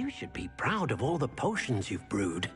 You should be proud of all the potions you've brewed.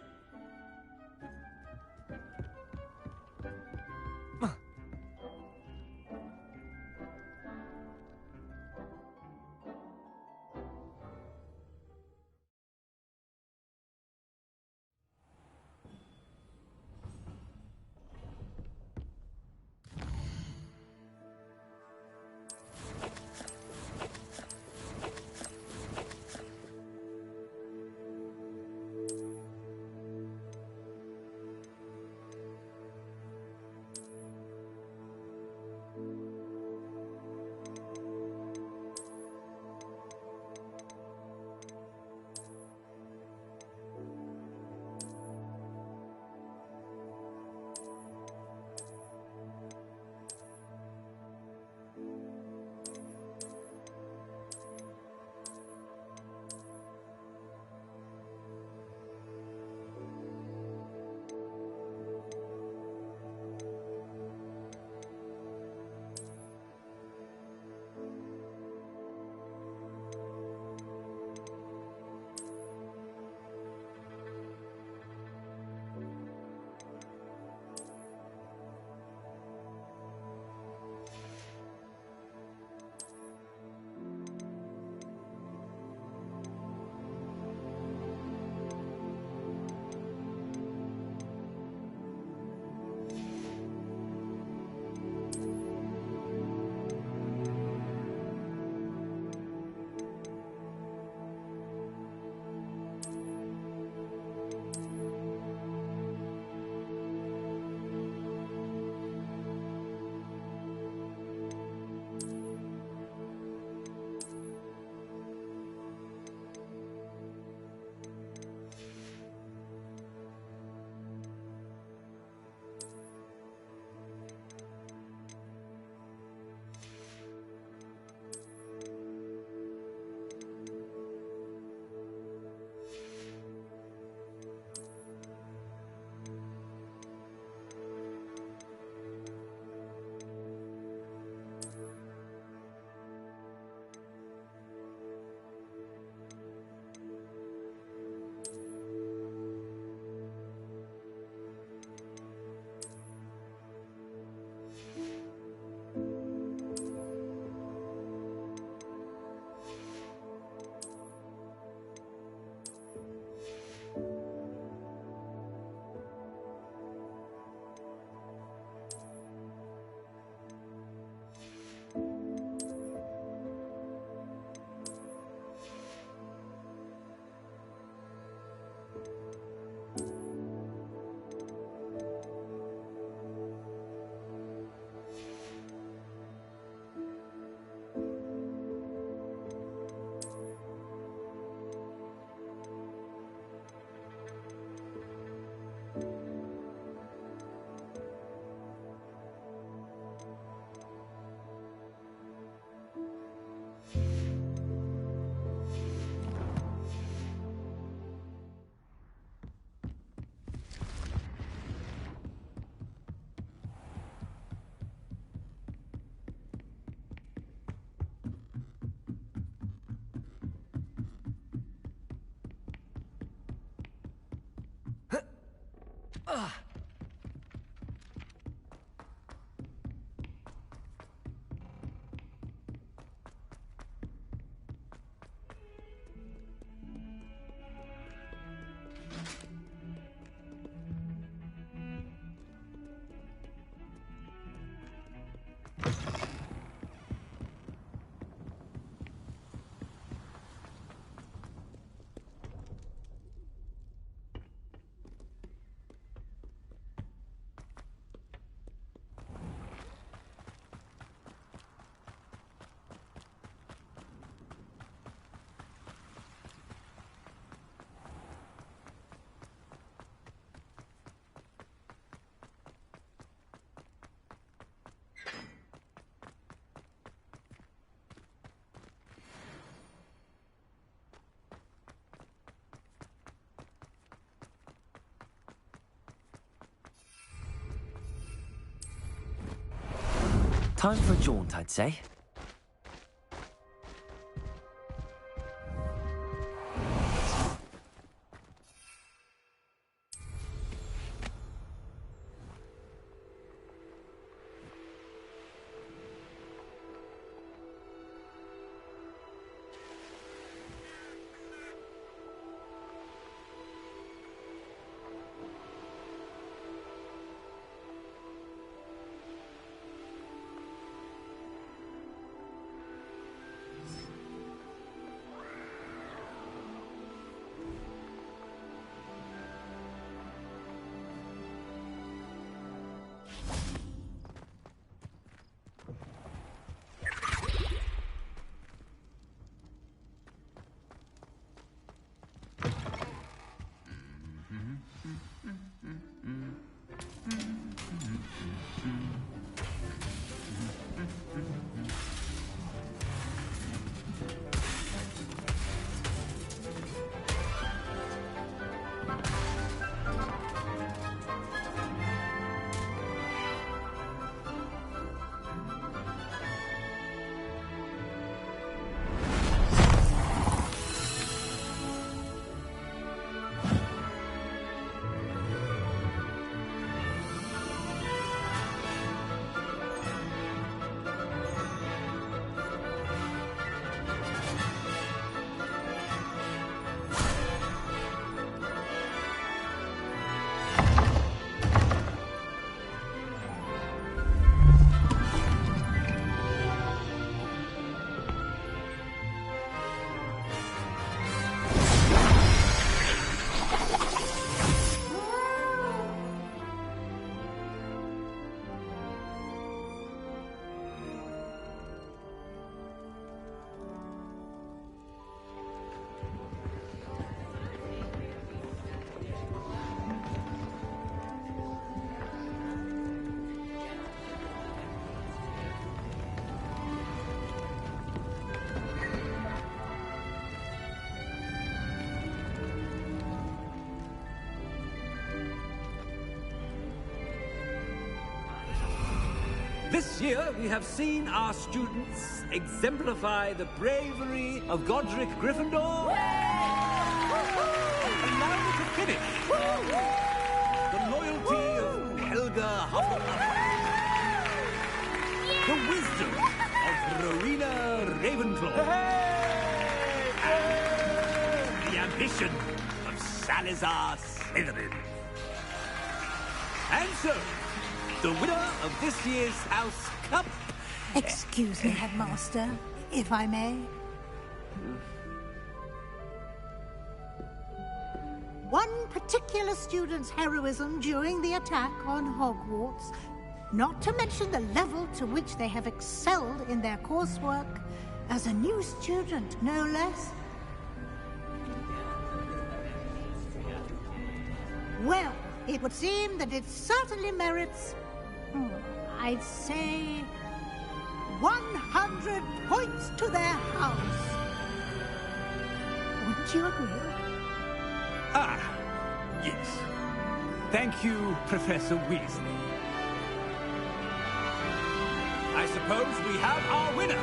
Time for a jaunt, I'd say. This year, we have seen our students exemplify the bravery of Godric Gryffindor. And now we can finish. The loyalty of Helga Hufflepuff. The wisdom of Rowena Ravenclaw. The ambition of Salazar Slytherin. And so, the winner of this year's House Cup... Excuse me, Headmaster, if I may. One particular student's heroism during the attack on Hogwarts, not to mention the level to which they have excelled in their coursework, as a new student, no less. Well, it would seem that it certainly merits... I'd say 100 points to their house. Wouldn't you agree? Ah, yes. Thank you, Professor Weasley. I suppose we have our winner.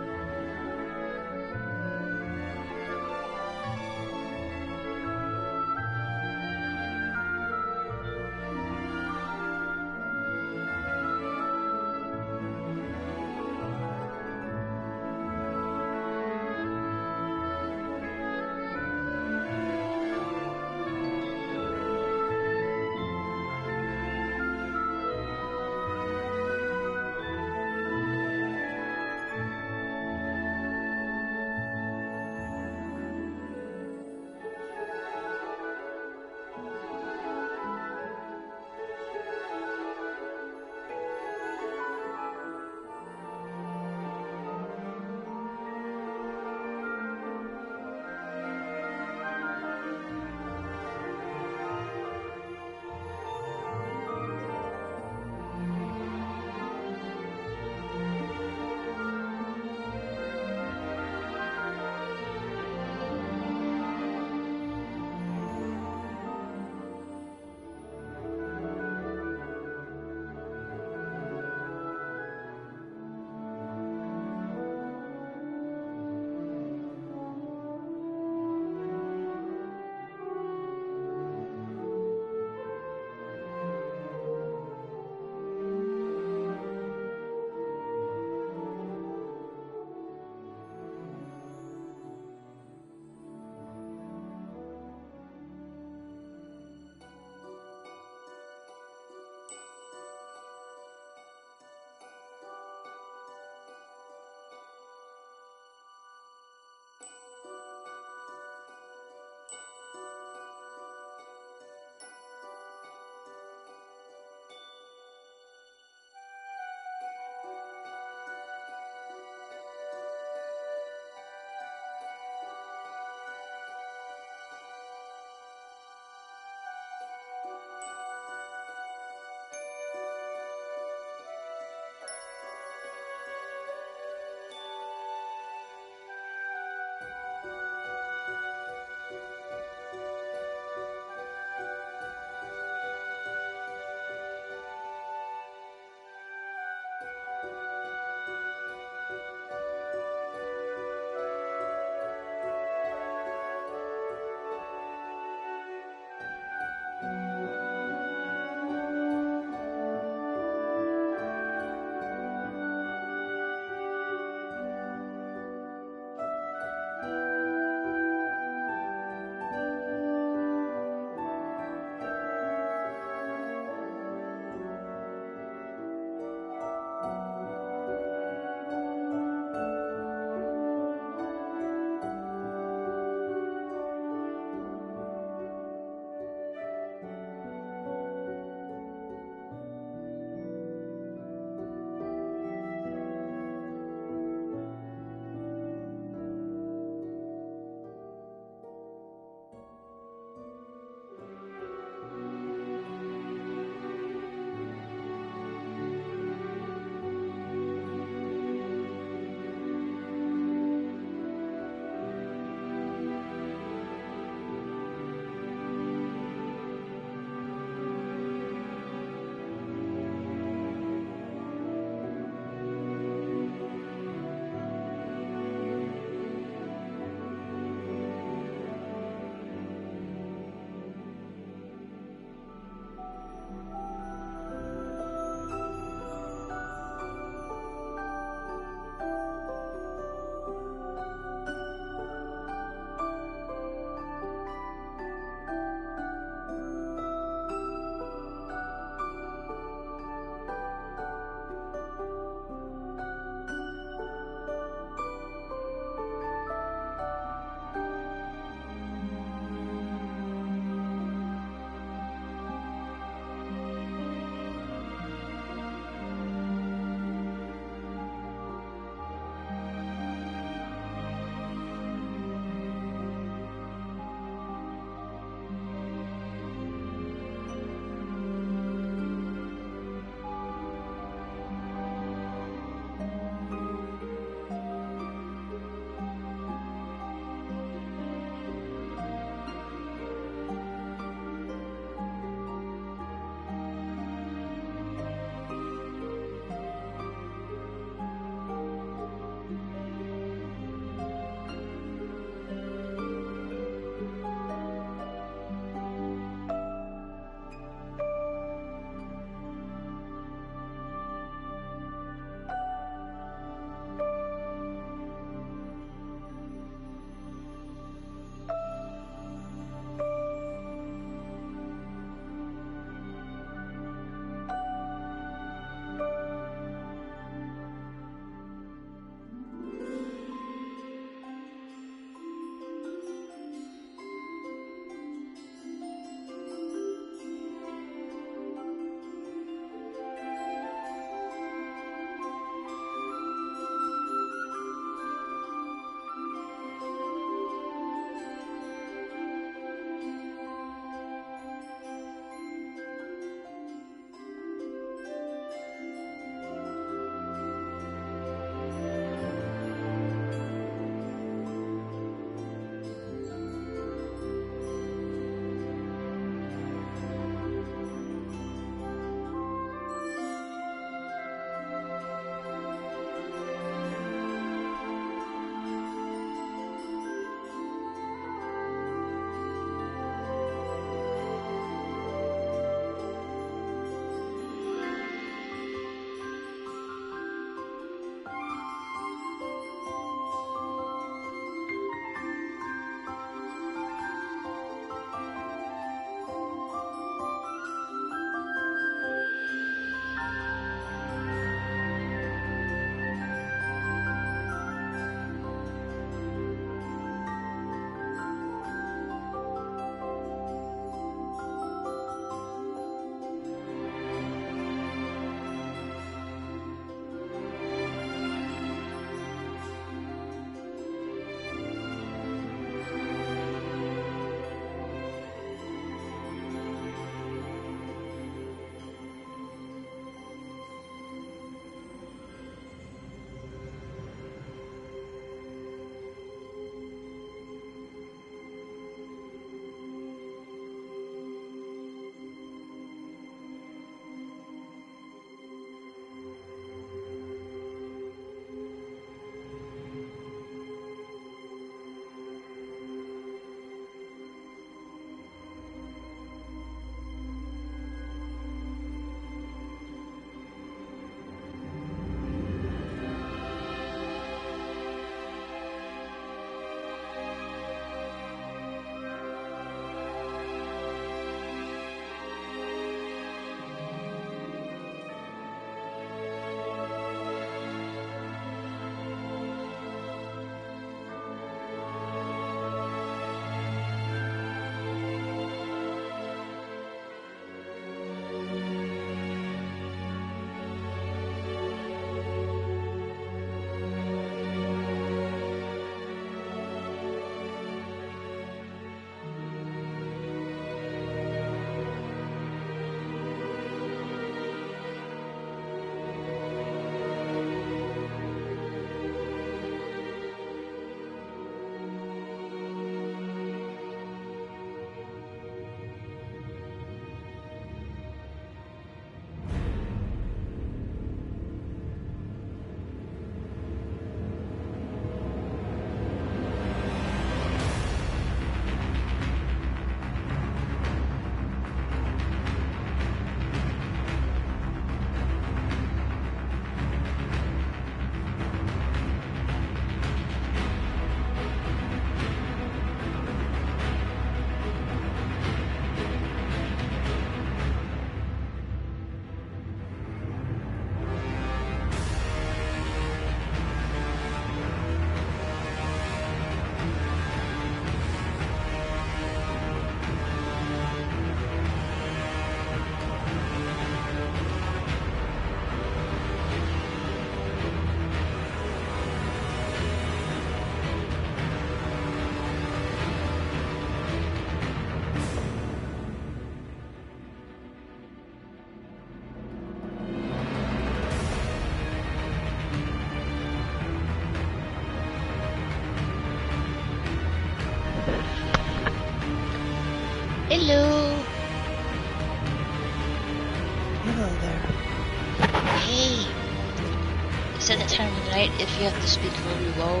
said that time of the night if you have to speak really low.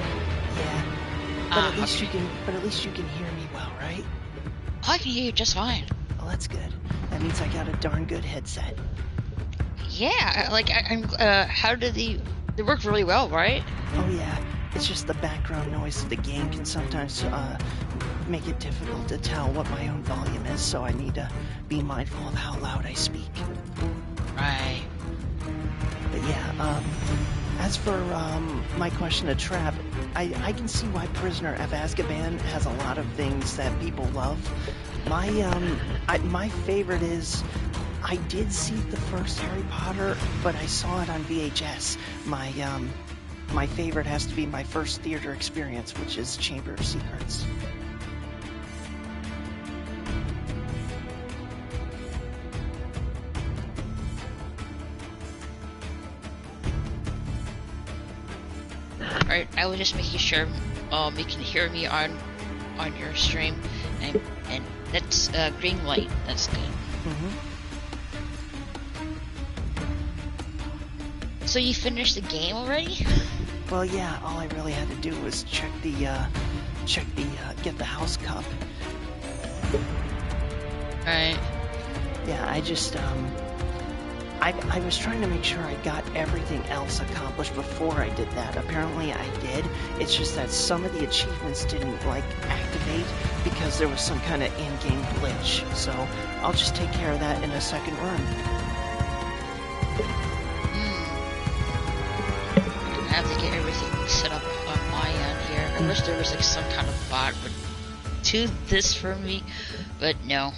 Yeah. But at least you can. But at least you can hear me well, right? Oh, I can hear you just fine. Well, that's good. That means I got a darn good headset. Yeah, like how did they work really well, right? Oh yeah. It's just the background noise of the game can sometimes make it difficult to tell what my own volume is, so I need to be mindful of how loud I speak. Right. But yeah, as for my question to Trav, I can see why Prisoner of Azkaban has a lot of things that people love. My favorite is, I did see the first Harry Potter, but I saw it on VHS. My favorite has to be my first theater experience, which is Chamber of Secrets. Alright, I was just making sure you can hear me on your stream, and that's green light. That's good. So you finished the game already? Well, yeah. All I really had to do was get the house cup. Right. Yeah, I just I was trying to make sure I got everything else accomplished before I did that. Apparently I did. It's just that some of the achievements didn't activate because there was some kind of in-game glitch. So I'll just take care of that in a second run. I have to get everything set up on my end here. I wish there was some kind of bot would do this for me, but no.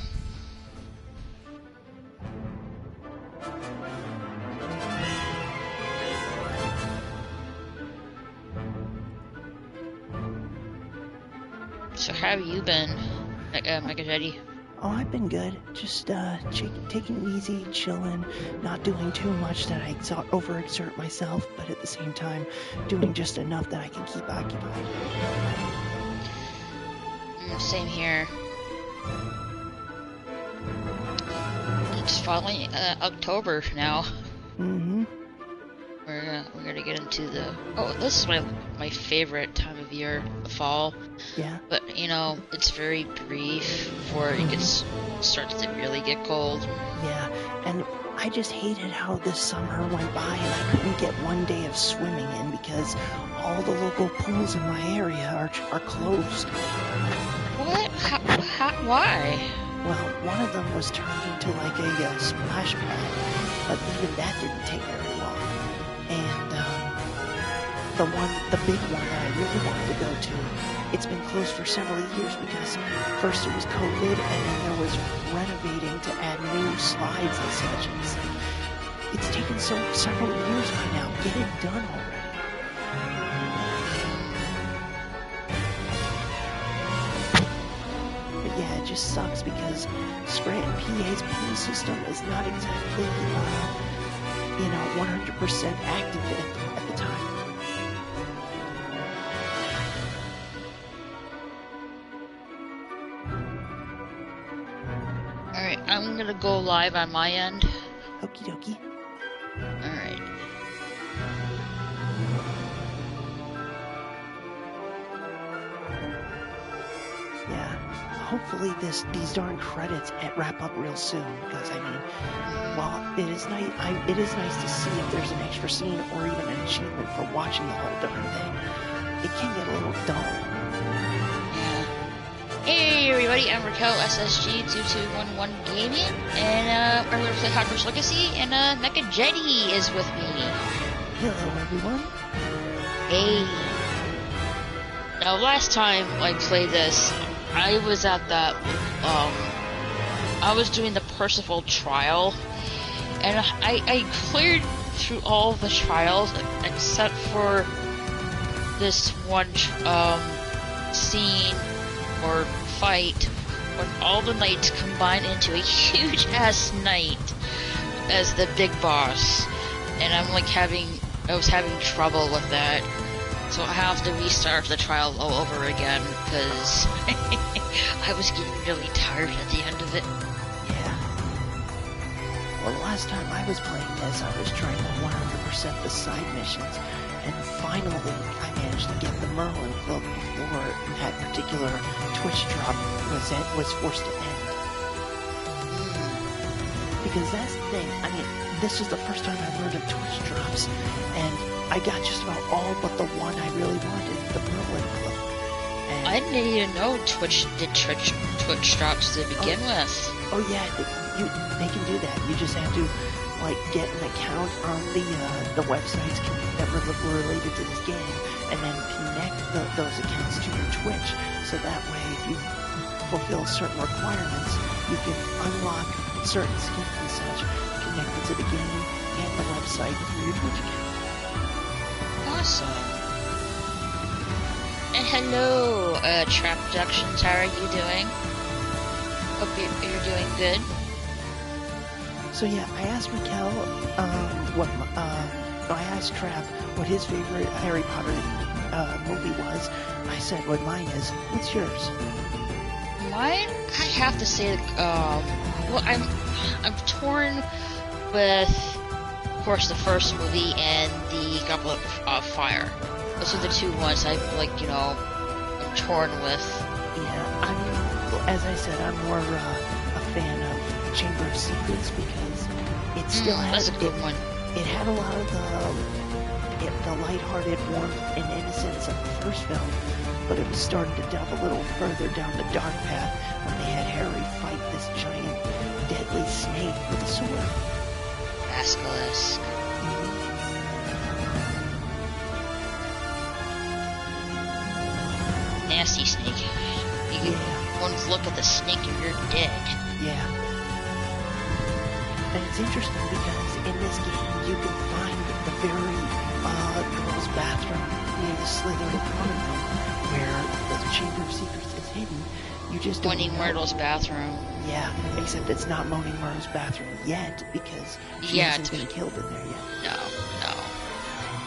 So how have you been, Megajetti? Oh, I've been good. Just taking it easy, chilling, not doing too much that I overexert myself, but at the same time, doing just enough that I can keep occupied. Same here. It's finally October now. Mm-hmm. We're gonna get into the this is my favorite time of year, the fall. Yeah. But it's very brief before it starts to really get cold. Yeah, and I just hated how this summer went by and I couldn't get one day of swimming in because all the local pools in my area are closed. What? Why? Well, one of them was turned into a splash pad, but even that didn't take very long. And the big one that I really wanted to go to, it's been closed for several years because first it was COVID and then there was renovating to add new slides and such. And it's taken several years by now. Get it done already. But yeah, it just sucks because Scranton, PA's pool system is not exactly 100% active at the time. Alright, I'm gonna go live on my end. Okie dokie. Alright. Yeah, hopefully these darn credits wrap up real soon, because while it is nice to see if there's an extra scene or even an achievement for watching the whole darn thing, it can get a little dull. Yeah. Hey everybody, I'm Raquel SSG2211 Gaming, and I'm gonna play Hogwarts Legacy, and Megajetti is with me. Hello everyone. Hey. Now last time I played this, I was at that, I was doing the Percival trial, and I cleared through all the trials except for this one, scene or fight when all the knights combine into a huge ass knight as the big boss, and I was having trouble with that. So I have to restart the trial all over again, because I was getting really tired at the end of it. Yeah. Well, the last time I was playing this, I was trying to 100% 100% the side missions, and finally I managed to get the Merlin cloak before that particular Twitch drop was forced to end. Because that's the thing, I mean, this was the first time I learned of Twitch drops, and I got just about all but the one I really wanted, the Merlin cloak. And I didn't even know Twitch did Twitch drops to begin with. oh yeah, they can do that. You just have to like get an account on the websites that were related to this game, and then connect those accounts to your Twitch. So that way, if you fulfill certain requirements, you can unlock certain skins and such connected to the game and the website through your Twitch account. Awesome. And hello, Trap Productions. How are you doing? Hope you're doing good. So yeah, I asked Raquel I asked Trap what his favorite Harry Potter movie was. I said what mine is. What's yours? Mine, I have to say, well, I'm torn with, of course, the first movie and the Goblet of Fire. Those are the two ones I'm torn with. Yeah, as I said, I'm more a fan of Chamber of Secrets because it still has that's a good one. It had a lot of the lighthearted warmth and innocence of the first film, but it was starting to delve a little further down the dark path when they had Harry fight this giant, deadly snake with a sword. Basilisk. Nasty snake. You can one look at the snake and you're dead. Yeah. And it's interesting because in this game you can find the very girl's bathroom near the Slytherin common room where the Chamber of Secrets is hidden. You just don't Moaning know. Myrtle's bathroom. Yeah, except it's not Moaning Myrtle's bathroom yet because she hasn't been killed in there yet. No.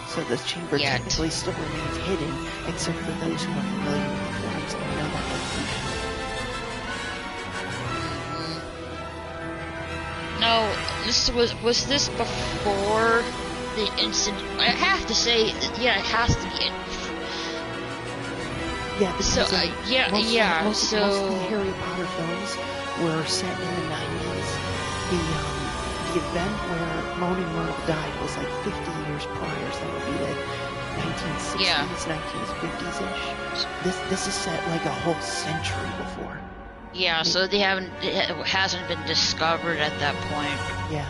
So this chamber technically still remains hidden, except for those who are familiar with the forms and know about the No, was this before the incident? I have to say, yeah, it has to be. Yeah, because so most of the Harry Potter films were set in the 90s. The event where Moaning Myrtle died was like 50 years prior, so that would be like 1960s, 1950s-ish. This is set like a whole century before. Yeah, so it hasn't been discovered at that point. Yeah,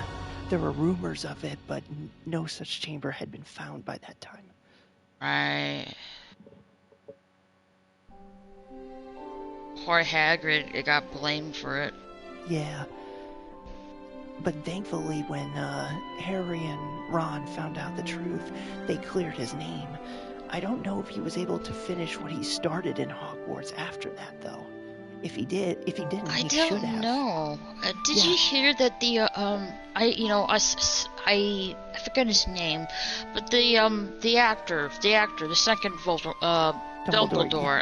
there were rumors of it, but no such chamber had been found by that time. Right. Poor Hagrid, it got blamed for it. Yeah. But thankfully, when Harry and Ron found out the truth, they cleared his name. I don't know if he was able to finish what he started in Hogwarts after that, though. If he didn't, he should have. I don't know. Did you hear that the I forget his name, but the actor, the second Dumbledore.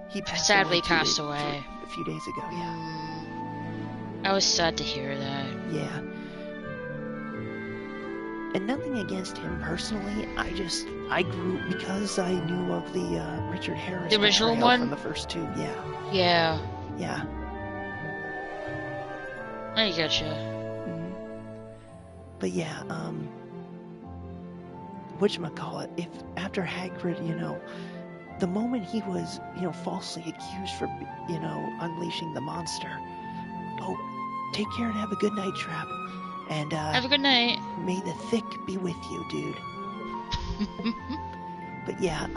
He sadly passed away a few days ago. Yeah. I was sad to hear that. Yeah. And nothing against him personally. I grew because I knew of the Richard Harris. The original one from the first two. Yeah. Yeah. I getcha. Mm-hmm. But yeah, whatchamacallit, if after Hagrid, the moment he was, falsely accused for, unleashing the monster, take care and have a good night, Trap. And, have a good night. May the thick be with you, dude. But yeah,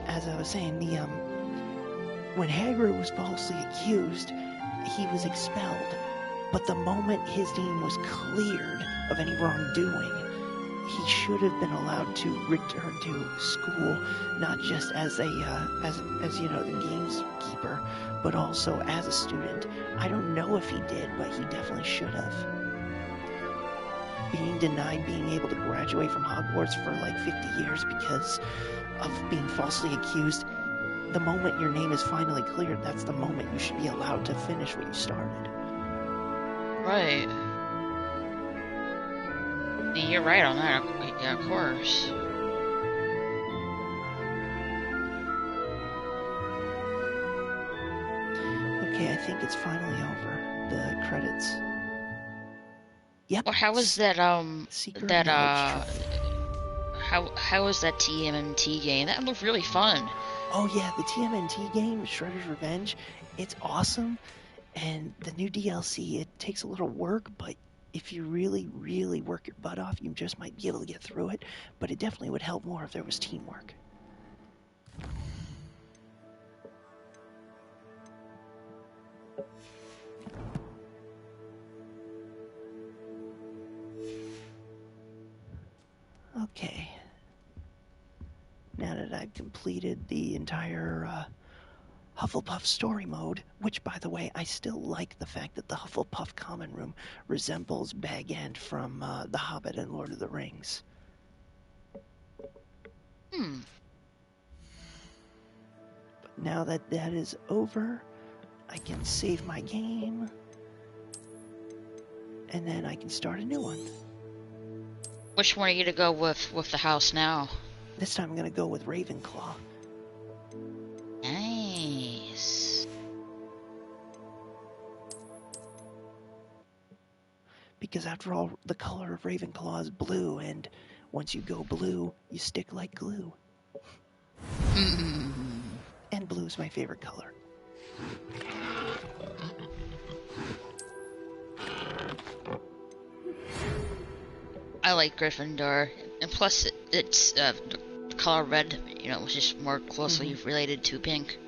as I was saying, when Hagrid was falsely accused, he was expelled. But the moment his name was cleared of any wrongdoing, he should have been allowed to return to school, not just as the gamekeeper, but also as a student. I don't know if he did, but he definitely should have. Being denied being able to graduate from Hogwarts for like 50 years because of being falsely accused, the moment your name is finally cleared, that's the moment you should be allowed to finish what you started. Right. You're right on that. Yeah, of course. Okay, I think it's finally over. The credits. Yep. Well, how was that, Secret that, Village. how was that TMNT game? That looked really fun. Oh yeah, the TMNT game, Shredder's Revenge, it's awesome. And the new DLC, it takes a little work, but if you really, really work your butt off, you just might be able to get through it. But it definitely would help more if there was teamwork. Okay. Now that I've completed the entire Hufflepuff story mode, which, by the way, I still like the fact that the Hufflepuff Common Room resembles Bag End from The Hobbit and Lord of the Rings. But now that that is over, I can save my game, and then I can start a new one. Which one are you to go with the house now? This time I'm going to go with Ravenclaw. Nice. Because after all, the color of Ravenclaw is blue, and once you go blue, you stick like glue. And blue is my favorite color. I like Gryffindor, and plus it's the color red, you know, which is more closely related to pink.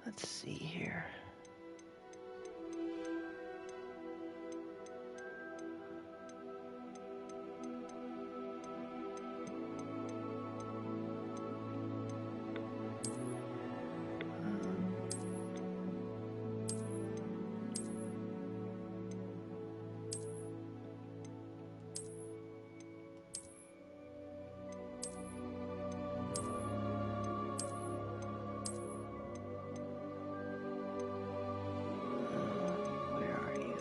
Let's see here. Where are you?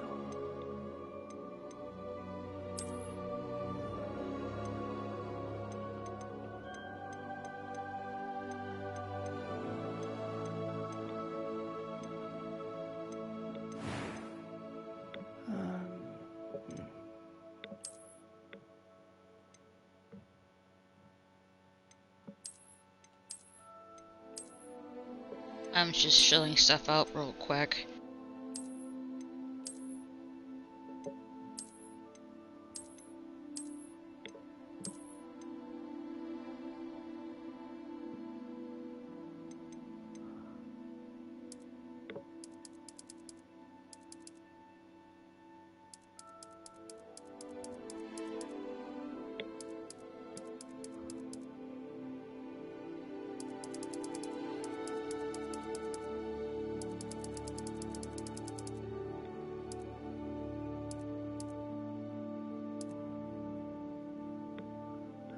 I'm just filling stuff out real quick.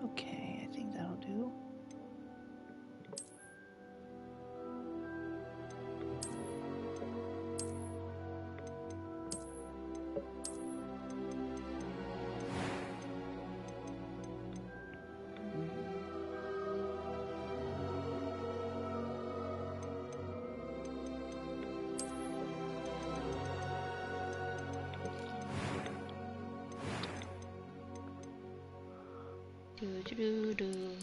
Okay, I think that'll do. Do do do do.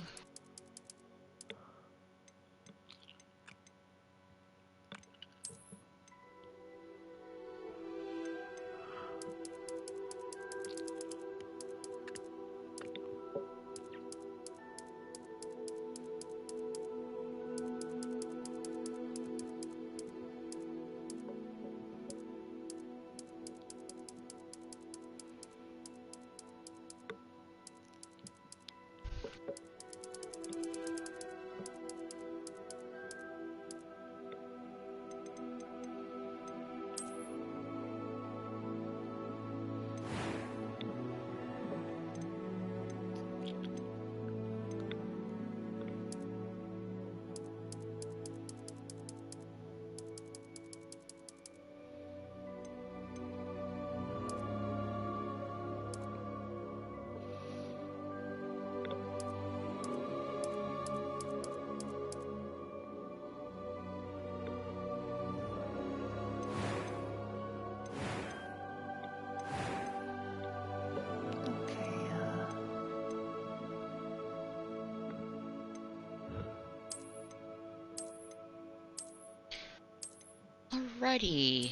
Alrighty.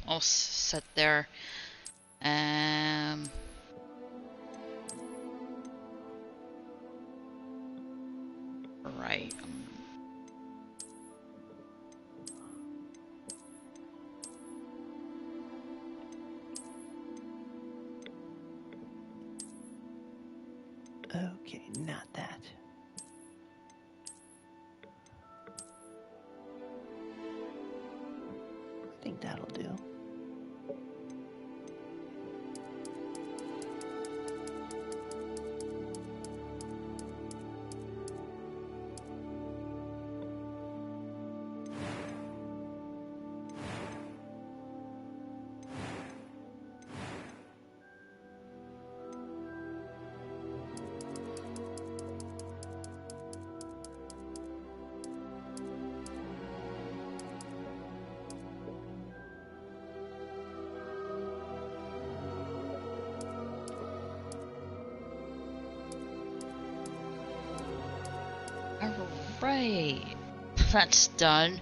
All set there. Right. Okay, not that. I think that'll do. Alright. That's done.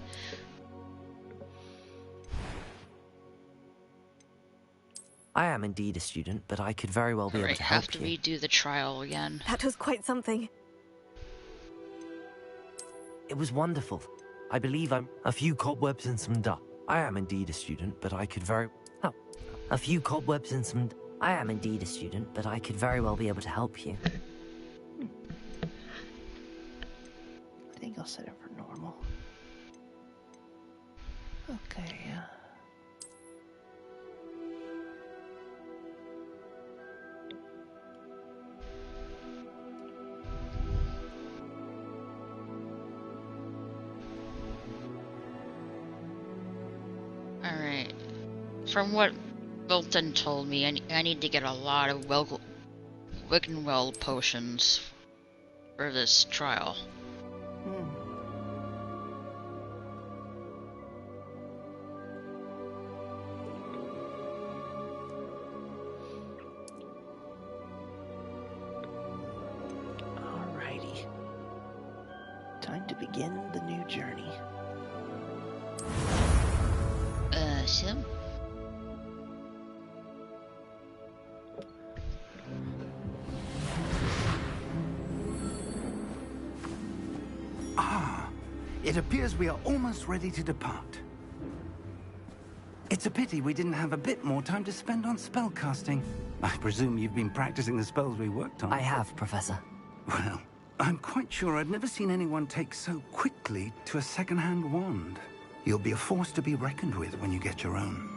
I am indeed a student, but I could very well be able to help Have to you. redo the trial again. That was quite something. It was wonderful. I believe I'm a few cobwebs and some dust. I am indeed a student, but I could very... Oh, a few cobwebs and some... I am indeed a student, but I could very well be able to help you. I think I'll set it for normal. Okay, Alright. From what Milton told me, I need to get a lot of Wiggenwell potions for this trial. alrighty. Time to begin the new journey. Sim? It appears we are almost ready to depart. It's a pity we didn't have a bit more time to spend on spellcasting. I presume you've been practicing the spells we worked on. I have, Professor. Well, I'm quite sure I've never seen anyone take so quickly to a second-hand wand. You'll be a force to be reckoned with when you get your own.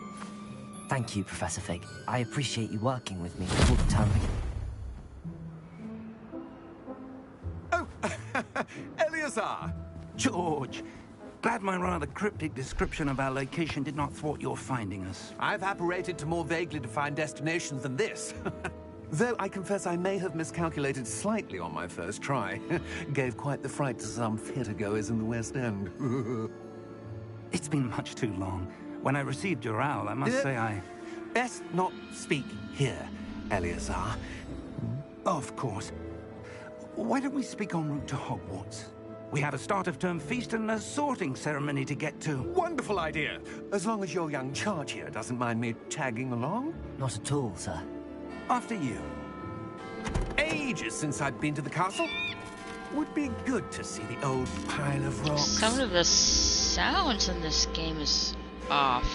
Thank you, Professor Fig. I appreciate you working with me all the time. Oh, Eleazar! George, glad my rather cryptic description of our location did not thwart your finding us. I've apparated to more vaguely defined destinations than this. Though I confess I may have miscalculated slightly on my first try. Gave quite the fright to some theatre-goers in the West End. It's been much too long. When I received your owl, I must say I... Best not speak here, Eleazar. Of course. Why don't we speak en route to Hogwarts? We have a start-of-term feast and a sorting ceremony to get to. Wonderful idea! As long as your young charge here doesn't mind me tagging along. Not at all, sir. After you. Ages since I'd been to the castle. Would be good to see the old pile of rocks. Some of the sounds in this game is off.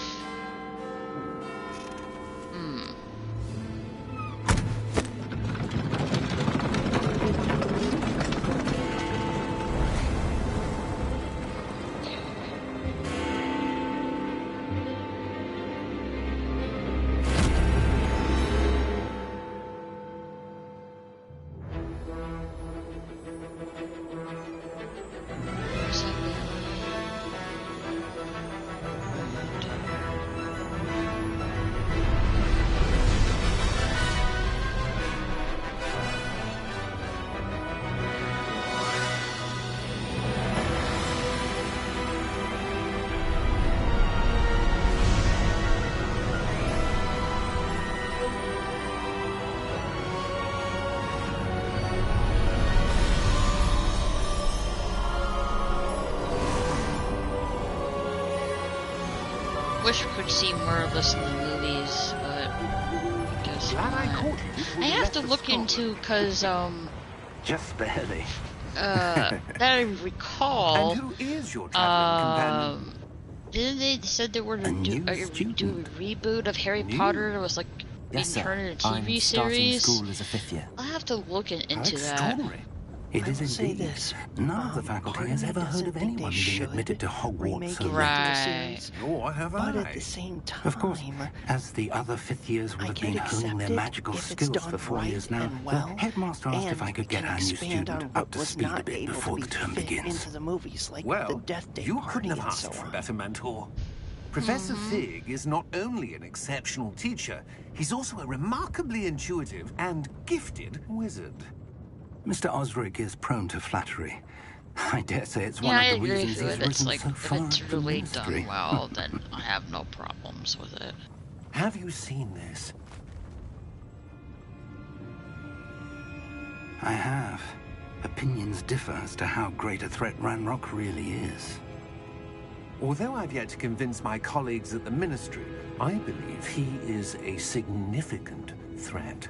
wish we could see more of this in the movies, but I guess not. I have to look into, because, Just barely. that I recall, And who is your traveling companion? didn't they said they were to do a reboot of Harry Potter? It was like Yes, sir. turned into a TV I'm starting series. school as a 5th year. I'll have to look into that. Extraordinary. It I is will say indeed. this, None of the part faculty of has me ever heard doesn't of think anyone they being should admitted to Hogwarts remake it so into late. a Right. series. Nor have But I. at the same time, Of course, as the other fifth years would I have can been honing accept their it magical if it's skills done for 4 right years now. and The well, headmaster asked if I could get and our new expand on student what up to was speed a not bit able before to the be term fit begins. into the movies, like the Well, Death Day you party couldn't have and asked so for a on. better mentor. Professor Fig is not only an exceptional teacher, he's also a remarkably intuitive and gifted wizard. Mr. Osric is prone to flattery. I dare say it's Yeah, one I of the agree reasons with you. he's If it's risen like so if far it's up the really ministry. done well, then I have no problems with it. Have you seen this? I have. Opinions differ as to how great a threat Ranrock really is. Although I've yet to convince my colleagues at the Ministry, I believe he is a significant threat.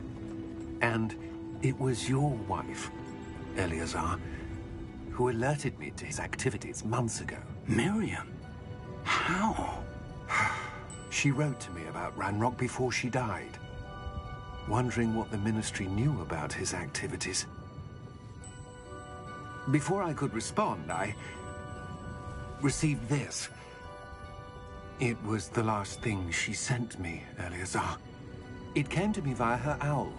And it was your wife, Eleazar, who alerted me to his activities months ago. Miriam? How? She wrote to me about Ranrock before she died, wondering what the Ministry knew about his activities. Before I could respond, I received this. It was the last thing she sent me, Eleazar. It came to me via her owl,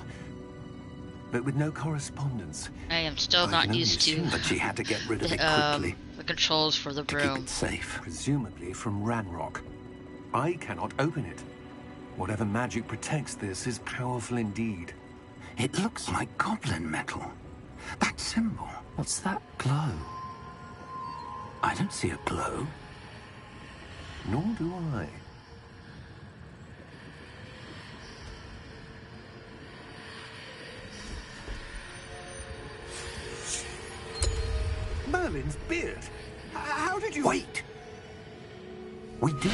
but with no correspondence. I am still I've not known used you to soon. But she had to get rid of it the, quickly the controls for the to keep broom. it safe. Presumably from Ranrock. I cannot open it. Whatever magic protects this is powerful indeed. It looks like goblin metal. That symbol. What's that glow? I don't see a glow. Nor do I. Merlin's beard. How did you... Wait! We do.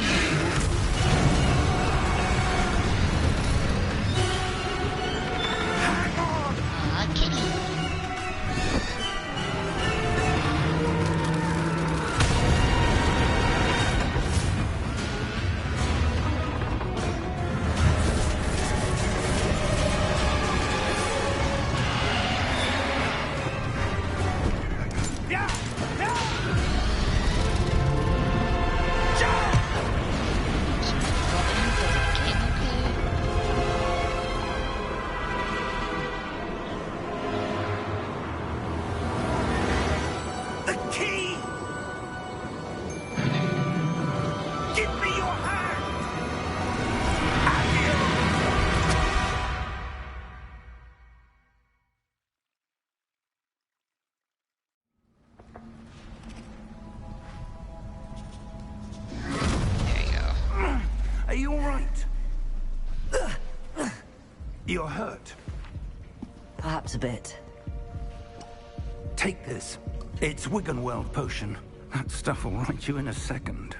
I can't. The key! Give me your hand! There you go. Are you all right? You're hurt. Perhaps a bit. Take this. It's Wiggenweld potion. That stuff will right you in a second.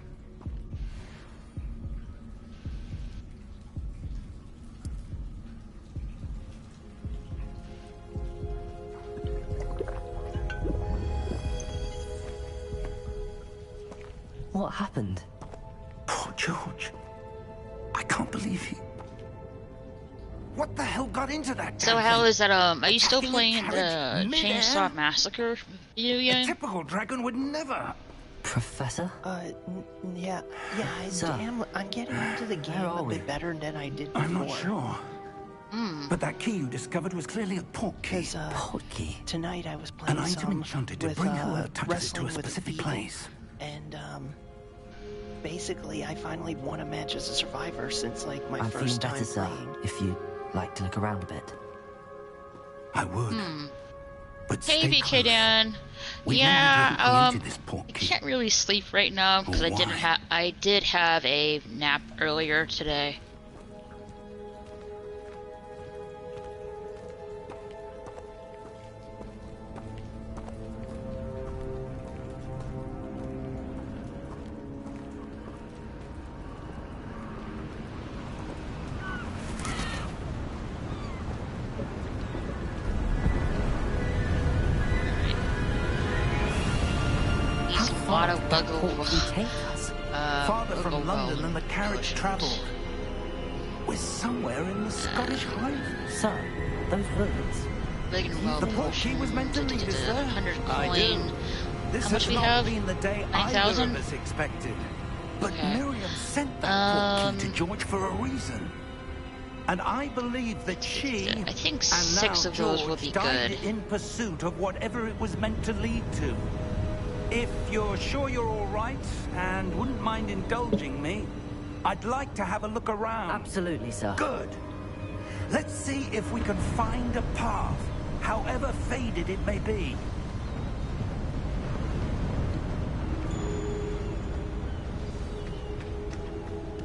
What happened? Poor George. I can't believe he... What the hell got into that So damn how thing? is that, are you still Attacking a playing the carriage mid-air? Chainsaw Massacre video A game? typical dragon would never... Professor? Yeah, Sir, I'm getting into the game where are a we? bit better than I did before. I'm not sure. But that key you discovered was clearly a port key. Because Portkey. tonight I was playing An item some enchanted to with, bring whoever touches it to a wrestling with specific feeding, place. and basically I finally won a match as a survivor since like my I'm feeling first time better, sir. playing. If you'd like to look around a bit. I would. But Hey, stay BK close. Dan. We Yeah, won't be able to this I port key. can't really sleep right now because Why? I did have a nap earlier today. that port will take us? Farther from Buggle London Well than the carriage potions. travelled. We're somewhere in the Scottish Highlands. Sir, those words. Well The port key was meant to lead us there. 100 I coin. do. This How much has we not have? been the day 9,000? either of us expected. But Okay. Miriam sent that port key to George for a reason. And I believe that she I think and 6 now of those will George be died good. in pursuit of whatever it was meant to lead to. If you're sure you're all right and wouldn't mind indulging me, I'd like to have a look around. Absolutely, sir. Good. Let's see if we can find a path, however faded it may be.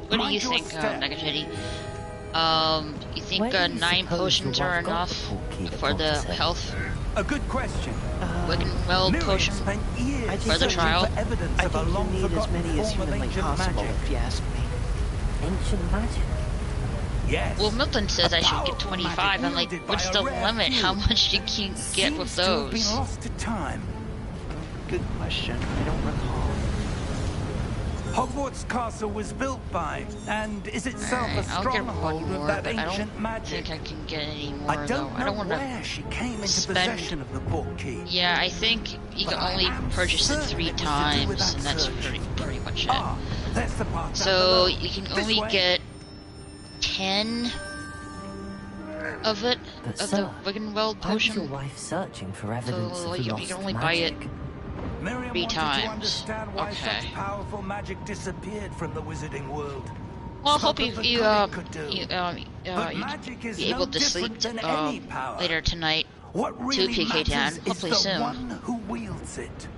What do Mind you your think, step. Megateddy? You think Where do you 9 suppose potions your are wife got enough the port key that for the Walter said? health? A good question. Well Miriam potion? spent years I think For the searching trial? for evidence I of a think you long need as forgotten many as form of humanly ancient possible, magic. if you ask me. Ancient magic. Yes. Well, Milton says A I should get powerful 25. magic I'm like, wielded by what's a the rare limit? few. How much you can get with Seems to have been those? lost to time. Good question. I don't recall. Hogwarts Castle was built by, and is itself Alright, a I'll get stronghold one of more, that but I ancient don't magic. think I can get any more, I though. don't I know don't want to... where she came into spend- possession of the port key. Yeah, I think you But can I only am purchase it certain 3 it was to do with times, that and that's search. pretty much it. Ah, that's the path down So below. you can This only way. get 10 of it, But of sir, the Wiggenweld why was your potion. wife searching for evidence So of you lost can only buy magic? it. Miriam 3 wanted times. to understand why Okay. such powerful magic disappeared from the wizarding world. Well, I Spoke hope of the you good it could do. you magic is be able no to sleep different than any power. later tonight. What really 2 PK matters down, is hopefully the soon. one who wields it.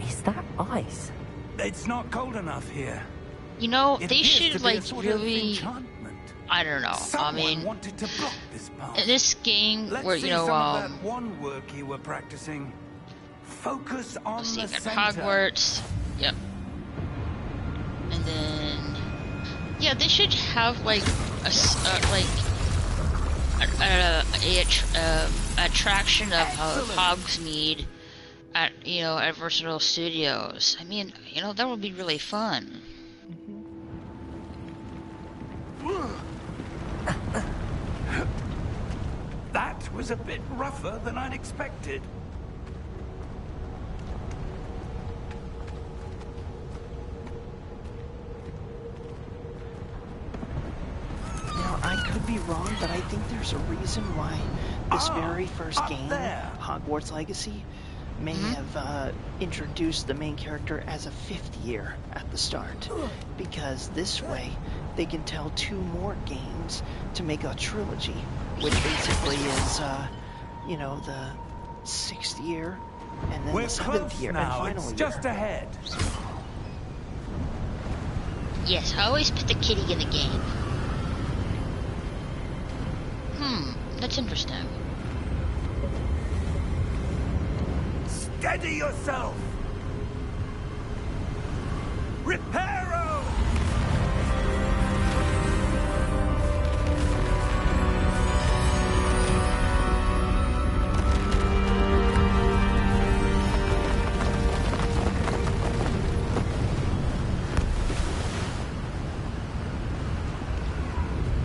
Is that ice? It's not cold enough here. You know, It they appears to should be a like sort of really. enchantment. I don't know. Someone I mean, wanted to block this path. in this game Let's where see you know, some of that one work you were practicing. Focus on let's see, the you got center. Hogwarts. Yep. And then, yeah, they should have like a attraction of Hogsmeade at at Versatile Studios. I mean, that would be really fun. That was a bit rougher than I'd expected. Now, I could be wrong, but I think there's a reason why this very first up game, there. Hogwarts Legacy, may have introduced the main character as a 5th year at the start. Because this way, they can tell 2 more games to make a trilogy, which basically is, the 6th year, and then We're the 7th close year, now. and final It's year. just ahead. Yes, I always put the kitty in the game. That's interesting. Steady yourself. Reparo!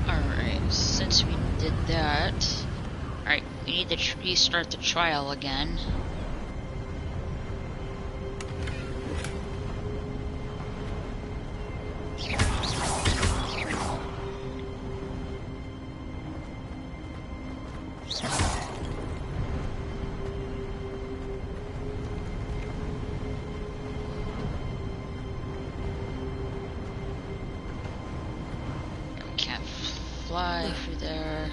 Alright, since we did that... Alright, we need to restart the trial again. Can't fly through there.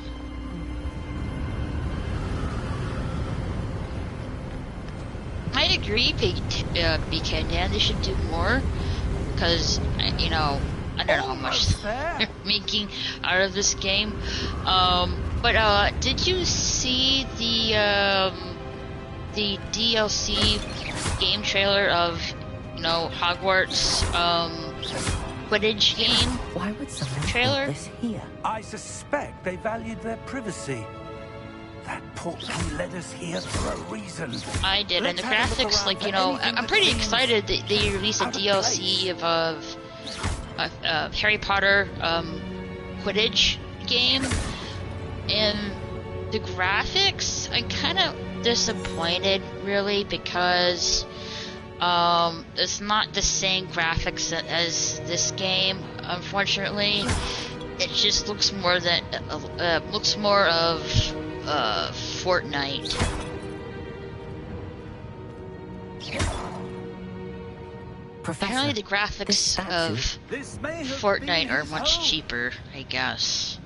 I agree, BK Dan, they should do more, because, I don't know how much they're making out of this game. But did you see the DLC game trailer of, Hogwarts, Quidditch game? Why would someone Trailer? put this here? I suspect they valued their privacy. That portkey led us here for a reason. I did, and the graphics, like, you know, I'm pretty excited that they released a DLC of Harry Potter Quidditch game, and the graphics, I'm kind of disappointed, really, because it's not the same graphics as this game, unfortunately. It just looks more of Fortnite. Apparently the graphics of Fortnite are much cheaper, I guess.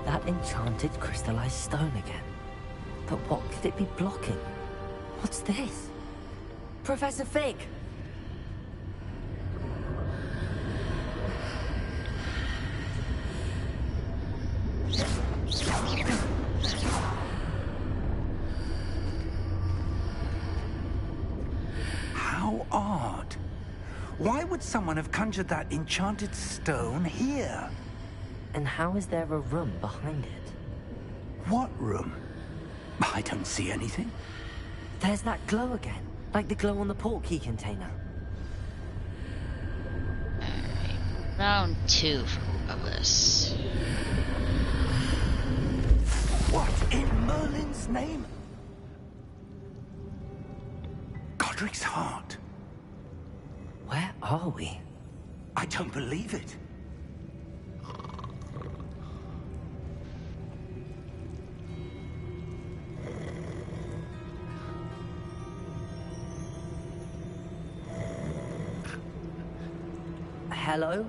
That enchanted crystallized stone again. But what could it be blocking? What's this? Professor Fig! How odd. Why would someone have conjured that enchanted stone here? And how is there a room behind it? What room? I don't see anything. There's that glow again, like the glow on the portkey container. Alright, round 2 of this. What in Merlin's name? Godric's heart. Where are we? I don't believe it. Hello?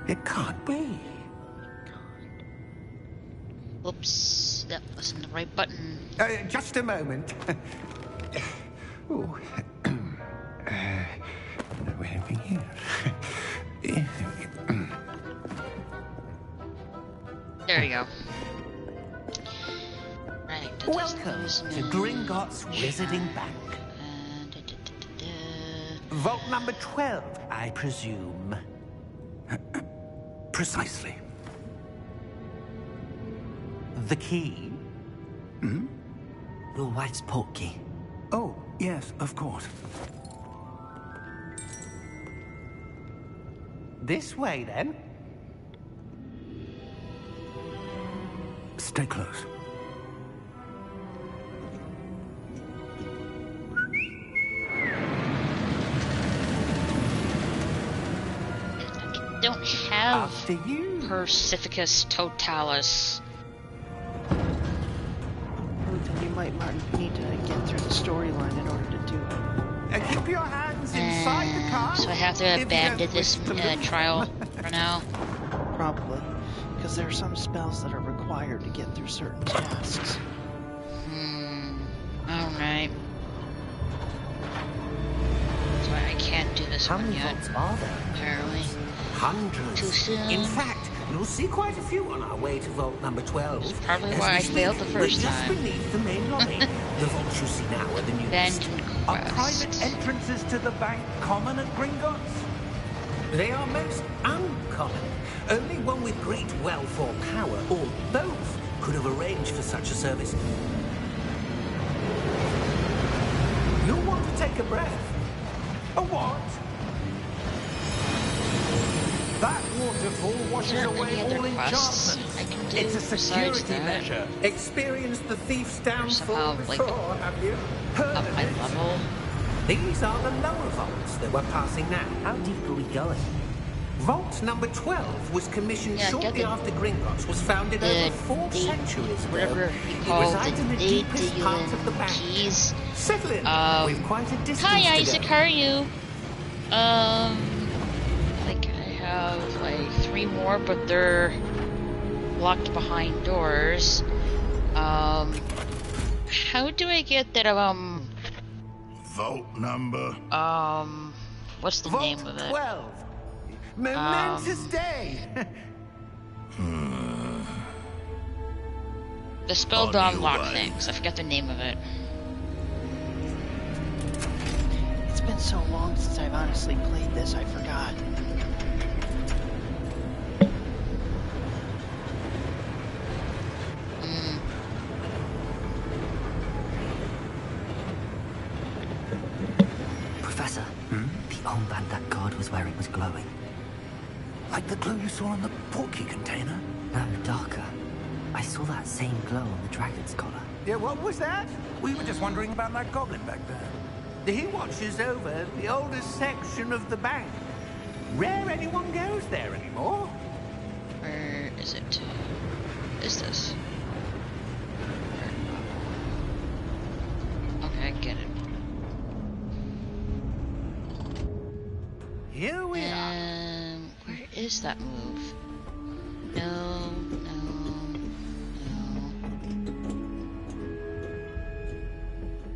It can't be. Oops, that wasn't the right button. Just a moment. Oh. Anything here? There we go. Right. Welcome to Gringotts Wizarding Bank. Vault number 12, I presume. Precisely. The key? Hmm? Your wife's portkey. Oh, yes, of course. This way, then. Stay close. Don't have After you. Persificus Totalis. You might need to get through the storyline in order to do it. Keep your hands inside the car. So I have to abandon this trial for now. Probably. Because there are some spells that are required to get through certain tasks. Alright. So I can't do this How one many yet, vaults are there? apparently. Hundreds. Too soon. In fact, you'll see quite a few on our way to vault number 12. That's probably As why we I speak, failed the we're first just time. beneath the main lobby. The vaults you see now are the newest. Abandoned Are quest. private entrances to the bank common at Gringotts? They are most uncommon. Only one with great wealth or power, or both, could have arranged for such a service. You'll want to take a breath. A what? That waterfall washes there away any other all quests enchantments. I can do It's a besides security that? measure. Experienced the thief's downfall somehow, like, before, have you? Heard Up of my it? level. These are the lower vaults that we're passing now. How deep are we going? Vault number 12 was commissioned Yeah, shortly get the- after Gringotts was founded The over 4 centuries ago. whatever you It call resides in the the deepest part of the Daedalian bank. keys. Settle in. We've quite a distance Hi to Isaac, go. how are you? I think I have like 3 more, but they're locked behind doors. How do I get that, Vault number? What's the Vault name of it? 12. Momentous day. The spell On to your unlock way. things. I forget the name of it. It's been so long since I've honestly played this, I forgot. Professor, the armband that guard was wearing was glowing. Like the glow you saw on the portkey container? No, darker. I saw that same glow on the dragon's collar. Yeah, what was that? We were just wondering about that goblin back there. He watches over the oldest section of the bank. Rare anyone goes there anymore. Where is it? What is this? Okay, I get it. Here we are. Where is that move? No, no, no.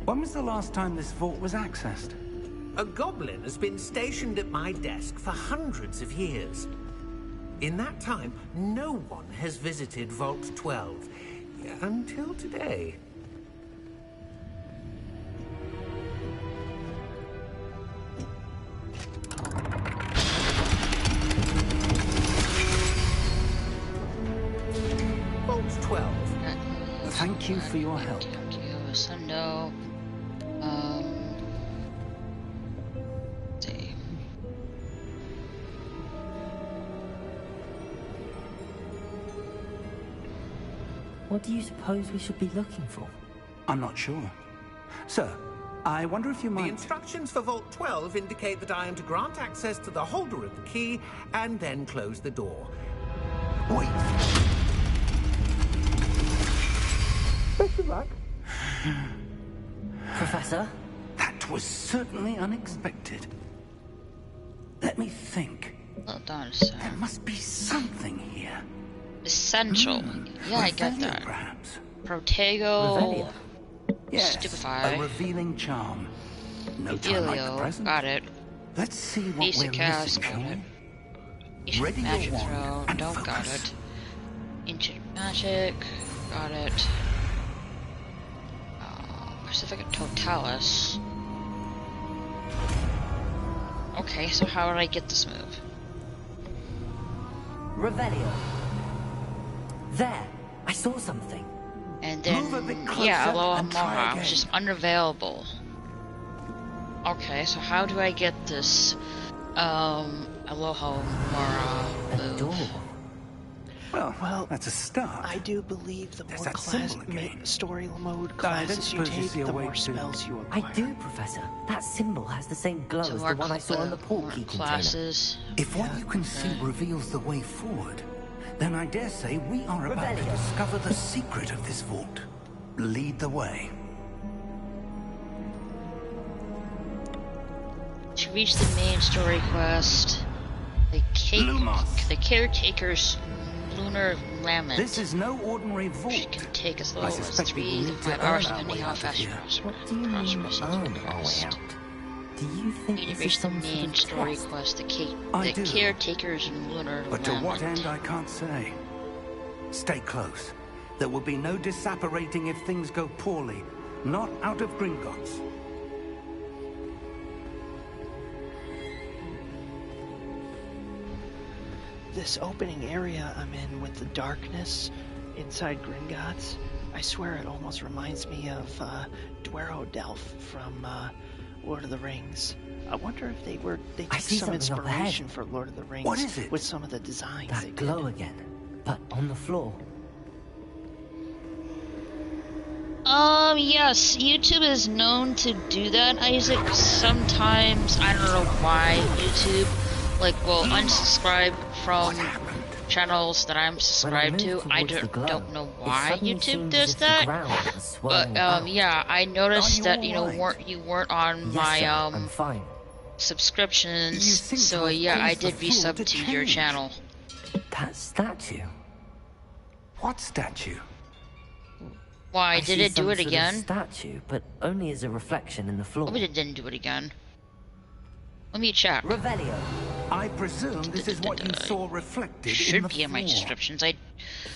When was the last time this vault was accessed? A goblin has been stationed at my desk for hundreds of years. In that time, no one has visited Vault 12. Until today. Vault 12. Thank you for your help. Thank you, Sundo. Let's see. What do you suppose we should be looking for? I'm not sure. Sir, I wonder if you The might... instructions for Vault 12 indicate that I am to grant access to the holder of the key and then close the door. Wait! Best of luck. Professor? That was certainly unexpected. Let me think. Well done, sir. There must be something here. Essential. Yeah, I get Revelio, that. perhaps. Protego. Revelio. Yes, Stupefy. a revealing charm. No time like the Delio. present. Got it. Let's see what Basic we're cast. missing, Got shall it. we? Ancient Ready your magic wand throw. and Don't got focus. it. Ancient magic. Got it. Pacific Totalis. Okay, so how would I get this move? Revelio. There! I saw something. And then, Move a bit closer yeah, Aloha and try Mora again. was just unavailable. Okay, so how do I get this, Aloha Mora A move? door. Well, that's a start. I do believe the There's more that class symbol again. story mode I don't classes you suppose you take, see a the way more to- spells you I acquire. do, Professor. That symbol has the same glow So as more the one I saw on the more portkey container. classes. If what you can see Okay. reveals the way forward, then I dare say we are about to Revelio. discover the secret of this vault. Lead the way. To reach the main story quest, Lumos. the caretaker's lunar lament. This is no ordinary Which vault. can take as I little as suspect we 3 to need to 5 hours, earn our depending way how out of fast you here. What do you mean, earn our way out? Do you think You need this to reach is the some sort main of story test? quest, I the do. caretaker's lunar But to what lament. end, I can't say. Stay close. There will be no disapparating if things go poorly. Not out of Gringotts. This opening area I'm in with the darkness inside Gringotts, I swear it almost reminds me of Dwerodelf from Lord of the Rings. I wonder if they I took see some something up ahead. inspiration for Lord of the Rings What is it? with some of the designs they That glow did. again, but on the floor. Yes, YouTube is known to do that, Isaac. Sometimes, I don't know why YouTube, will unsubscribe from channels that I'm subscribed to. I don't know why YouTube does that. But, yeah, I noticed Are you that, all right? you weren't on Yes, my, sir, I'm fine. subscriptions, seem to so have yeah, I caused the did floor resub to to your change. channel. That statue. What statue? Why, I did see it do some it sort of again? statue, but only as a reflection in the floor. Hope it didn't do it again. Let me check. Revelio. I presume this is what you saw reflected in Should the be in my floor. descriptions. It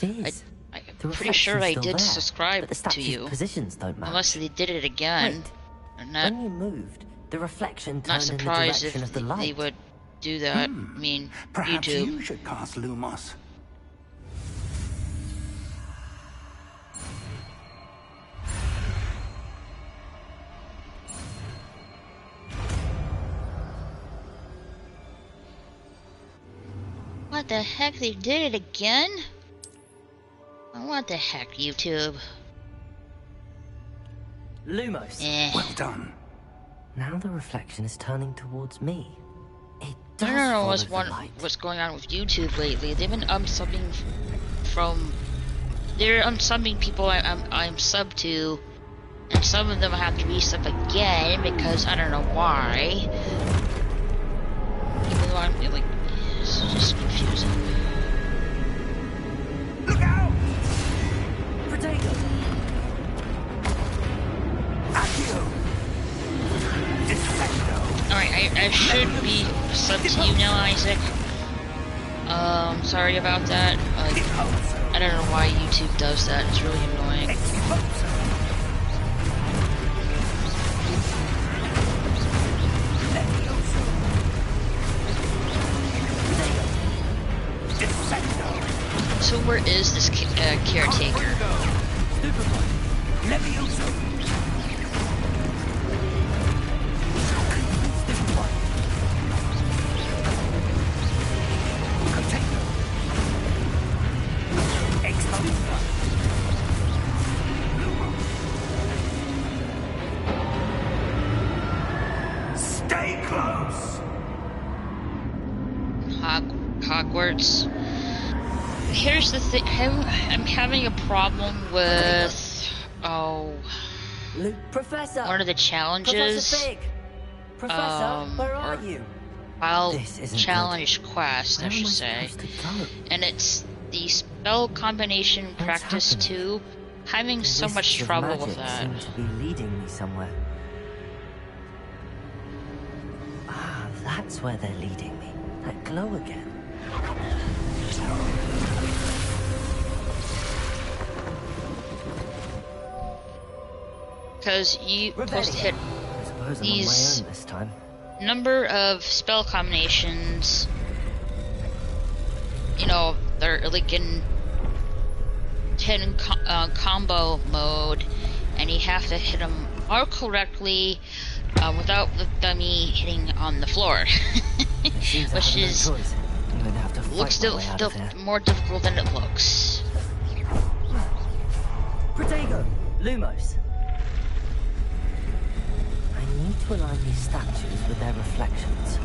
is. I'm The pretty sure reflection's I still did there, subscribe but the to statue's you. positions don't match. Unless they did it again. Wait. I'm not, When you moved, the reflection not turned in the surprised direction if of the light. they would do that. I mean, Perhaps YouTube. you should cast Lumos. What the heck? They did it again? What the heck, YouTube? Lumos. Eh. Well done. Now the reflection is turning towards me. It does I don't know follow the light. what's going on with YouTube lately. They've been unsubbing from... They're unsubbing people I'm subbed to, and some of them have to resub again because I don't know why. Even though I'm like, it's just confusing. Look out! Potato. Accio! Defecto! Alright, I should be subbed to you now, Isaac. Sorry about that. I don't know why YouTube does that. It's really annoying. So where is this caretaker? Stay close! Hogwarts. Here's the thing. I'm having a problem with Professor. one of the challenges. Professor Fig. Professor, where are you? Well, This isn't challenge quest, Where I am should I say. supposed to go? And it's the spell combination practice happening? 2. Having The so much wisps of trouble magic with that. seem to be leading me somewhere. Ah, that's where they're leading me. That glow again. Because you're supposed to hit I suppose I'm These- on my own this time. number of spell combinations. You know, they're like in 10 combo mode, and you have to hit them all correctly without the dummy hitting on the floor. It seems I Which have no is choice. I'm going to have to fight looks my still way out of here. more difficult than it looks. Protego! Lumos! I need to align these statues with their reflections.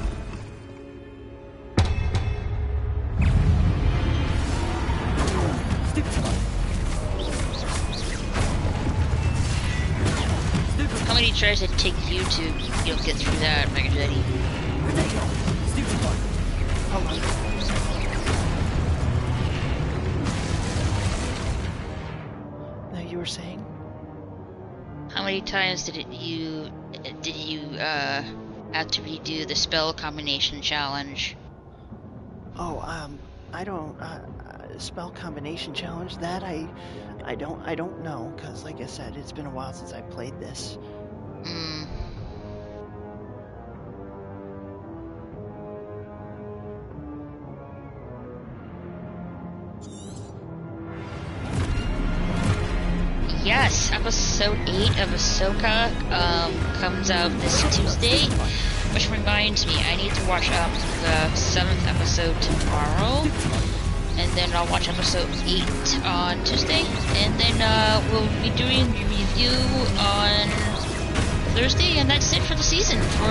How many tries it take you to get through that, Mega Jetty? No, you were saying? How many times did you have to redo the spell combination challenge? Oh, I don't, spell combination challenge, that I don't know, because like I said, it's been a while since I played this. Yes, episode 8 of Ahsoka comes out this Tuesday, which reminds me, I need to watch the 7th episode tomorrow, and then I'll watch episode 8 on Tuesday, and then we'll be doing a review on Thursday, and that's it for the season for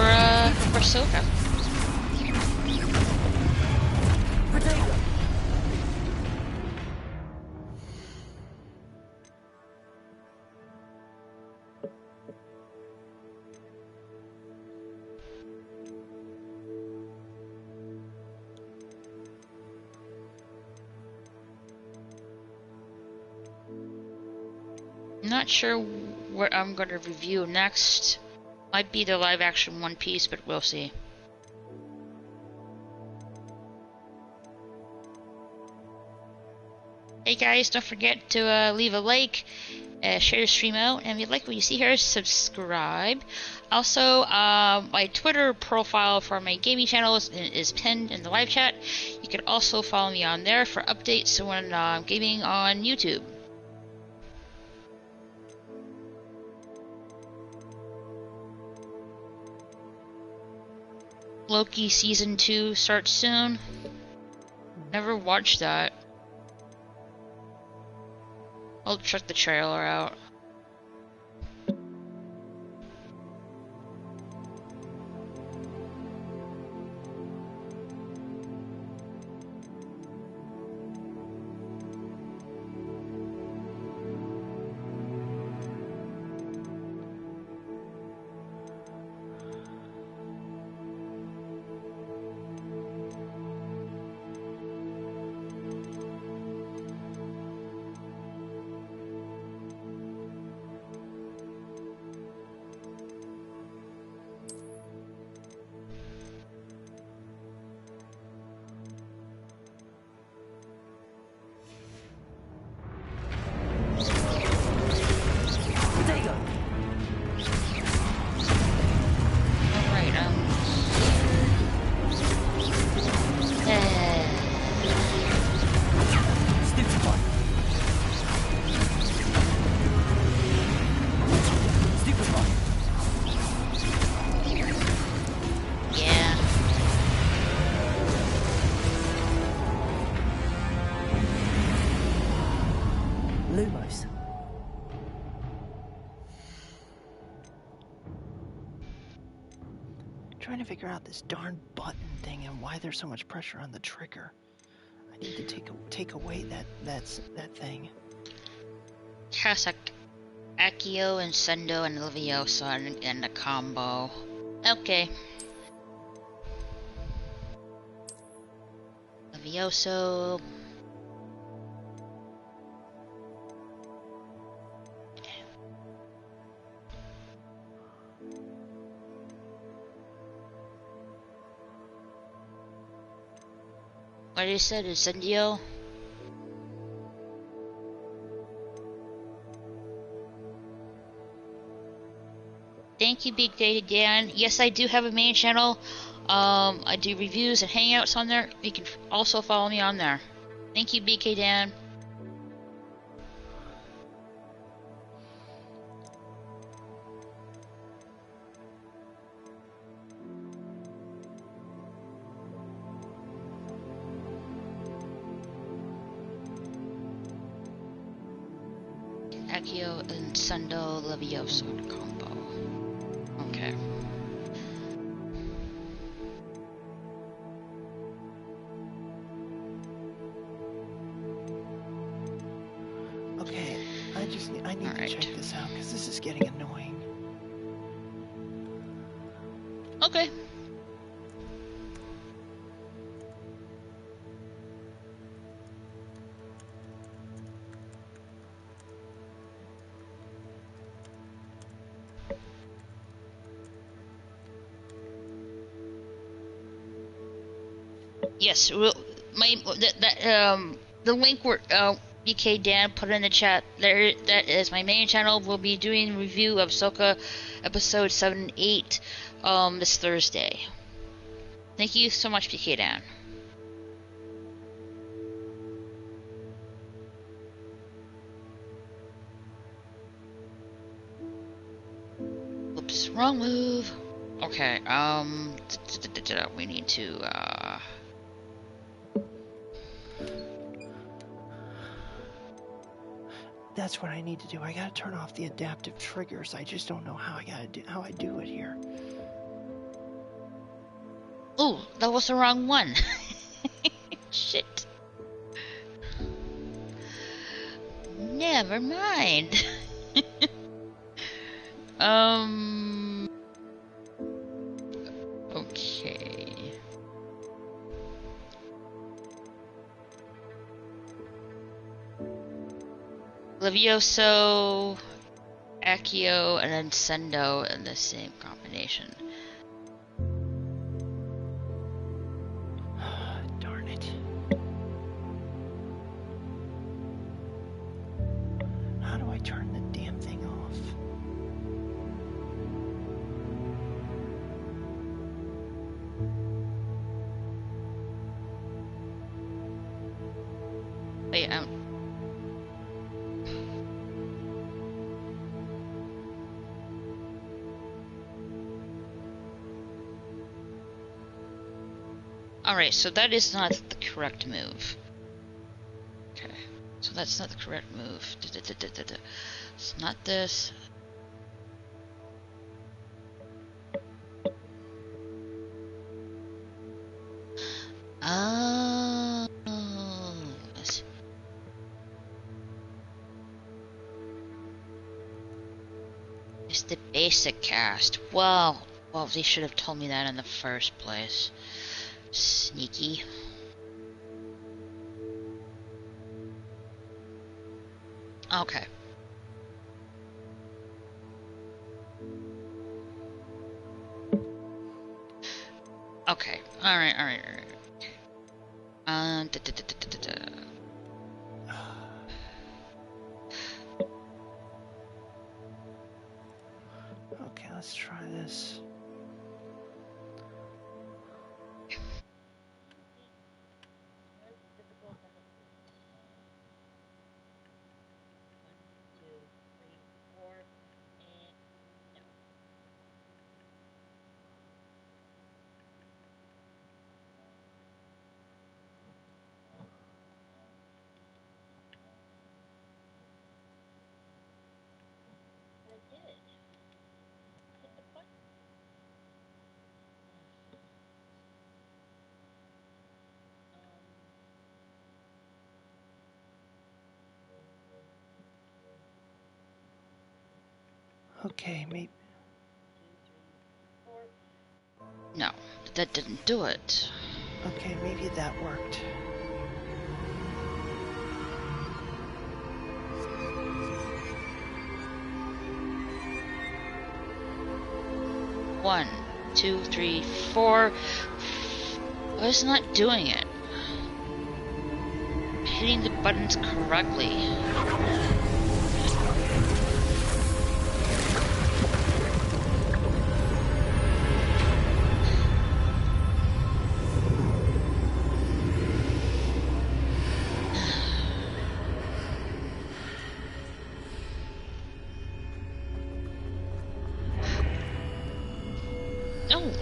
Ahsoka. Not sure what I'm going to review next. Might be the live action One Piece, but we'll see. Hey guys, don't forget to leave a like, share the stream out, and if you like what you see here, subscribe. Also, my Twitter profile for my gaming channel is pinned in the live chat. You can also follow me on there for updates when I'm gaming on YouTube. Loki Season 2 starts soon. Never watched that. I'll check the trailer out. Trying to figure out this darn button thing and why there's so much pressure on the trigger. I need to take away that thing. Has Accio and Sendo and Leviosa in a combo. Okay. Levioso. What you said, Incendio? Thank you, Big Data Dan. Yes, I do have a main channel. I do reviews and hangouts on there. You can also follow me on there. Thank you, BK Dan. Accio and Sendo Leviosa combo. Okay. Okay, I need to check this out because this is getting annoying. Okay. Yes, the link where BK Dan put in the chat there, that is my main channel. We'll be doing a review of Ahsoka episode 7 and 8 this Thursday. Thank you so much, BK Dan. Whoops, wrong move. Okay, we need to That's what I need to do. I gotta turn off the adaptive triggers. I just don't know how I do it here. Ooh, that was the wrong one. Shit. Never mind. Okay. Levioso Accio and then Sendo in the same combination. Darn it. How do I turn the damn thing off? Wait, Alright, so that is not the correct move. Okay, so that's not the correct move. It's not this. Oh. It's the basic cast. Well, they should have told me that in the first place. Sneaky. Okay. Okay. Alright. Okay. Okay, let's try this. Okay, maybe. No, that didn't do it. Okay, maybe that worked. One, 2, 3, 4. Why is it not doing it? I'm hitting the buttons correctly.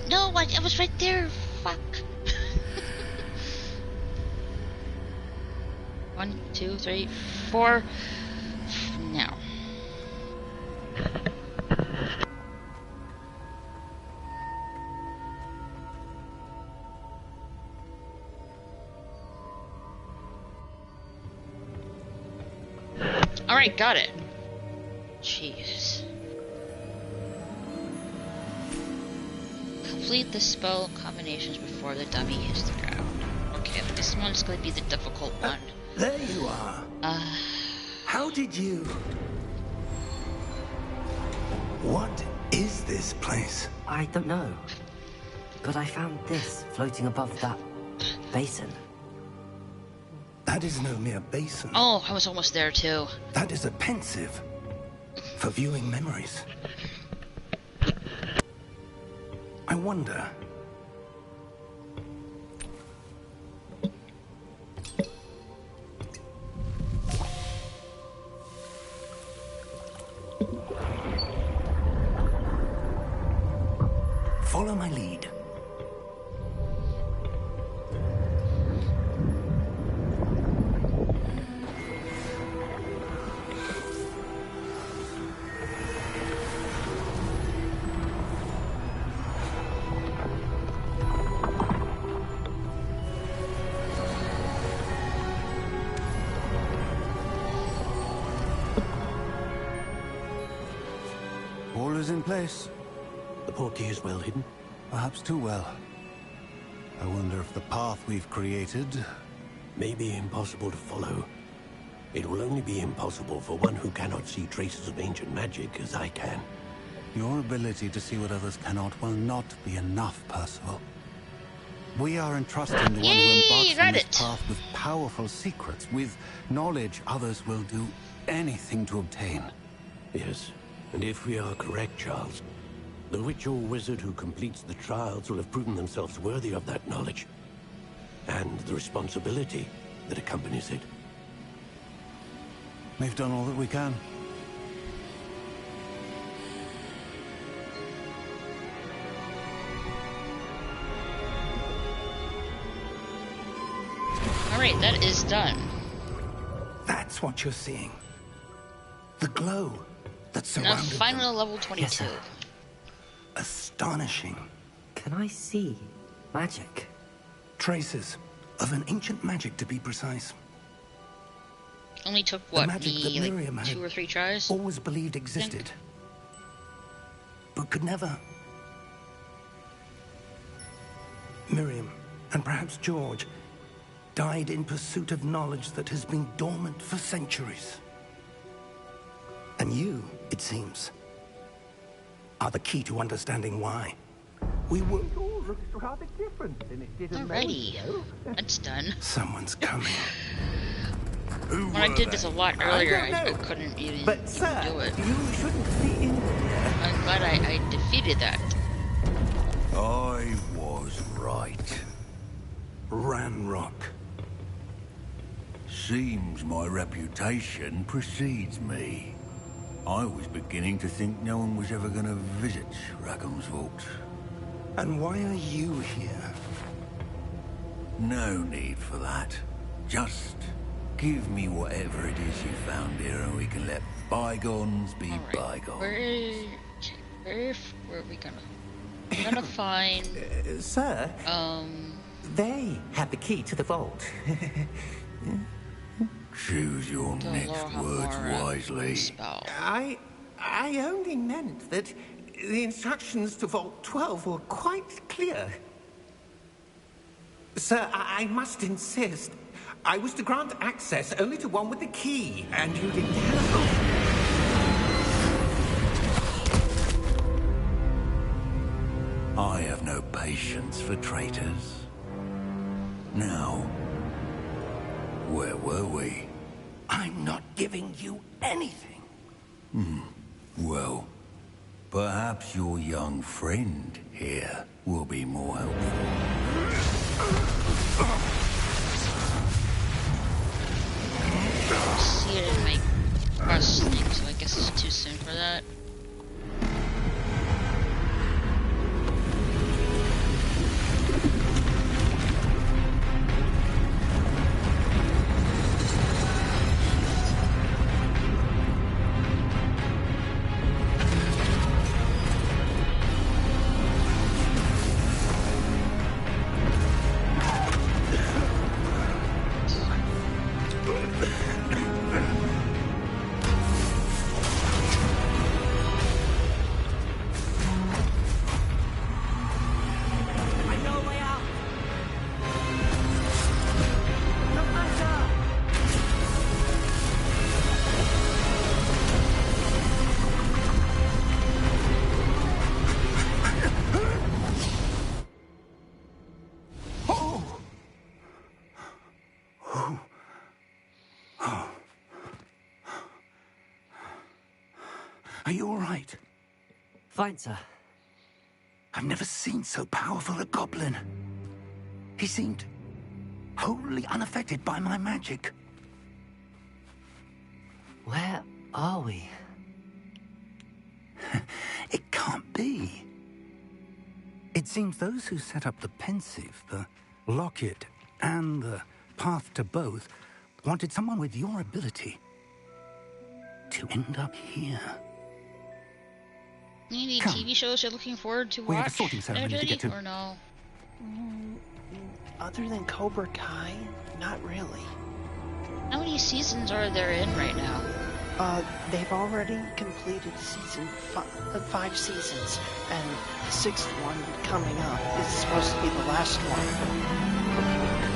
No, I was right there. Fuck. 1, 2, 3, 4. Now. Alright, got it. Jeez. Complete the spell combinations before the dummy hits the ground. Okay, this one's going to be the difficult one. There you are. How did you... What is this place? I don't know. But I found this floating above that basin. That is no mere basin. Oh, I was almost there too. That is a pensive for viewing memories. I wonder... Follow my lead. All is in place. The portkey is well hidden. Perhaps too well. I wonder if the path we've created... may be impossible to follow. It will only be impossible for one who cannot see traces of ancient magic as I can. Your ability to see what others cannot will not be enough, Percival. We are entrusting the one who embarks on this path with powerful secrets, with knowledge others will do anything to obtain. Yes, and if we are correct, Charles, the witch or wizard who completes the trials will have proven themselves worthy of that knowledge, and the responsibility that accompanies it. We've done all that we can. Alright, that is done. That's what you're seeing. The glow that Now surrounded final them. level 22. Astonishing. Can I see magic? Traces of an ancient magic, to be precise. Only took, The what, magic that me, Miriam like, had 2 or 3 tries? always believed existed, but could never. Miriam, and perhaps George, died in pursuit of knowledge that has been dormant for centuries. And you, it seems, are the key to understanding why. We world all looks rather different than it did a moment Alrighty, ago. that's done. Someone's coming. When I did this a lot earlier, I couldn't even, But sir, do it. you shouldn't be in here. I'm glad I defeated that. I was right. Ranrock. Seems my reputation precedes me. I was beginning to think no one was ever going to visit Rackham's Vault. And why are you here? No need for that. Just give me whatever it is you found here and we can let bygones be bygones. Where are we gonna? We're gonna find... Sir, they had the key to the vault. Choose your next words wisely. I only meant that the instructions to Vault 12 were quite clear. Sir, I must insist. I was to grant access only to one with the key, and you didn't have. I have no patience for traitors. Now, where were we? I'm not giving you anything. Well, perhaps your young friend here will be more helpful. See it in my questioning, so I guess it's too soon for that. Are you all right? Fine, sir. I've never seen so powerful a goblin. He seemed wholly unaffected by my magic. Where are we? It can't be. It seems those who set up the pensive, the locket, and the path to both wanted someone with your ability to end up here. Any TV shows you're looking forward to We have a watch? sorting ceremony to get to. Or no? Other than Cobra Kai, not really. How many seasons are there in right now? They've already completed 5 seasons, and the 6th one coming up is supposed to be the last one.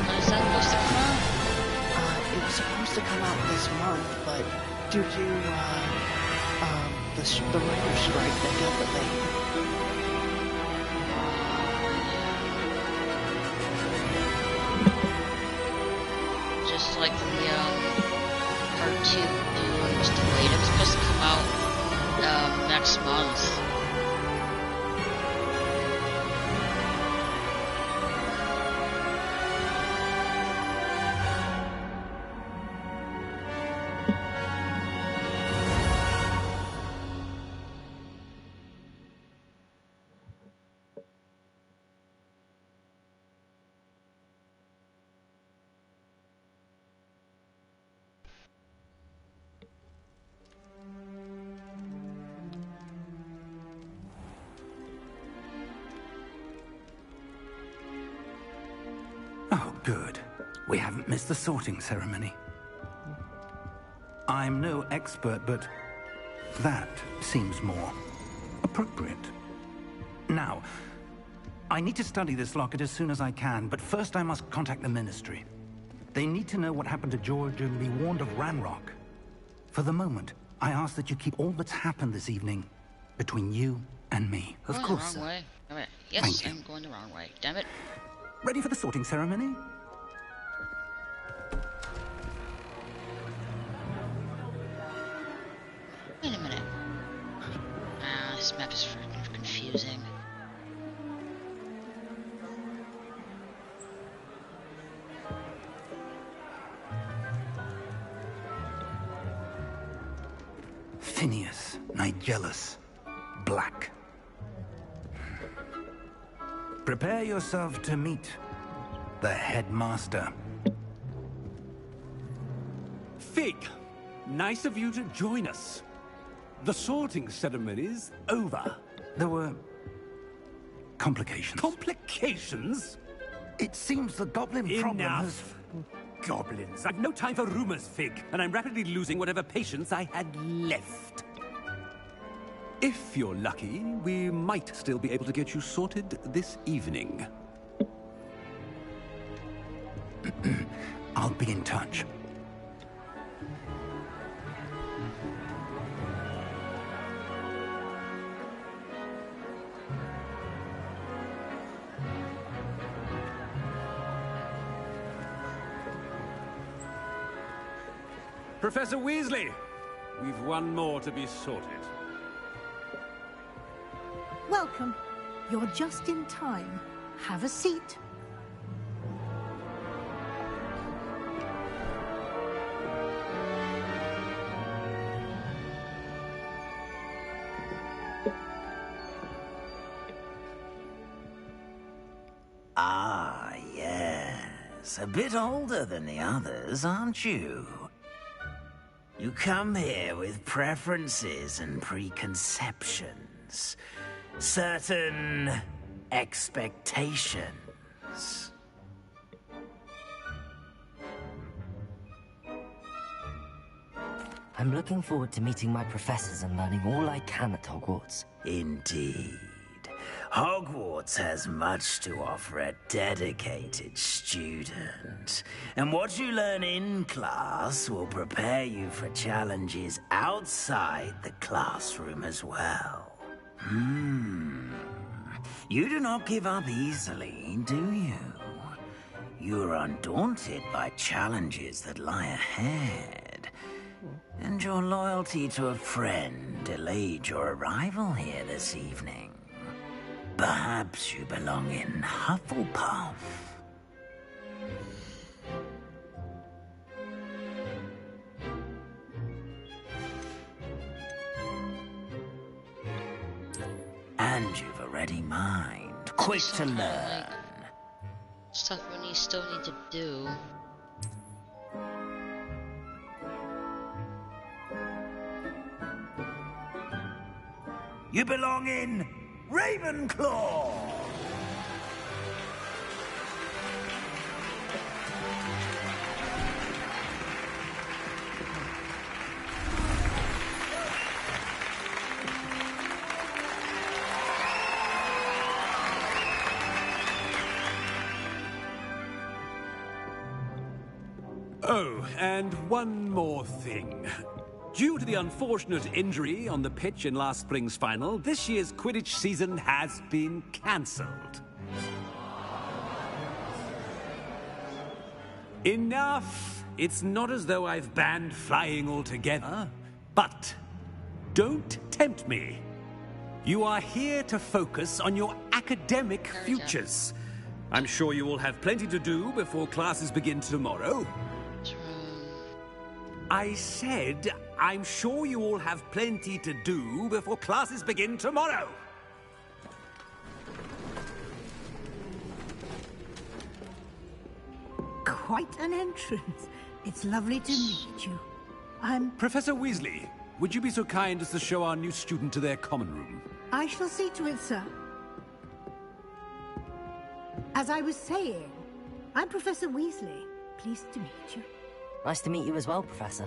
When is that supposed to come out? It was supposed to come out this month, but due to the writer's strike, they got delayed. Just like the part 2 was delayed. It's supposed to come out next month. Oh, good. We haven't missed the sorting ceremony. I'm no expert, but that seems more appropriate. Now, I need to study this locket as soon as I can, but first I must contact the Ministry. They need to know what happened to George and be warned of Ranrock. For the moment, I ask that you keep all that's happened this evening between you and me. Of course, sir. Way. All right. Yes, I'm going the wrong way. Damn it. Ready for the sorting ceremony? Wait a minute. This map is freaking confusing. Phineas, Nigellus, Black. Prepare yourself to meet the headmaster. Fig, nice of you to join us. The sorting ceremony's over. There were complications. Complications? It seems the goblin problem has... Goblins. I've no time for rumors, Fig, and I'm rapidly losing whatever patience I had left. If you're lucky, we might still be able to get you sorted this evening. I'll be in touch. Professor Weasley, we've one more to be sorted. Welcome. You're just in time. Have a seat. Ah, yes. A bit older than the others, aren't you? You come here with preferences and preconceptions. Certain expectations. I'm looking forward to meeting my professors and learning all I can at Hogwarts. Indeed. Hogwarts has much to offer a dedicated student. And what you learn in class will prepare you for challenges outside the classroom as well. You do not give up easily, do you? You are undaunted by challenges that lie ahead. And your loyalty to a friend delayed your arrival here this evening. Perhaps you belong in Hufflepuff. And you've a ready mind, quick to learn. Stuff we still need to do. You belong in Ravenclaw! Oh, and one more thing. Due to the unfortunate injury on the pitch in last spring's final, this year's Quidditch season has been cancelled. Enough! It's not as though I've banned flying altogether, but don't tempt me. You are here to focus on your academic futures. I'm sure you will have plenty to do before classes begin tomorrow. I said, I'm sure you all have plenty to do before classes begin tomorrow. Quite an entrance. It's lovely to meet you. I'm... Professor Weasley, would you be so kind as to show our new student to their common room? I shall see to it, sir. As I was saying, I'm Professor Weasley. Pleased to meet you. Nice to meet you as well, Professor.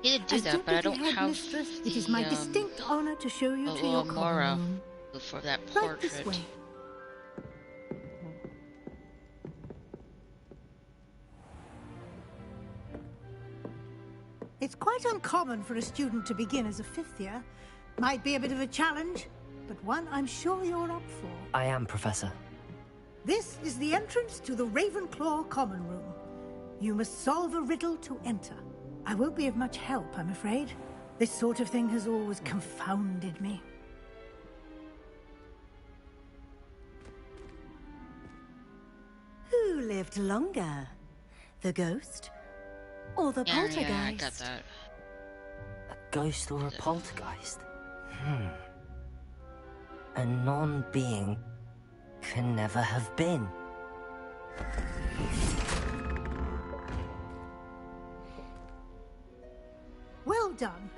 He did do that, but I don't have Mistress, it is my distinct honor to show you to your common room. For that Right portrait. this way. It's quite uncommon for a student to begin as a fifth year. Might be a bit of a challenge, but one I'm sure you're up for. I am, Professor. This is the entrance to the Ravenclaw common room. You must solve a riddle to enter. I won't be of much help, I'm afraid. This sort of thing has always confounded me. Who lived longer? The ghost? Or the poltergeist? Yeah, I got that. A ghost or a poltergeist? A non-being can never have been. Well done.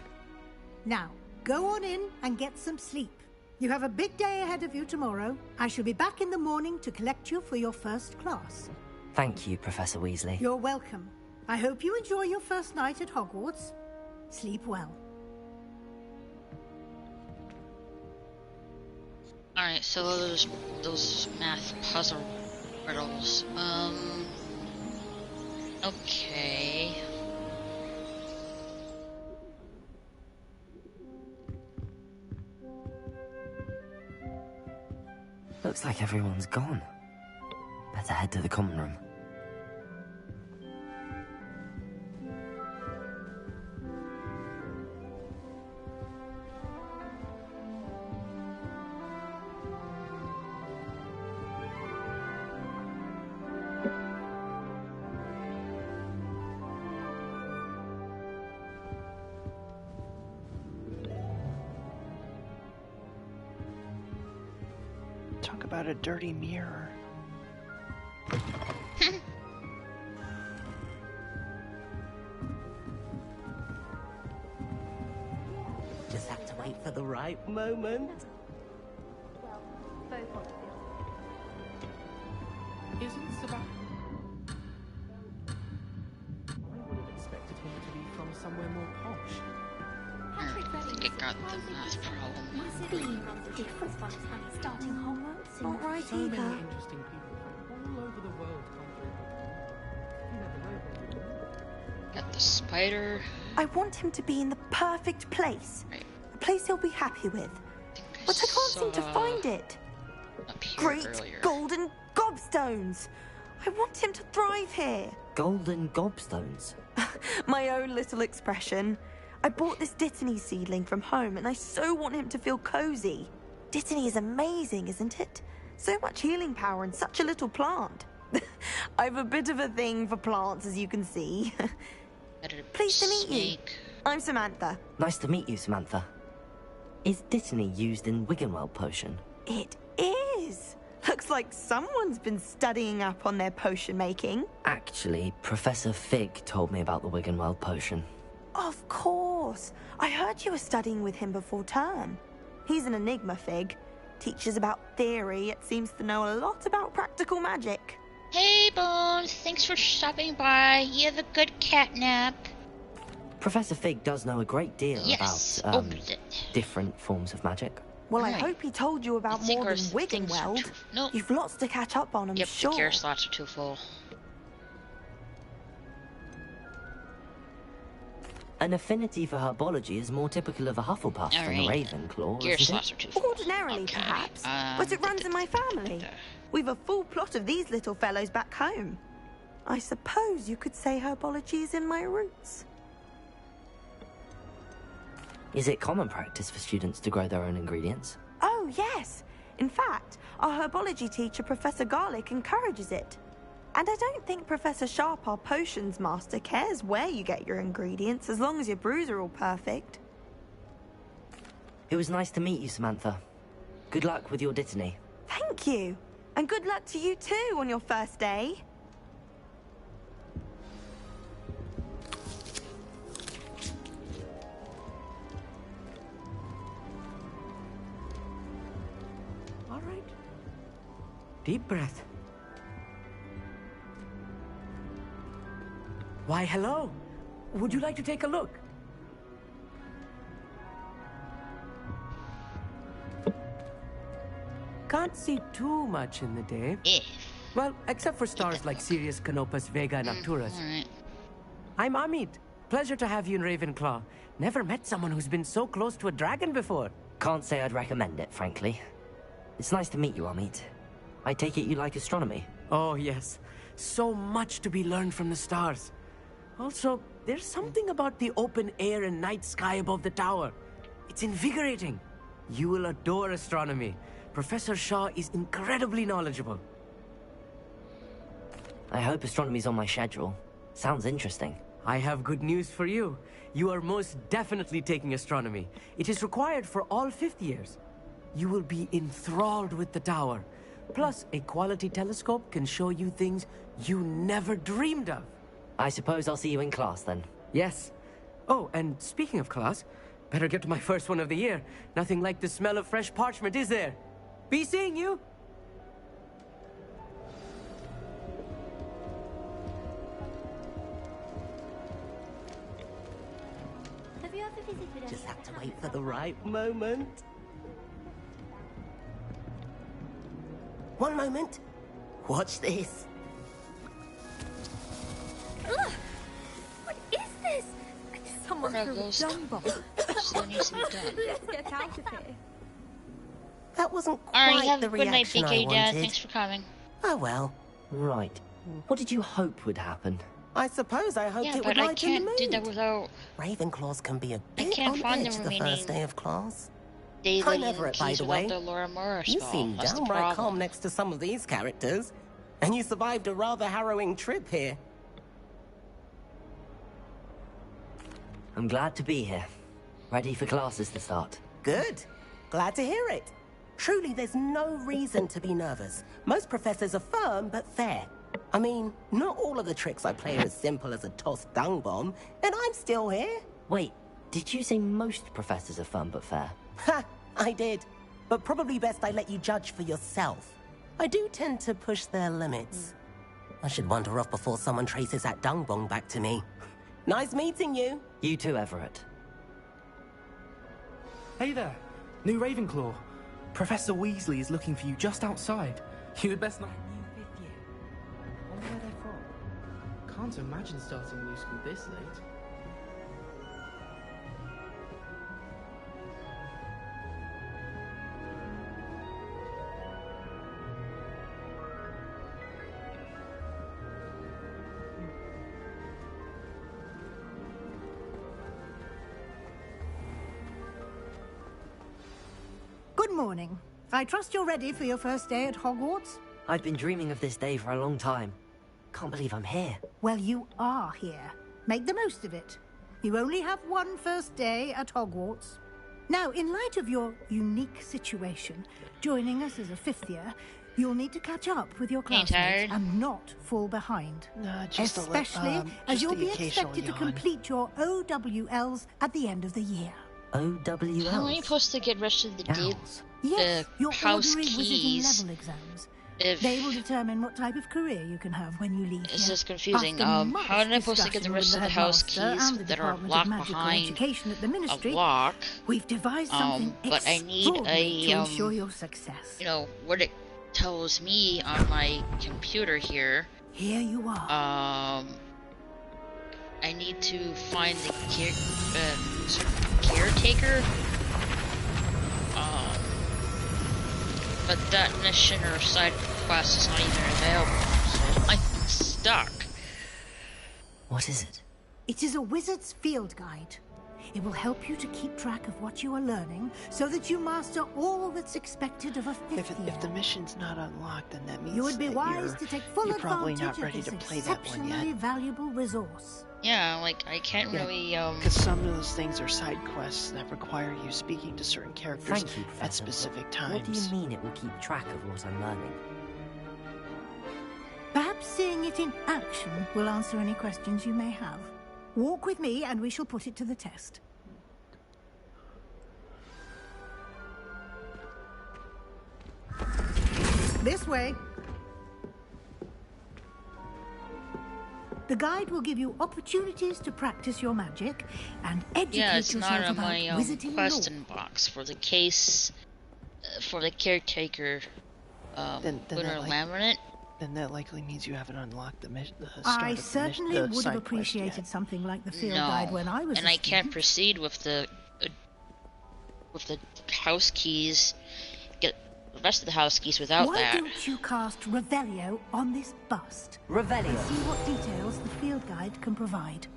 Now, go on in and get some sleep. You have a big day ahead of you tomorrow. I shall be back in the morning to collect you for your first class. Thank you, Professor Weasley. You're welcome. I hope you enjoy your first night at Hogwarts. Sleep well. Alright, so those math puzzle riddles. Okay. Looks like everyone's gone. Better head to the common room. Talk about a dirty mirror. Just have to wait for the right moment. Well, both want to feel. Isn't Sebastian? I would have expected him to be from somewhere more posh. I think it got the math problem. Massively different from starting Hogwarts. Not right So many either. interesting people from all over the world come through. You never know. Got the spider. I want him to be in the perfect place. Right. A place he'll be happy with. But I can't seem to find it. Up here Great earlier. golden gobstones! I want him to thrive here. Golden gobstones? My own little expression. I bought this Dittany seedling from home and I so want him to feel cozy. Dittany is amazing, isn't it? So much healing power in such a little plant. I've a bit of a thing for plants, as you can see. Pleased to meet you. I'm Samantha. Nice to meet you, Samantha. Is Dittany used in Wiggenweld potion? It is. Looks like someone's been studying up on their potion making. Actually, Professor Fig told me about the Wiggenweld potion. Of course. I heard you were studying with him before term. He's an enigma, Fig. Teaches about theory, yet seems to know a lot about practical magic. Hey, Bones. Thanks for stopping by. You have a good catnap. Professor Fig does know a great deal Yes. about different forms of magic. Well, I hope he told you about more than Wiggenweld. Nope. You've lots to catch up on, I'm Yep, sure. the gear slots are too full. An affinity for herbology is more typical of a Hufflepuff than a Ravenclaw, Gear isn't slots it? are too full. Ordinarily, perhaps, but it runs in my family. We've a full plot of these little fellows back home. I suppose you could say herbology is in my roots. Is it common practice for students to grow their own ingredients? Oh, yes. In fact, our herbology teacher, Professor Garlick, encourages it. And I don't think Professor Sharp, our potions master, cares where you get your ingredients, as long as your brews are all perfect. It was nice to meet you, Samantha. Good luck with your dittany. Thank you. And good luck to you too on your first day. All right. Deep breath. Why, hello. Would you like to take a look? Can't see too much in the day. Well, except for stars like Sirius, Canopus, Vega, and Arcturus. I'm Amit. Pleasure to have you in Ravenclaw. Never met someone who's been so close to a dragon before. Can't say I'd recommend it, frankly. It's nice to meet you, Amit. I take it you like astronomy? Oh, yes. So much to be learned from the stars. Also, there's something about the open air and night sky above the tower. It's invigorating. You will adore astronomy. Professor Shaw is incredibly knowledgeable. I hope astronomy's on my schedule. Sounds interesting. I have good news for you. You are most definitely taking astronomy. It is required for all 5th years. You will be enthralled with the tower. Plus, a quality telescope can show you things you never dreamed of. I suppose I'll see you in class then. Yes. Oh, and speaking of class, better get to my first one of the year. Nothing like the smell of fresh parchment, is there? Be seeing you! Have you ever visited? Just have to wait for the right moment. One moment. Watch this. Ugh! What is this? Someone threw a dung bomb. Still needs to be done. Let's get out of here. That wasn't Alright, quite have the a good night, reaction I BK Dad. wanted. Thanks for coming. Oh well. Right. What did you hope would happen? I suppose I hoped Yeah, it but would I lighten the can't mood. do that without... Ravenclaws can be a bit can't on find the edge the remaining first day of class. Daily I'm Everett, by keys the without way. the Laura Mora You spell. seem That's the downright problem. calm next to some of these characters. And you survived a rather harrowing trip here. I'm glad to be here. Ready for classes to start. Good. Glad to hear it. Truly, there's no reason to be nervous. Most professors are firm but fair. I mean, not all of the tricks I play are as simple as a tossed dung bomb, and I'm still here. Wait, did you say most professors are fun but fair? Ha! I did. But probably best I let you judge for yourself. I do tend to push their limits. I should wander off before someone traces that dung bomb back to me. Nice meeting you. You too, Everett. Hey there, new Ravenclaw. Professor Weasley is looking for you just outside. You'd best not. New 5th year. I wonder where they're from. Can't imagine starting a new school this late. Good morning. I trust you're ready for your first day at Hogwarts? I've been dreaming of this day for a long time. Can't believe I'm here. Well, you are here. Make the most of it. You only have one first day at Hogwarts. Now, in light of your unique situation, joining us as a 5th year, you'll need to catch up with your classmates and not fall behind. Just Especially as you'll be expected to complete your OWLs at the end of the year. OWLs? How am I supposed to get rest of the day? Yes, your house ordinary keys. wizarding level exams. If They will determine what type of career you can have when you leave This here. is confusing. After much How am I supposed to get the discussion rest with of the house headmaster keys and the that are Department of locked Magical behind Education at the Ministry, a lock? We've devised something But I need extraordinary to a ensure your success. you know what it tells me on my computer here. Here you are. I need to find the caretaker. But that mission or side quest is not even available, so I'm stuck. What is it? It is a wizard's field guide. It will help you to keep track of what you are learning so that you master all that's expected of a fifth year. If the mission's not unlocked, then that means you would be wise to take full you're probably advantage not ready of to this play that one exceptionally yet. valuable resource. Yeah, like, I can't really, Because some of those things are side quests that require you speaking to certain characters Thank you, at Professor, specific but times. what do you mean it will keep track of what I'm learning? Perhaps seeing it in action will answer any questions you may have. Walk with me and we shall put it to the test. This way. The guide will give you opportunities to practice your magic and educate it's yourself not on about my wizarding question box for the case, for the caretaker, lunar laminate. Then that likely means you haven't unlocked the start I of the certainly would have side quest appreciated yet. something like the field No, guide when I was and a I can't proceed with the house keys. Get the rest of the house keys without Why that. don't you cast Revelio on this bust? Revelio. And see what details the field guide can provide.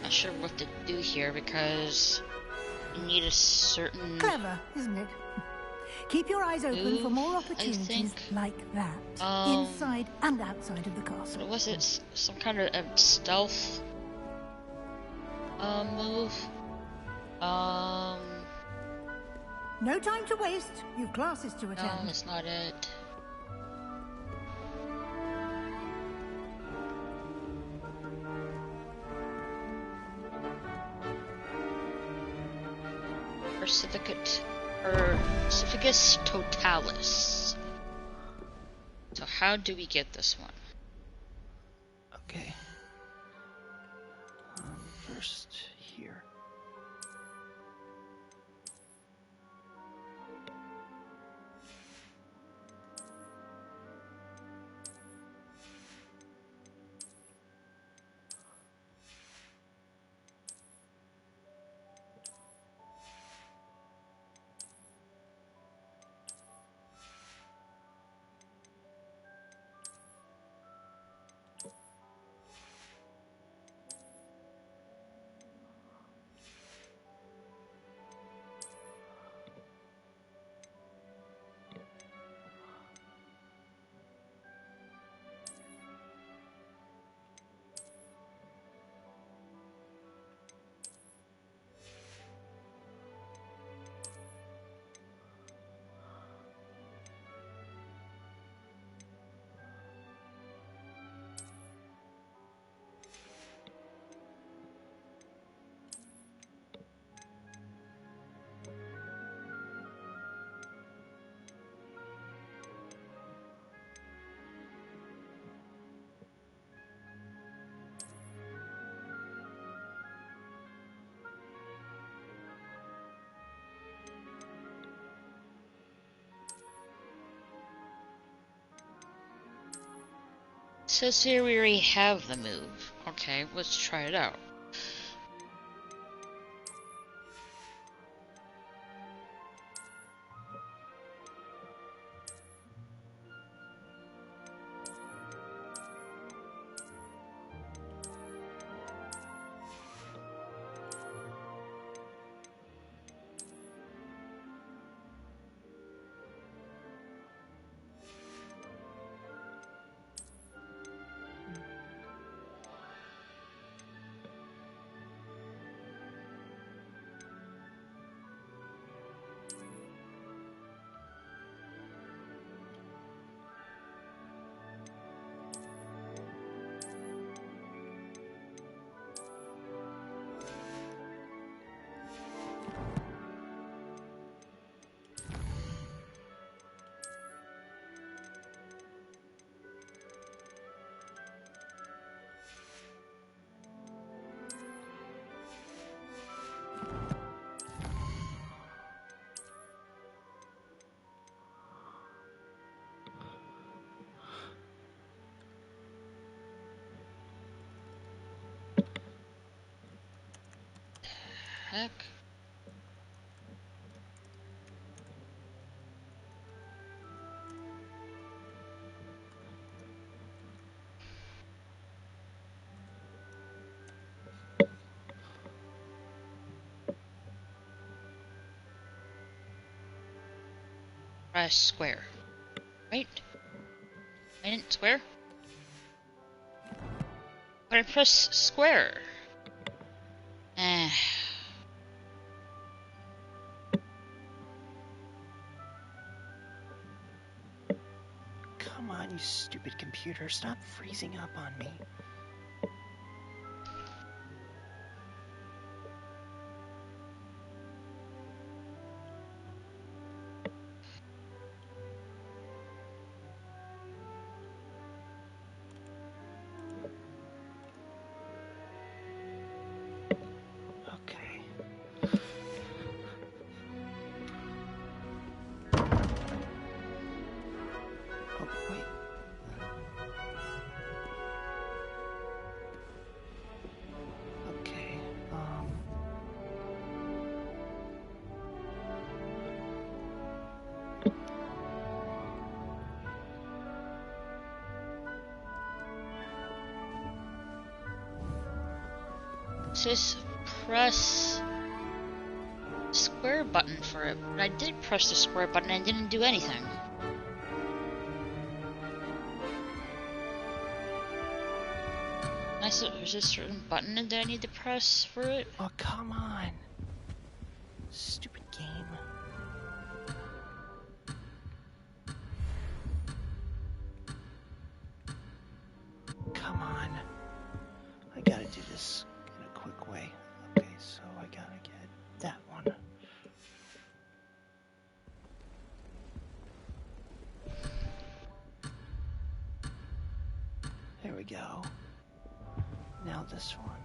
Not sure what to do here because you need a certain. Clever, isn't it? Keep your eyes open for more opportunities like that, inside and outside of the castle. What was it? Some kind of stealth move? No time to waste. You've classes to attend. No, that's not it. Pacificus Totalis. So how do we get this one? Okay. First here. Says here we already have the move. Okay, let's try it out. heck? Press square. Right? I didn't square? But I press square. Come on, you stupid computer. Stop freezing up on me. It says press square button for it, but I did press the square button and didn't do anything. Is there a certain button that I need to press for it? Oh, come on. Stupid game. Come on. I gotta do this in a quick way. Okay, so I gotta get that one. There we go. Now this one.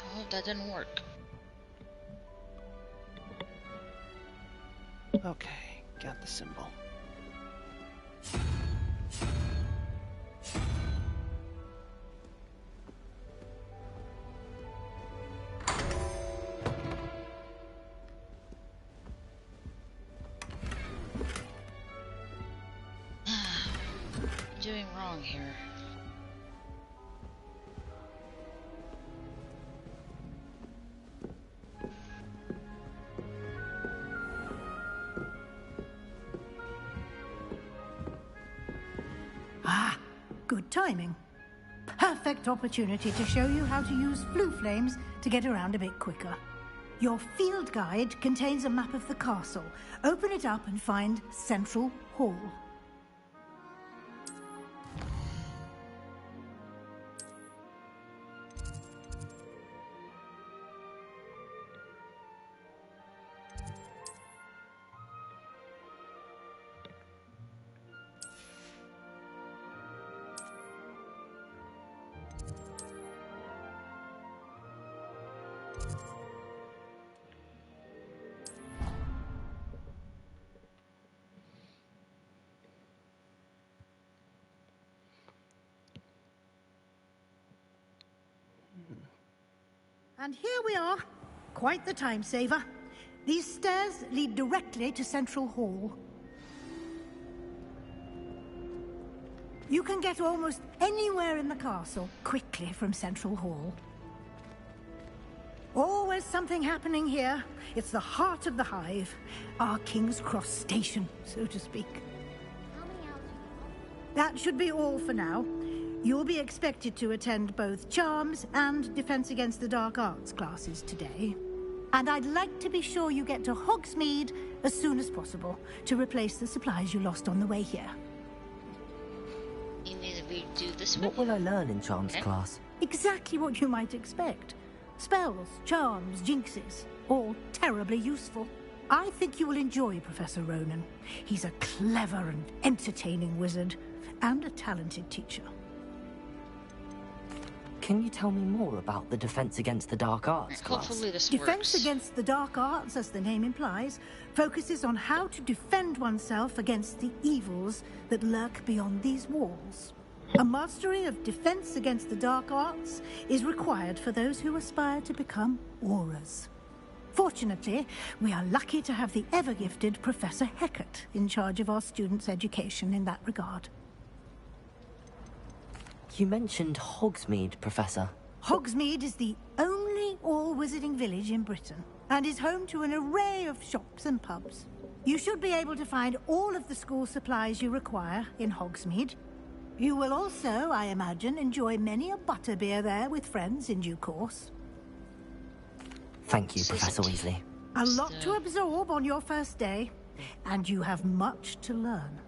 Oh, that didn't work. Okay, got the symbol. Doing wrong here. Ah, good timing. Perfect opportunity to show you how to use flue flames to get around a bit quicker. Your field guide contains a map of the castle. Open it up and find Central Hall. And here we are. Quite the time saver. These stairs lead directly to Central Hall. You can get almost anywhere in the castle quickly from Central Hall. Always something happening here. It's the heart of the hive. Our King's Cross station, so to speak. That should be all for now. You'll be expected to attend both Charms and Defense Against the Dark Arts classes today. And I'd like to be sure you get to Hogsmeade as soon as possible to replace the supplies you lost on the way here. You need to redo this one. What will I learn in Charms class? Exactly what you might expect. Spells, charms, jinxes, all terribly useful. I think you will enjoy Professor Ronan. He's a clever and entertaining wizard, and a talented teacher. Can you tell me more about the Defense Against the Dark Arts class? Hopefully this Defense works. Against the Dark Arts, as the name implies, focuses on how to defend oneself against the evils that lurk beyond these walls. A mastery of Defense Against the Dark Arts is required for those who aspire to become auras. Fortunately, we are lucky to have the ever-gifted Professor Heckert in charge of our students' education in that regard. You mentioned Hogsmeade, Professor. Hogsmeade is the only all-wizarding village in Britain, and is home to an array of shops and pubs. You should be able to find all of the school supplies you require in Hogsmeade. You will also, I imagine, enjoy many a butterbeer there with friends in due course. Thank you, Professor Weasley. A lot to absorb on your first day, and you have much to learn.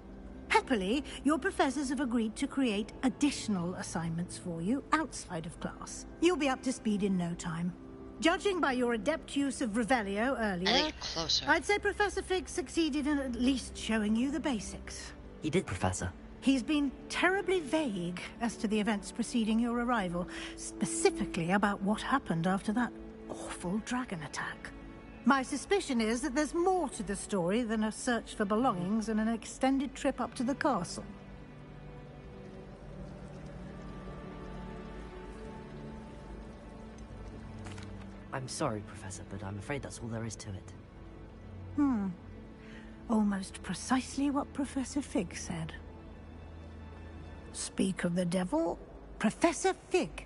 Happily, your professors have agreed to create additional assignments for you outside of class. You'll be up to speed in no time. Judging by your adept use of Revelio earlier, I'd say Professor Fig succeeded in at least showing you the basics. He did, Professor. He's been terribly vague as to the events preceding your arrival, specifically about what happened after that awful dragon attack. My suspicion is that there's more to the story than a search for belongings and an extended trip up to the castle. I'm sorry, Professor, but I'm afraid that's all there is to it. Almost precisely what Professor Fig said. Speak of the devil, Professor Fig.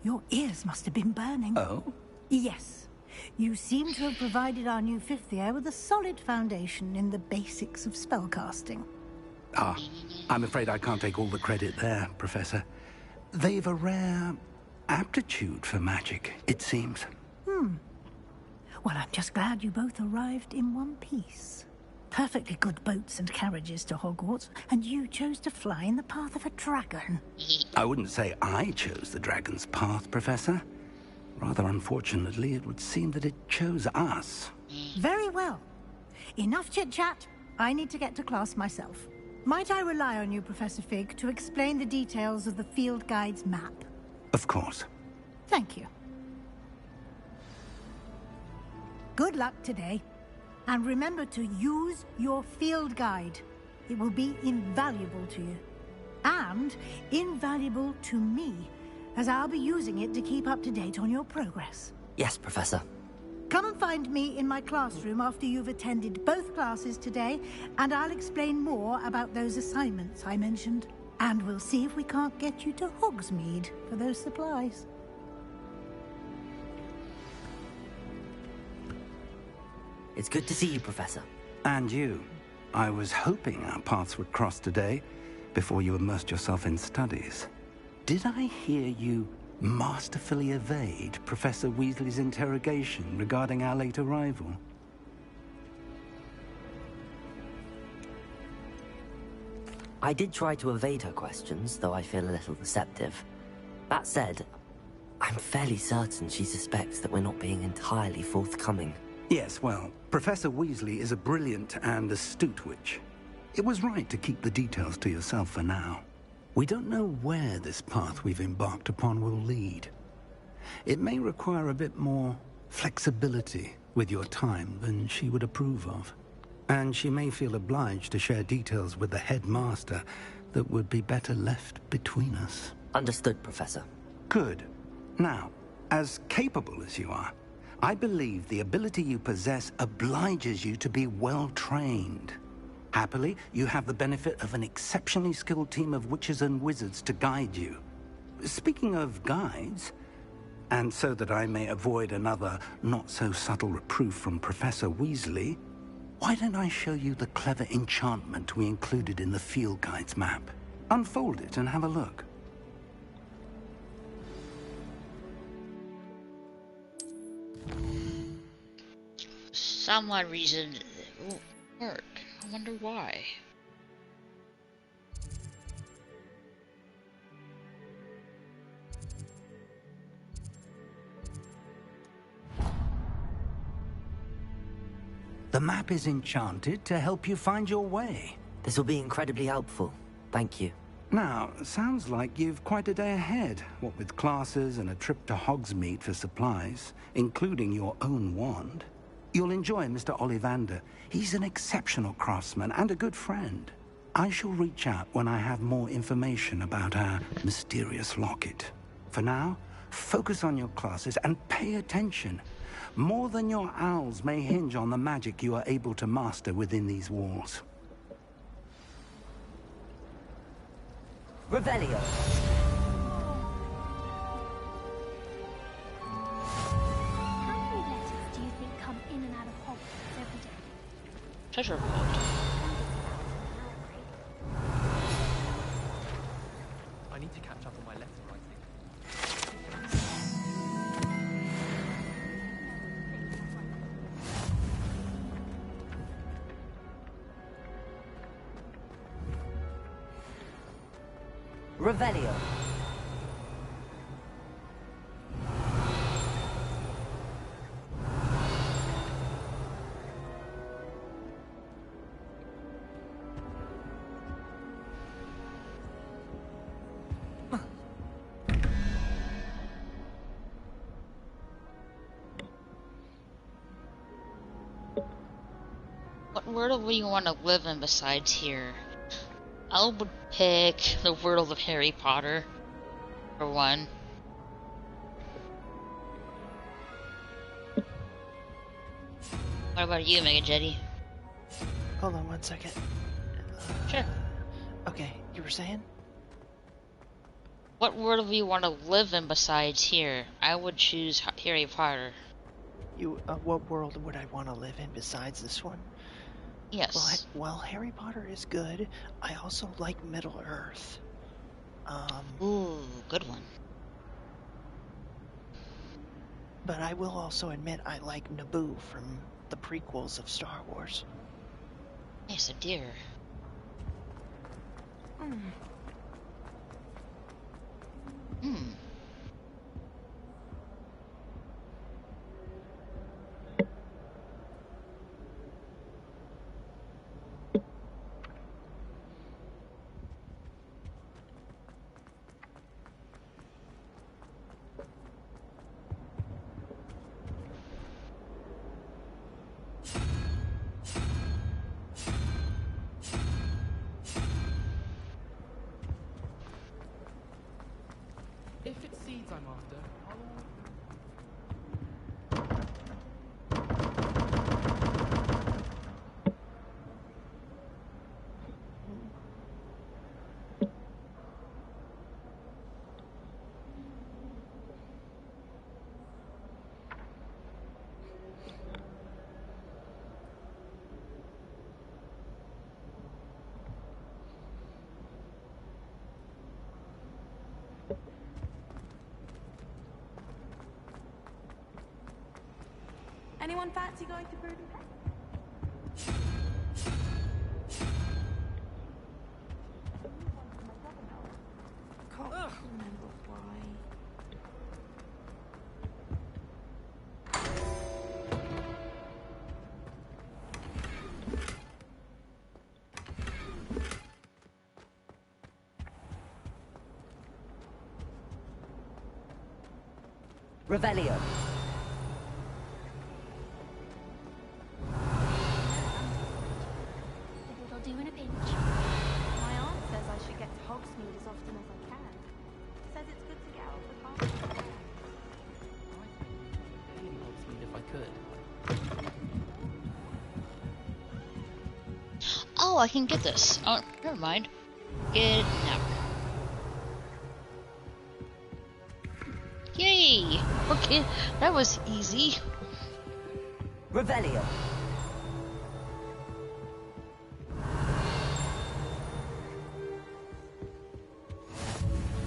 Your ears must have been burning. Oh? Yes. You seem to have provided our new fifth year with a solid foundation in the basics of spellcasting. Ah, I'm afraid I can't take all the credit there, Professor. They've a rare aptitude for magic, it seems. Well, I'm just glad you both arrived in one piece. Perfectly good boats and carriages to Hogwarts, and you chose to fly in the path of a dragon. I wouldn't say I chose the dragon's path, Professor. Rather unfortunately, it would seem that it chose us. Very well. Enough chit-chat. I need to get to class myself. Might I rely on you, Professor Fig, to explain the details of the field guide's map? Of course. Thank you. Good luck today. And remember to use your field guide. It will be invaluable to you. And invaluable to me, as I'll be using it to keep up to date on your progress. Yes, Professor. Come and find me in my classroom after you've attended both classes today, and I'll explain more about those assignments I mentioned. And we'll see if we can't get you to Hogsmeade for those supplies. It's good to see you, Professor. And you. I was hoping our paths would cross today, before you immersed yourself in studies. Did I hear you masterfully evade Professor Weasley's interrogation regarding our late arrival? I did try to evade her questions, though I feel a little deceptive. That said, I'm fairly certain she suspects that we're not being entirely forthcoming. Yes, well, Professor Weasley is a brilliant and astute witch. It was right to keep the details to yourself for now. We don't know where this path we've embarked upon will lead. It may require a bit more flexibility with your time than she would approve of. And she may feel obliged to share details with the headmaster that would be better left between us. Understood, Professor. Good. Now, as capable as you are, I believe the ability you possess obliges you to be well-trained. Happily, you have the benefit of an exceptionally skilled team of witches and wizards to guide you. Speaking of guides, and so that I may avoid another not-so-subtle reproof from Professor Weasley, why don't I show you the clever enchantment we included in the field guide's map? Unfold it and have a look. Some odd reason it won't work. I wonder why. The map is enchanted to help you find your way. This will be incredibly helpful. Thank you. Now, sounds like you've quite a day ahead, what with classes and a trip to Hogsmeade for supplies, including your own wand. You'll enjoy Mr. Ollivander. He's an exceptional craftsman and a good friend. I shall reach out when I have more information about our mysterious locket. For now, focus on your classes and pay attention. More than your owls may hinge on the magic you are able to master within these walls. Revelio. How many letters do you think come in and out of Hogwarts every day? Treasure vault. I need to catch up on my letter writing. Revelio. What world would you want to live in besides here? I would pick the world of Harry Potter, for one. What about you, Mega Jetty? Hold on 1 second. Sure. Okay, you were saying? What world would you want to live in besides here? I would choose Harry Potter. What world would I want to live in besides this one? Yes. Well, Harry Potter is good. I also like Middle Earth. Ooh, good one. But I will also admit I like Naboo from the prequels of Star Wars. Yes, a deer. If it's seeds I'm after, Anyone fancy going to Brood and Pet? Can't remember why. Revelio. It'll do in a pinch. My aunt says I should get to Hogsmeade as often as I can. Says it's good to get out of the car. I'd be in Hogsmeade if I could. Oh, I can get this. Oh, never mind. Get it now. Yay! Okay, that was easy. Revelio.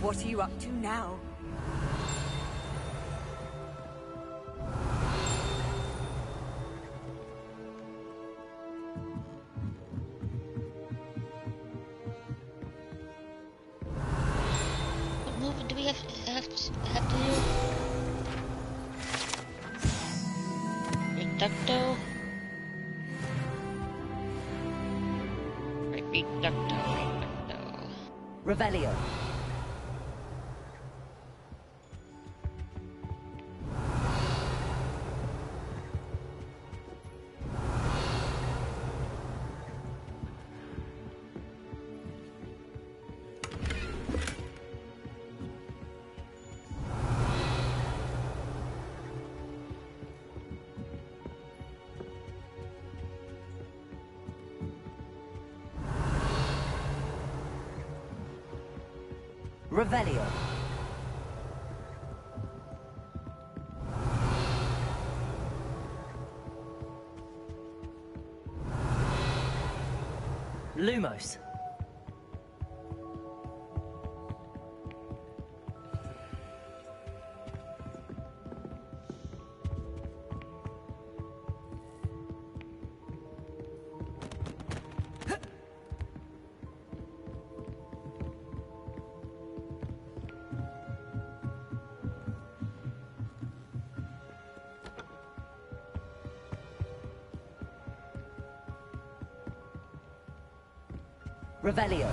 What are you up to now? What move do we have to do? Reducto. Reducto. Revelio. Revelio. Lumos. Revelio.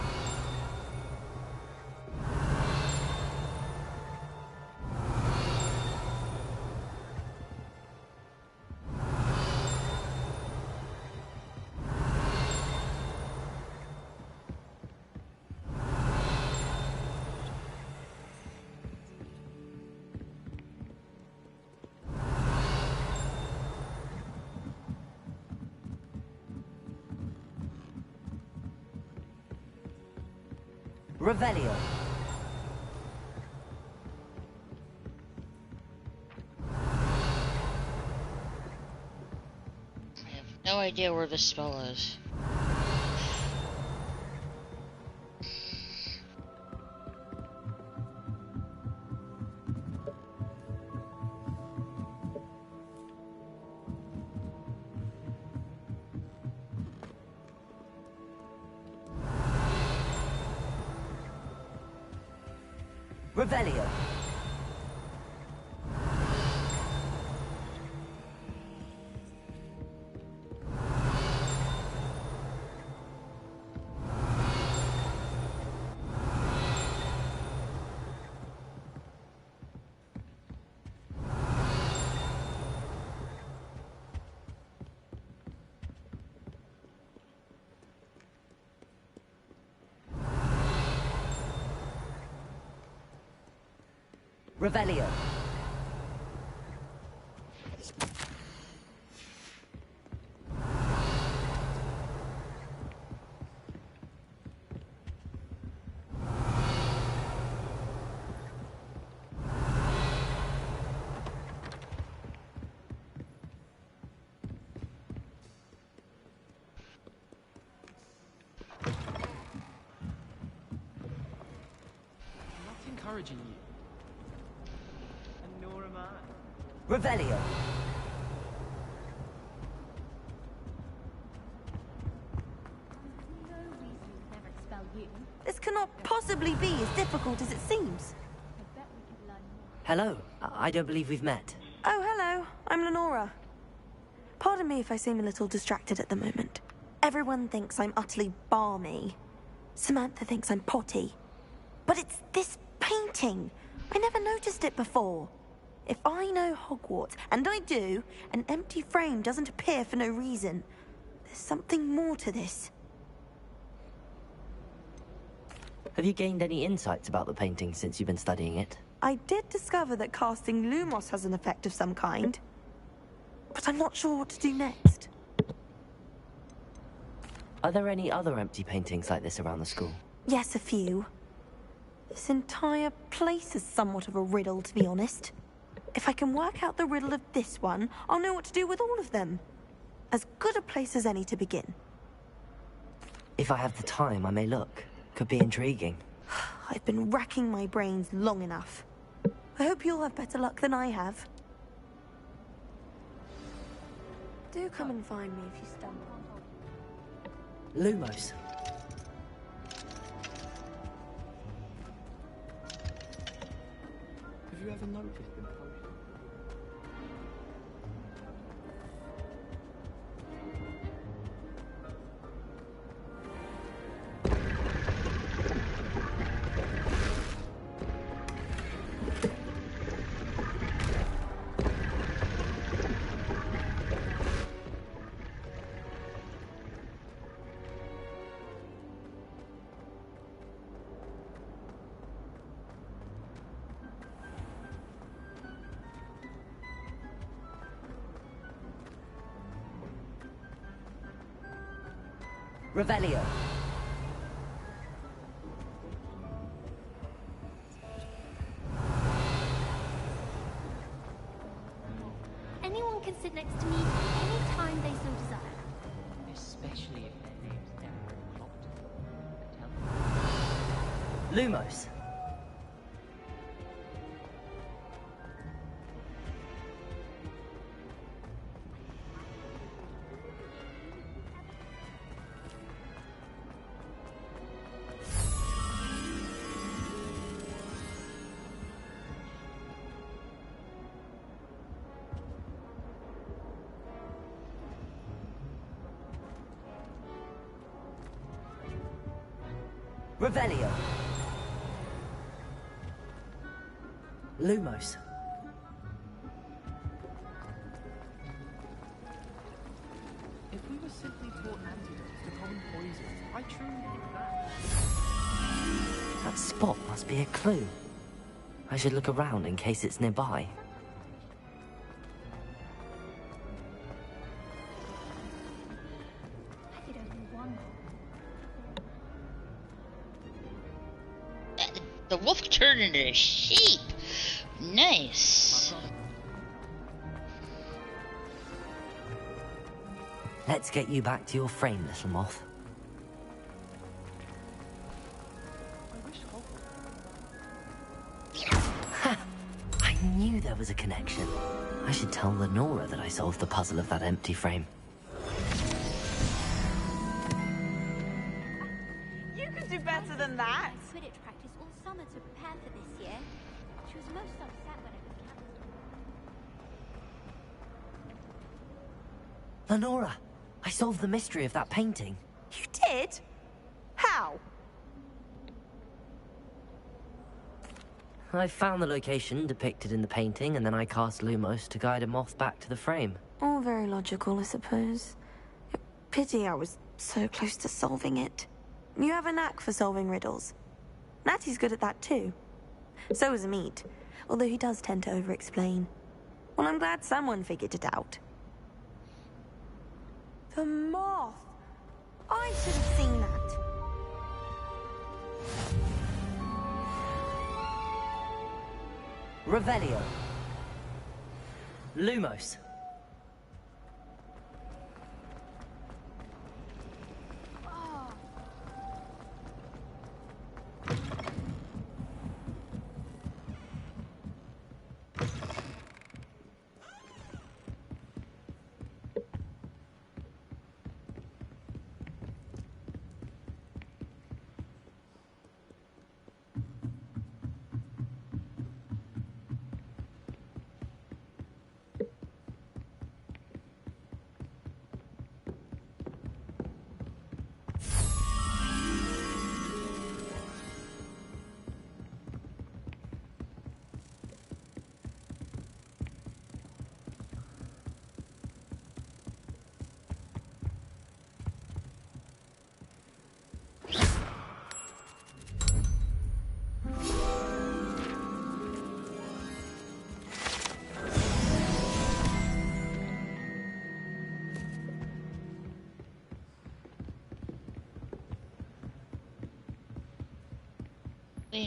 Revelio. I have no idea where this spell is. Revelio. Revelio. Not encouraging you. And nor am I. Revelio. This cannot possibly be as difficult as it seems. Hello. I don't believe we've met. Oh, hello. I'm Lenora. Pardon me if I seem a little distracted at the moment. Everyone thinks I'm utterly balmy. Samantha thinks I'm potty. But it's this painting. I never noticed it before. If I know Hogwarts, and I do, an empty frame doesn't appear for no reason. There's something more to this. Have you gained any insights about the painting since you've been studying it? I did discover that casting Lumos has an effect of some kind. But I'm not sure what to do next. Are there any other empty paintings like this around the school? Yes, a few. This entire place is somewhat of a riddle, to be honest. If I can work out the riddle of this one, I'll know what to do with all of them. As good a place as any to begin. If I have the time, I may look. Could be intriguing. I've been racking my brains long enough. I hope you'll have better luck than I have. Do come and find me if you stumble. Lumos. Have you ever noticed them posted? Revelio. Anyone can sit next to me anytime they so desire. Especially if their name's Darren Clopton. Lumos. Revelio. Lumos. If we were simply taught antidotes to common poisons, I truly think that... That spot must be a clue. I should look around in case it's nearby. I could open one. The wolf turned into a sheep. Nice. Let's get you back to your frame, little moth. Ha! I knew there was a connection. I should tell Lenora that I solved the puzzle of that empty frame. You can do better than that. Quidditch practice all summer to prepare for this year. She was most upset when it was cancelled. Lenora, I solved the mystery of that painting. You did? How? I found the location depicted in the painting, and then I cast Lumos to guide a moth back to the frame. All very logical, I suppose. Pity I was so close to solving it. You have a knack for solving riddles. Natty's good at that too. So is Amit, although he does tend to over-explain. Well, I'm glad someone figured it out. The moth! I should have seen that. Revelio. Lumos.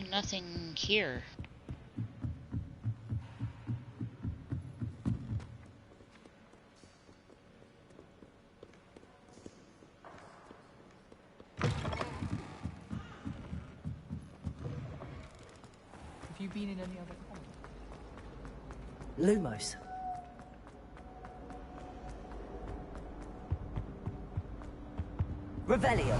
Nothing here. Have you been in any other colony? Lumos. Revelio.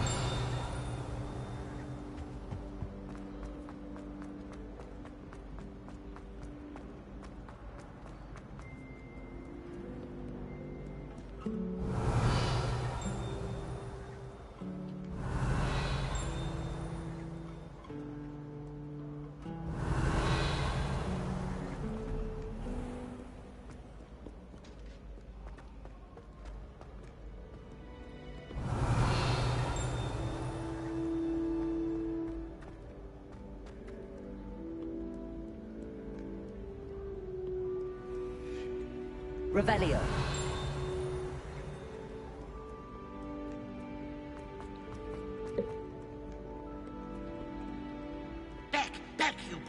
Revelio.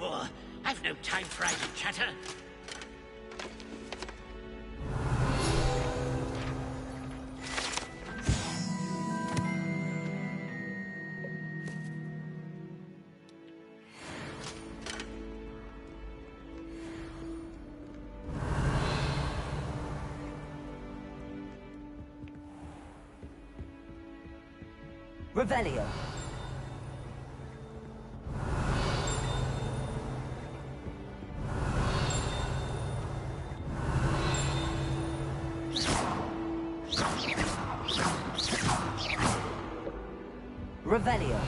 bore. I've no time for idle chatter. Revelio. Revelio.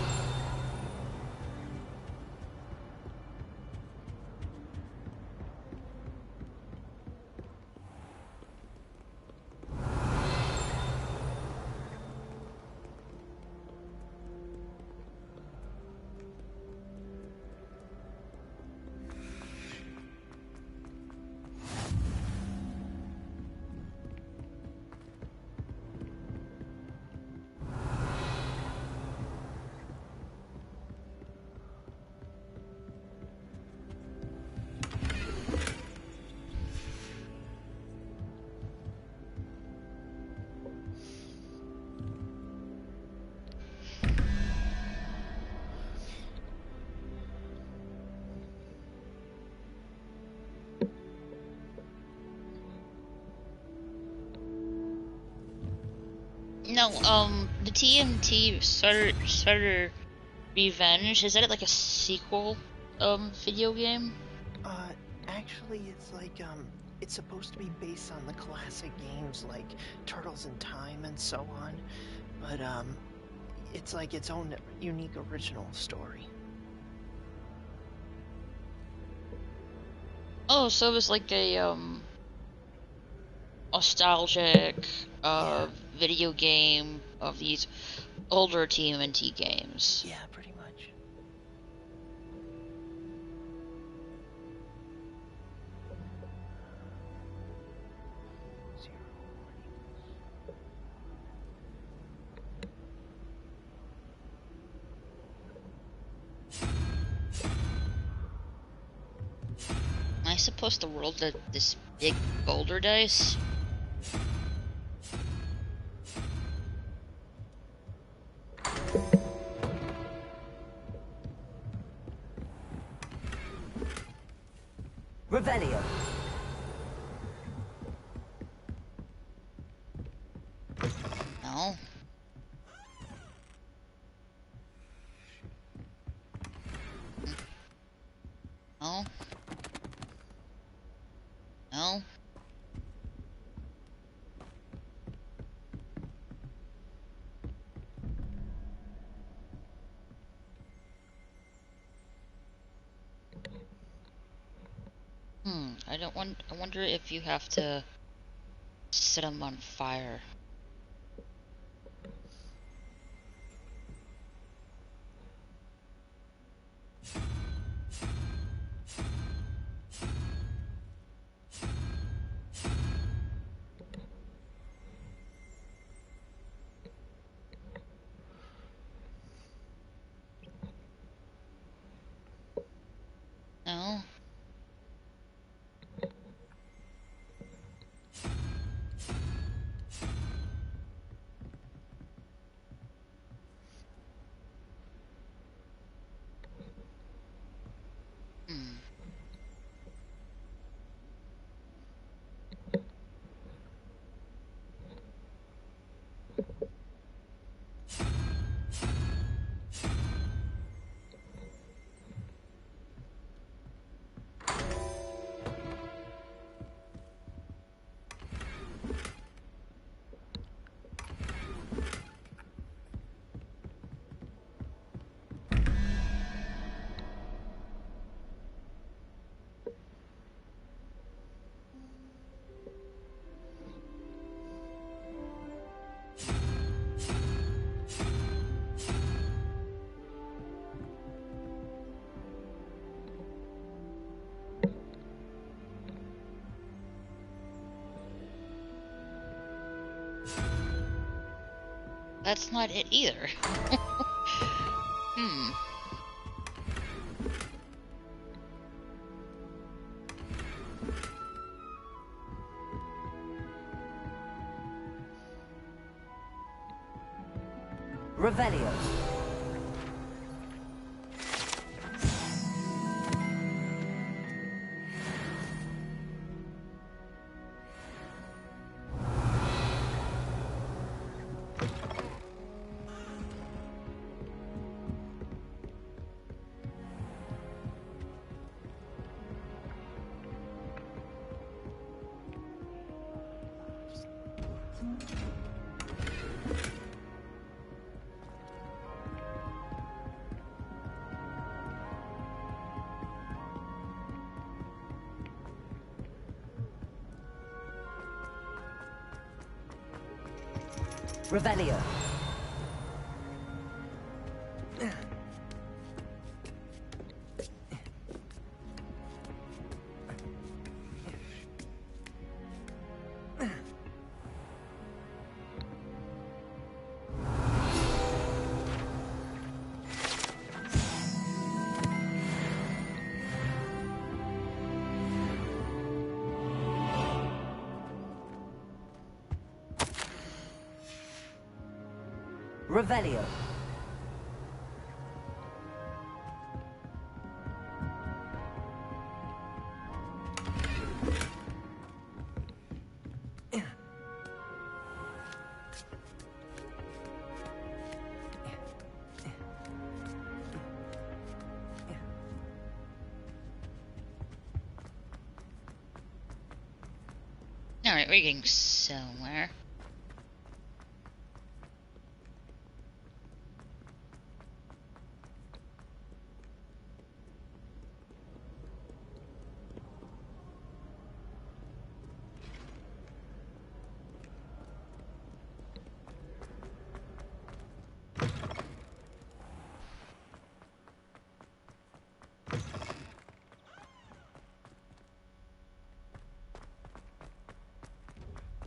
No, the TMT Starter Revenge, is that like a sequel, video game? Actually, it's like, it's supposed to be based on the classic games like Turtles in Time and so on, but, it's like its own unique original story. Oh, so it was like a, nostalgic, video game of these older TMNT games. Yeah, pretty much. Am I supposed to roll this big boulder dice? Revelio. No. No. No. I wonder if you have to set them on fire. No. That's not it either. Revelio. Revelio. Revelio. Alright, we're getting somewhere.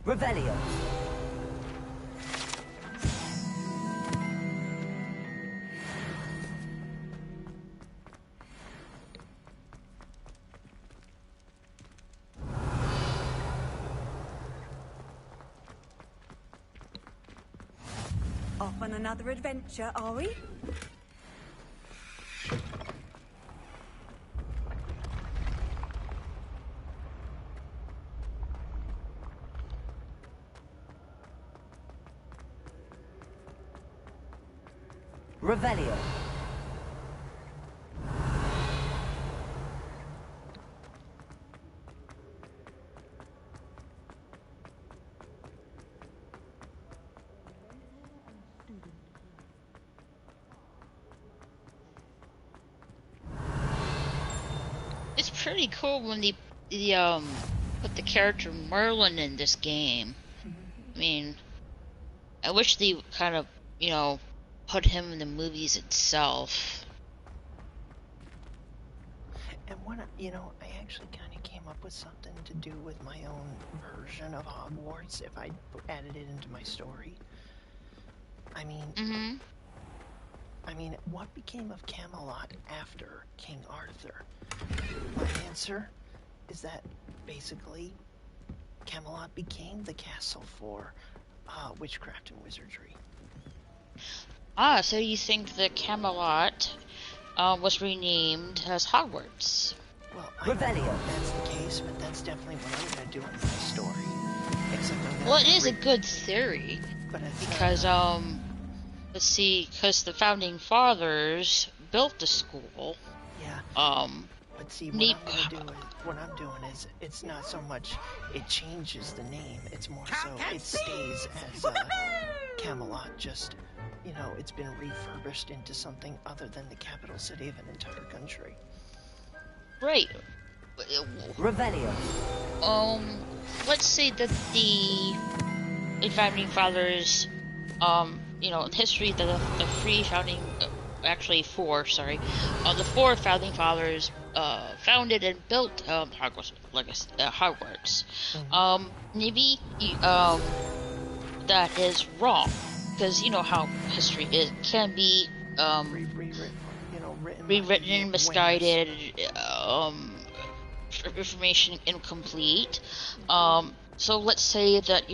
Revelio. Off on another adventure, are we? Revelio. It's pretty cool when they put the character Merlin in this game. I mean, I wish they kind of, you know, put him in the movies itself. And when I actually kind of came up with something to do with my own version of Hogwarts if I added it into my story. I mean, what became of Camelot after King Arthur? My answer is that basically Camelot became the castle for witchcraft and wizardry. Ah, so you think that Camelot was renamed as Hogwarts? Well, I don't know if that's the case, but that's definitely what I'm going to do in my story. Except Well, it is a good theory, because let's see, because the founding fathers built the school. Yeah. But see, what I'm doing is it's not so much it changes the name, it's more so it stays as Camelot. Just it's been refurbished into something other than the capital city of an entire country. Right. Revelio. Let's say that the founding fathers, in history, the three founding, actually four, sorry, the four founding fathers founded and built Hogwarts. Maybe that is wrong, because you know how history is, can be rewritten, misguided, information incomplete. So let's say that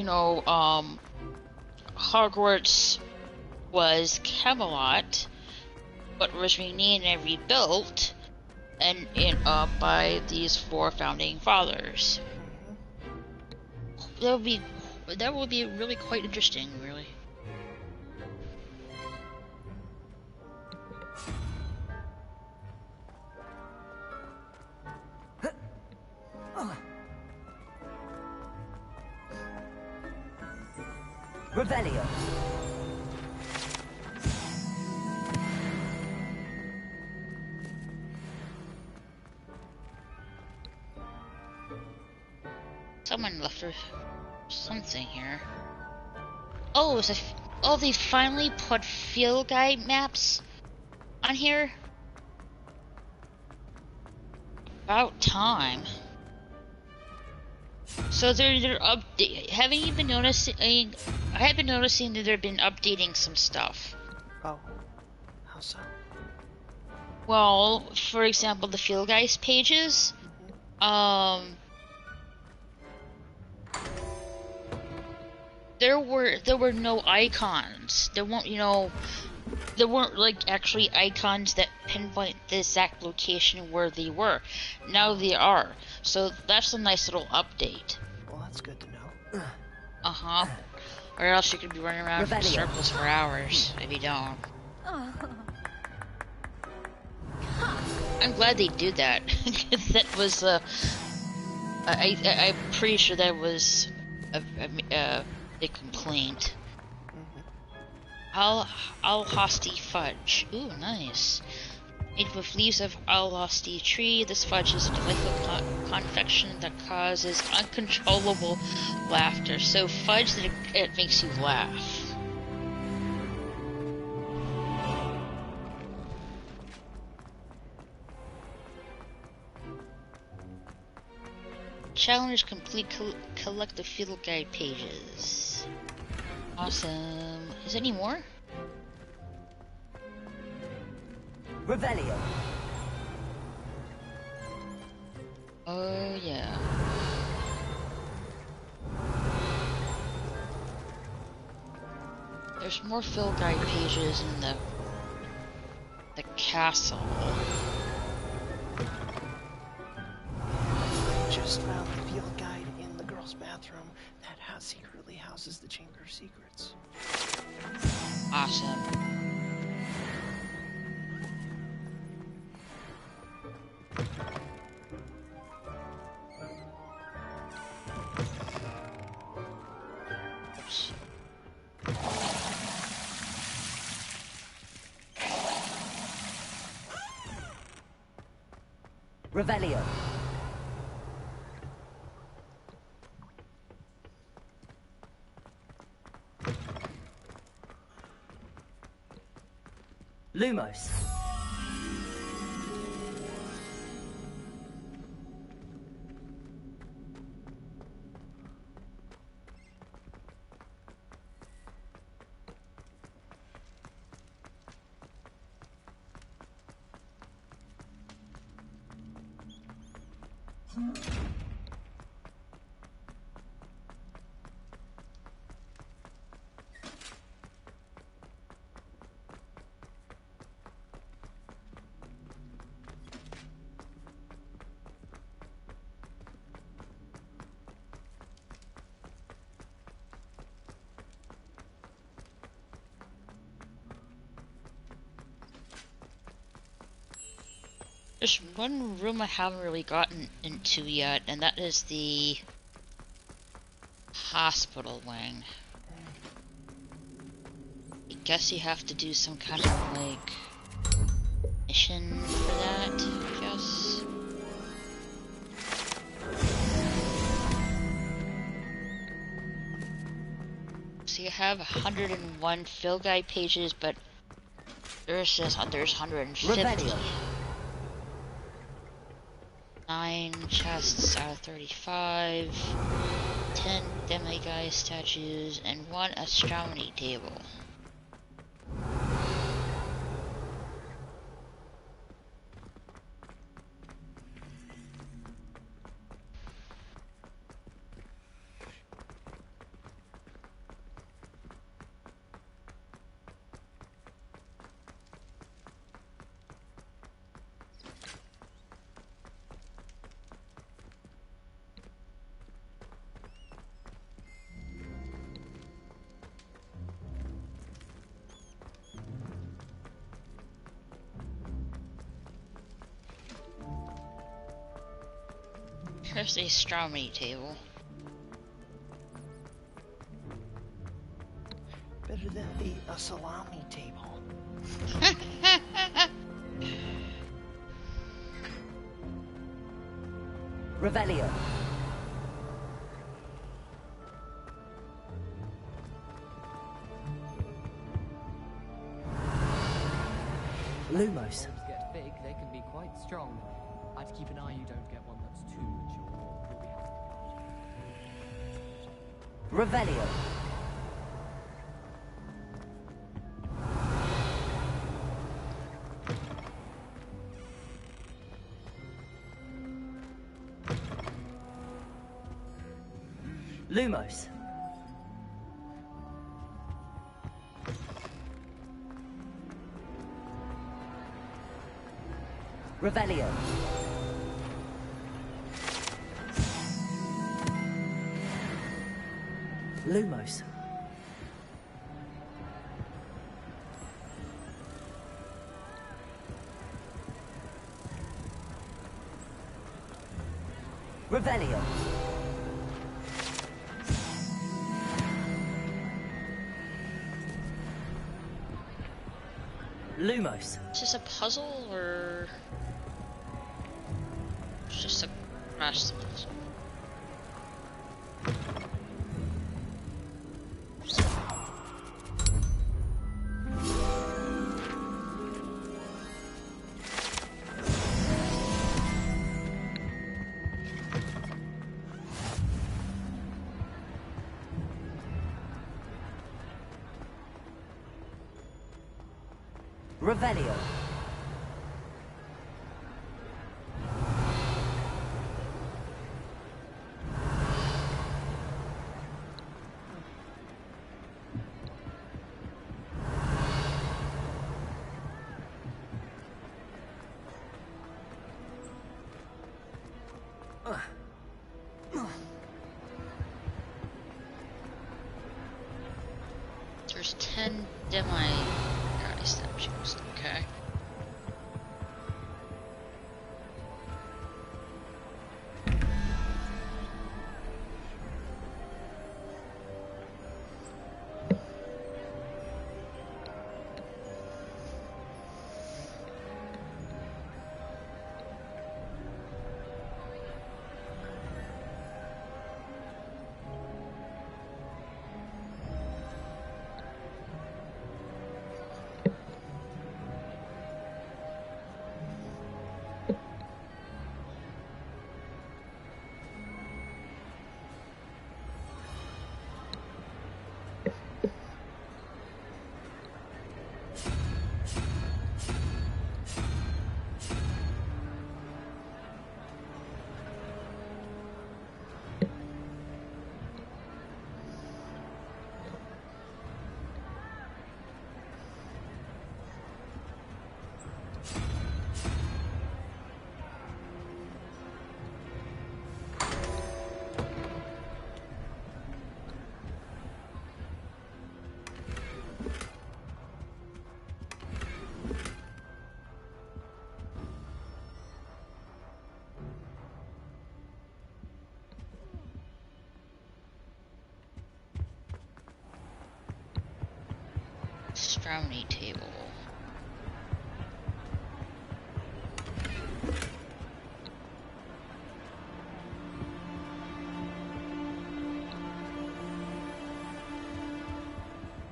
Hogwarts was Camelot, but was renamed and rebuilt and by these 4 founding fathers. That would be really quite interesting, really. Revelio. Someone left her something here. Oh, they finally put field guide maps on here. About time. So they're update. Haven't you been noticing? I have been noticing that they've been updating some stuff. Oh, how so? Well, for example, the field guides pages. There were no icons. There weren't like actually icons that pinpoint the exact location where they were. Now they are. So that's a nice little update. Well, that's good to know. Uh-huh. Or else you could be running around in circles for hours if you don't. I'm glad they did that. That was I'm pretty sure that was a complaint. Alhasti fudge. Ooh, nice. Made with leaves of Alhasti tree, this fudge is a delightful confection that causes uncontrollable laughter. So fudge that it makes you laugh. Challenge complete. Collect the field guide pages. Awesome. Is there any more? Revelio. Oh yeah. There's more field guide pages in the castle. I just found the field guide in the girls' bathroom that secretly houses the Chamber of Secrets. Awesome. Oops. Revelio. Lumos. There's one room I haven't really gotten into yet, and that is the hospital wing. I guess you have to do some kind of like mission for that, I guess. So you have 101 field guide pages, but there's 150. Revelio. 9 chests out of 35, 10 demiguise statues, and 1 astronomy table. Here's a strawberry table. Better than a salami table. Revelio. Lumos. Get big, they can be quite strong. I'd keep an eye you don't get one that's too mature. We'll be happy. Revelio. Lumos. Revelio. Lumos. Revelio. Lumos. Is this a puzzle or it's just a crash puzzle? Revelio. There's 10 demi-goddess statues, okay. Astronomy table.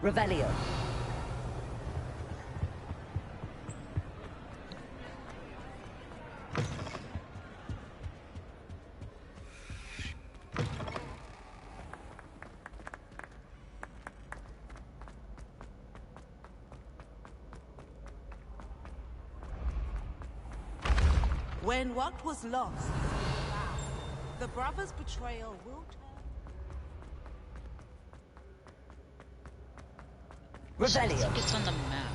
Revelio. When what was lost, the brothers' betrayal will turn. Revelio. It's on the map.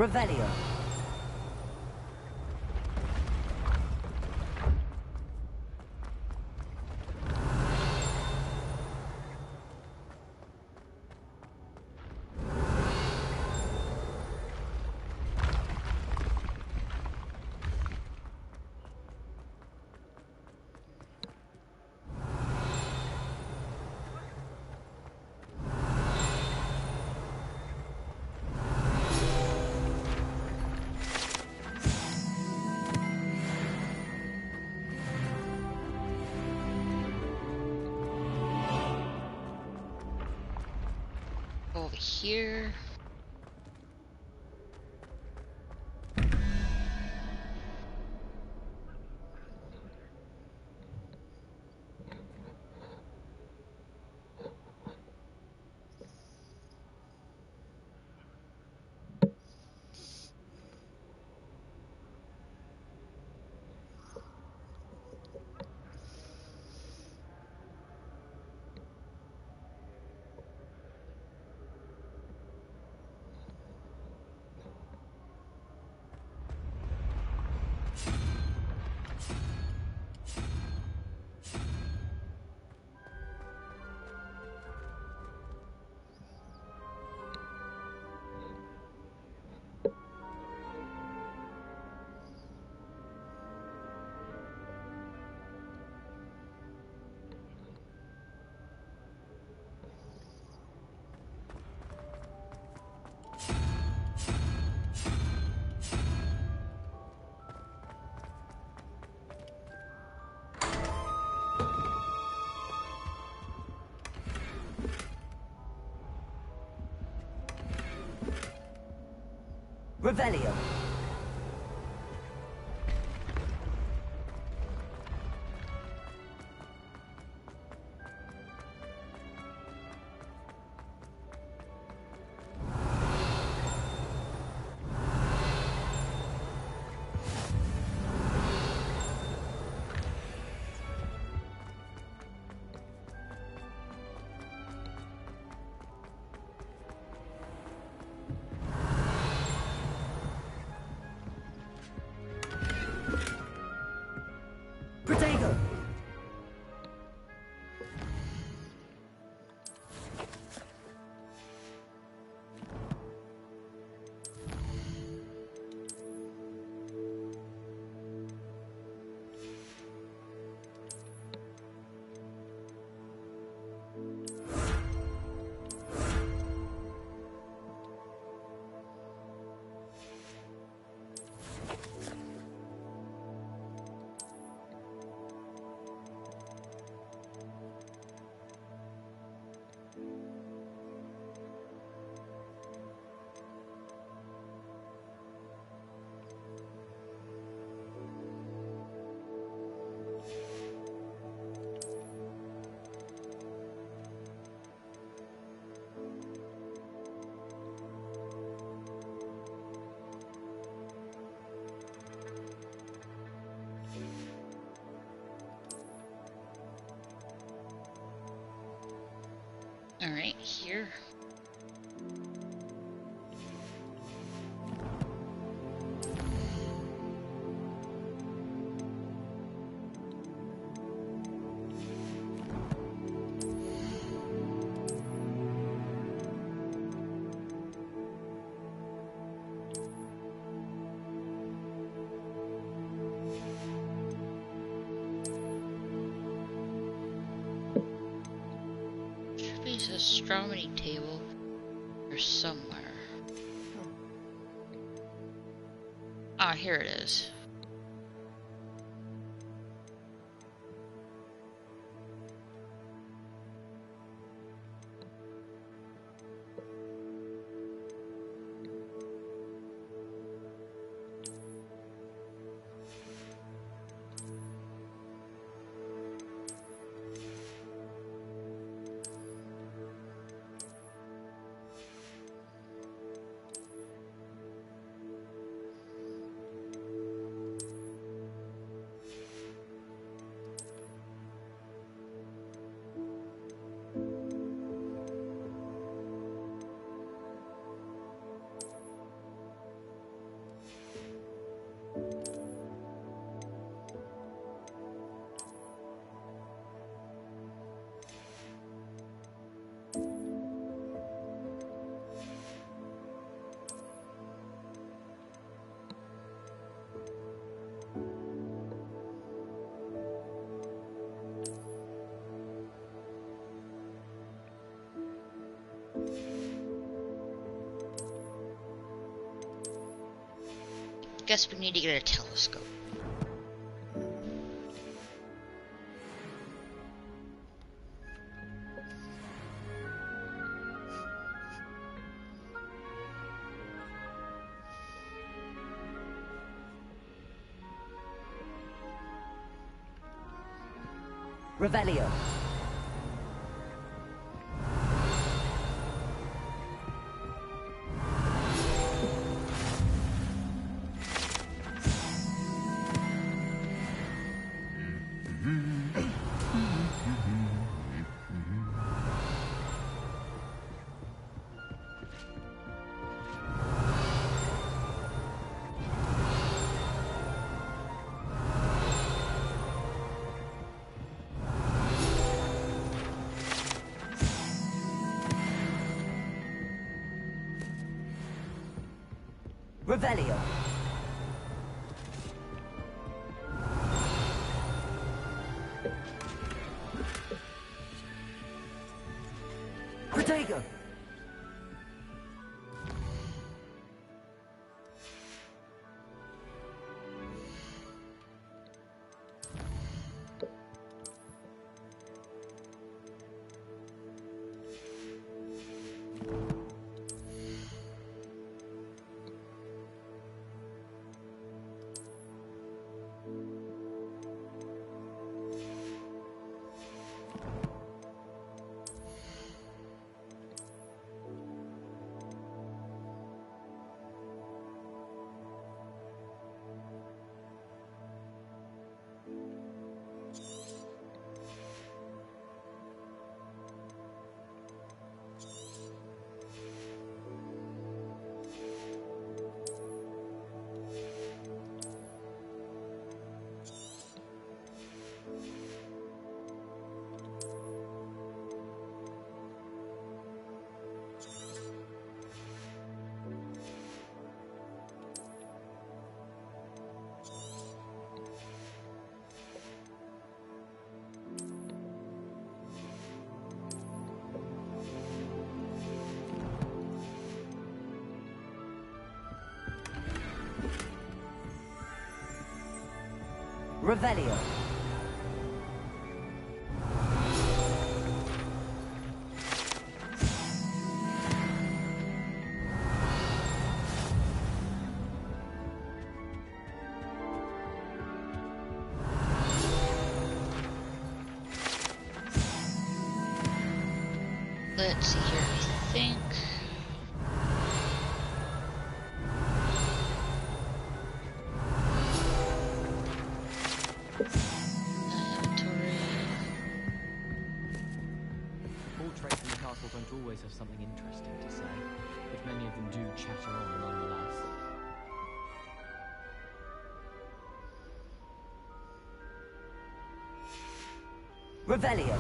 Revelio. Over here. Revelio. Protego. All right, here. There's a astronomy table or somewhere. Ah, here it is. guess we need to get a telescope. Revelio. Revelio. Protego. Revelio. Let's see here, I think. Portraits in the castle don't always have something interesting to say, but many of them do chatter on nonetheless. Revelio.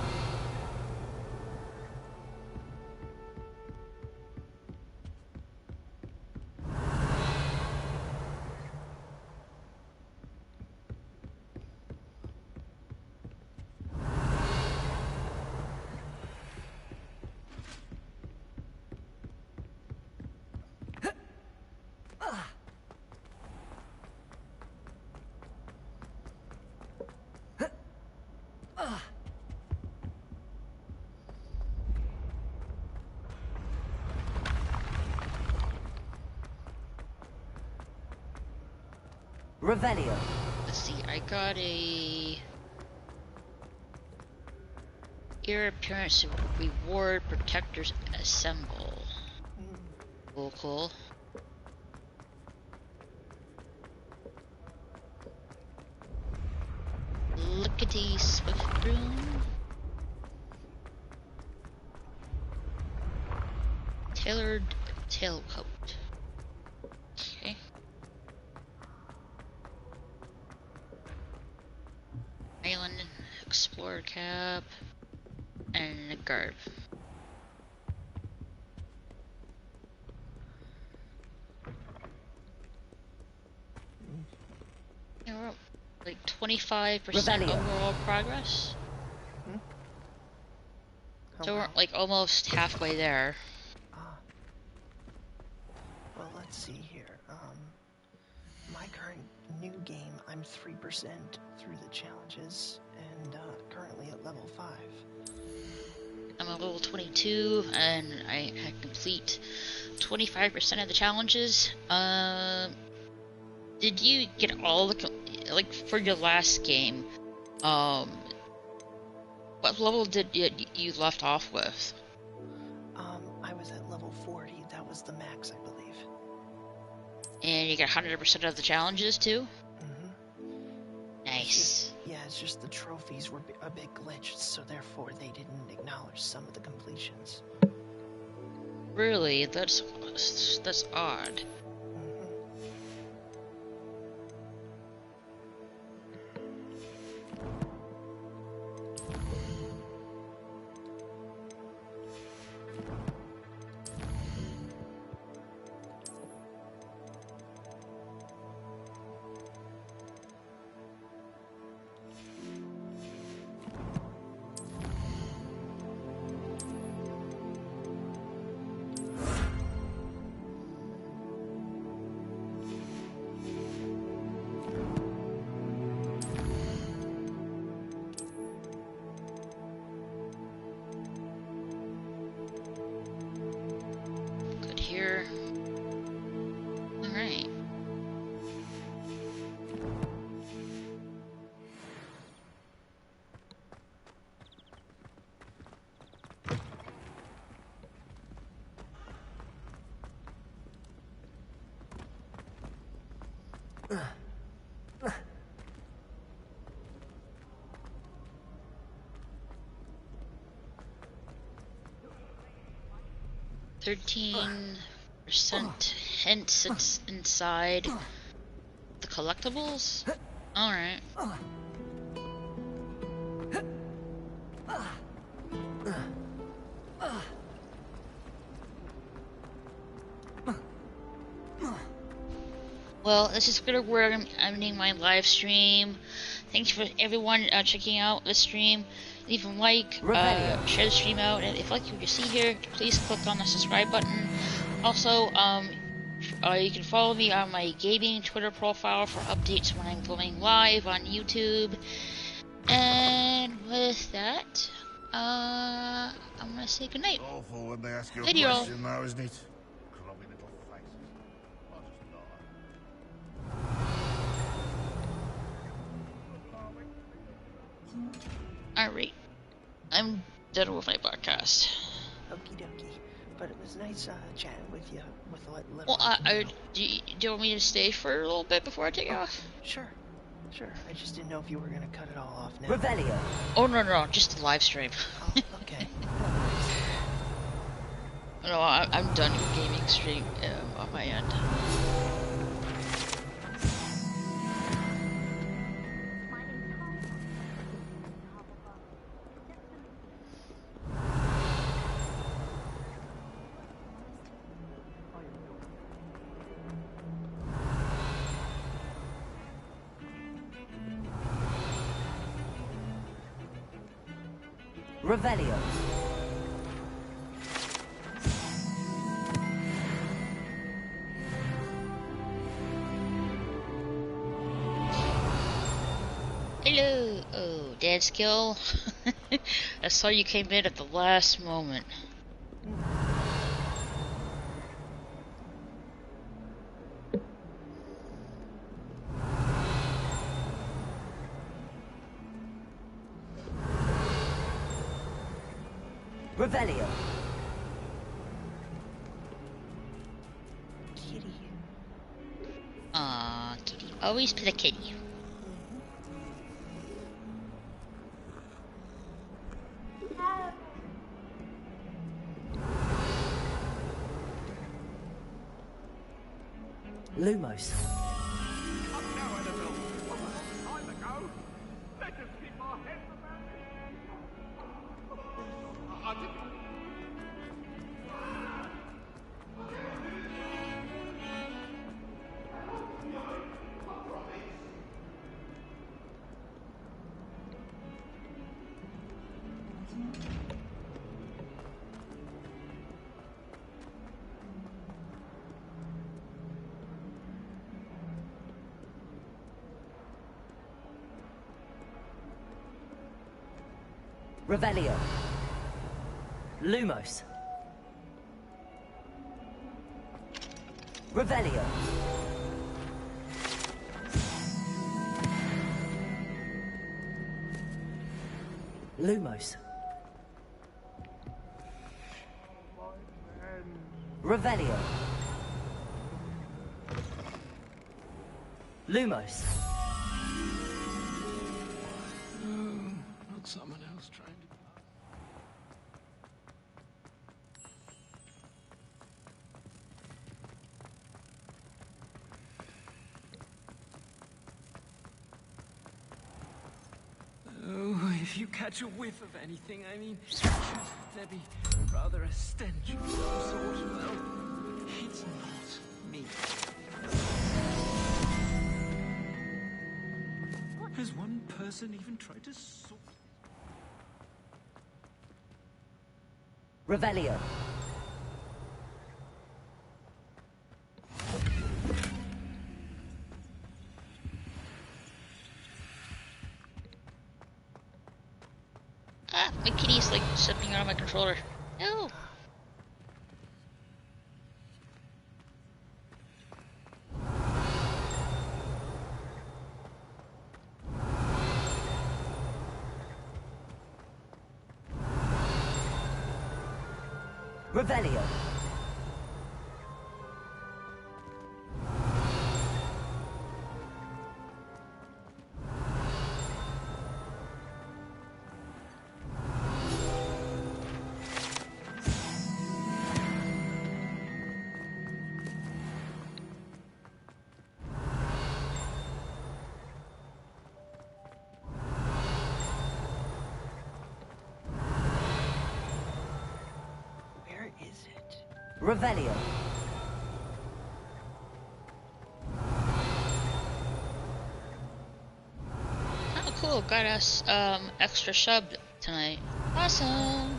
Revelio. Let's see, I got a ear appearance reward protectors assemble. Cool, cool. Lickety swift broom. Tailored tailcoat. Okay. Island explorer cap and a garb. Yeah, we're like 25% overall progress. So we're like almost halfway there. Well, let's see here. my current new game, I'm 3% through the challenges, and currently at level 5. I'm a level 22, and I complete 25% of the challenges. Did you get all the, like, for your last game, what level did you left off with? I was at level 40. That was the max, I believe. And you got 100% of the challenges too? Nice. It's just the trophies were a bit glitched, so therefore they didn't acknowledge some of the completions. Really? That's odd. Here. Alright. $13% hints it's inside the collectibles? Alright. Well, this is gonna where I'm ending my live stream. Thanks for everyone checking out the stream. Leave a like, share the stream out, and if you like what you see here, please click on the subscribe button. Also, you can follow me on my gaming Twitter profile for updates when I'm going live on YouTube. And with that, I'm gonna say goodnight. Awful when they ask you a Later, all. question, though, isn't it? Alright, I'm done with my podcast. Okie dokie. But it was nice chatting with you. Well, do you want me to stay for a little bit before I take off? Sure. I just didn't know if you were gonna cut it all off now. Revelio. Oh, no, just the live stream. Oh, okay. No, I'm done with gaming stream on my end. Revelio. Hello! Oh, dead skill. I saw you came in at the last moment. Revelio. Kitty. Aw, kitty. Always pet a kitty. Lumos. Revelio. Lumos. Revelio. Lumos. Revelio. Lumos. Not someone else trying to... Oh, if you catch a whiff of anything, I mean, should there be rather a stench of some sort? Well, it's not me. Has one person even tried to sort... Revelio. Ah, my kitty's like stepping around my controller. No. Revelio. Revelio. Oh, cool. Got us extra sub tonight. Awesome.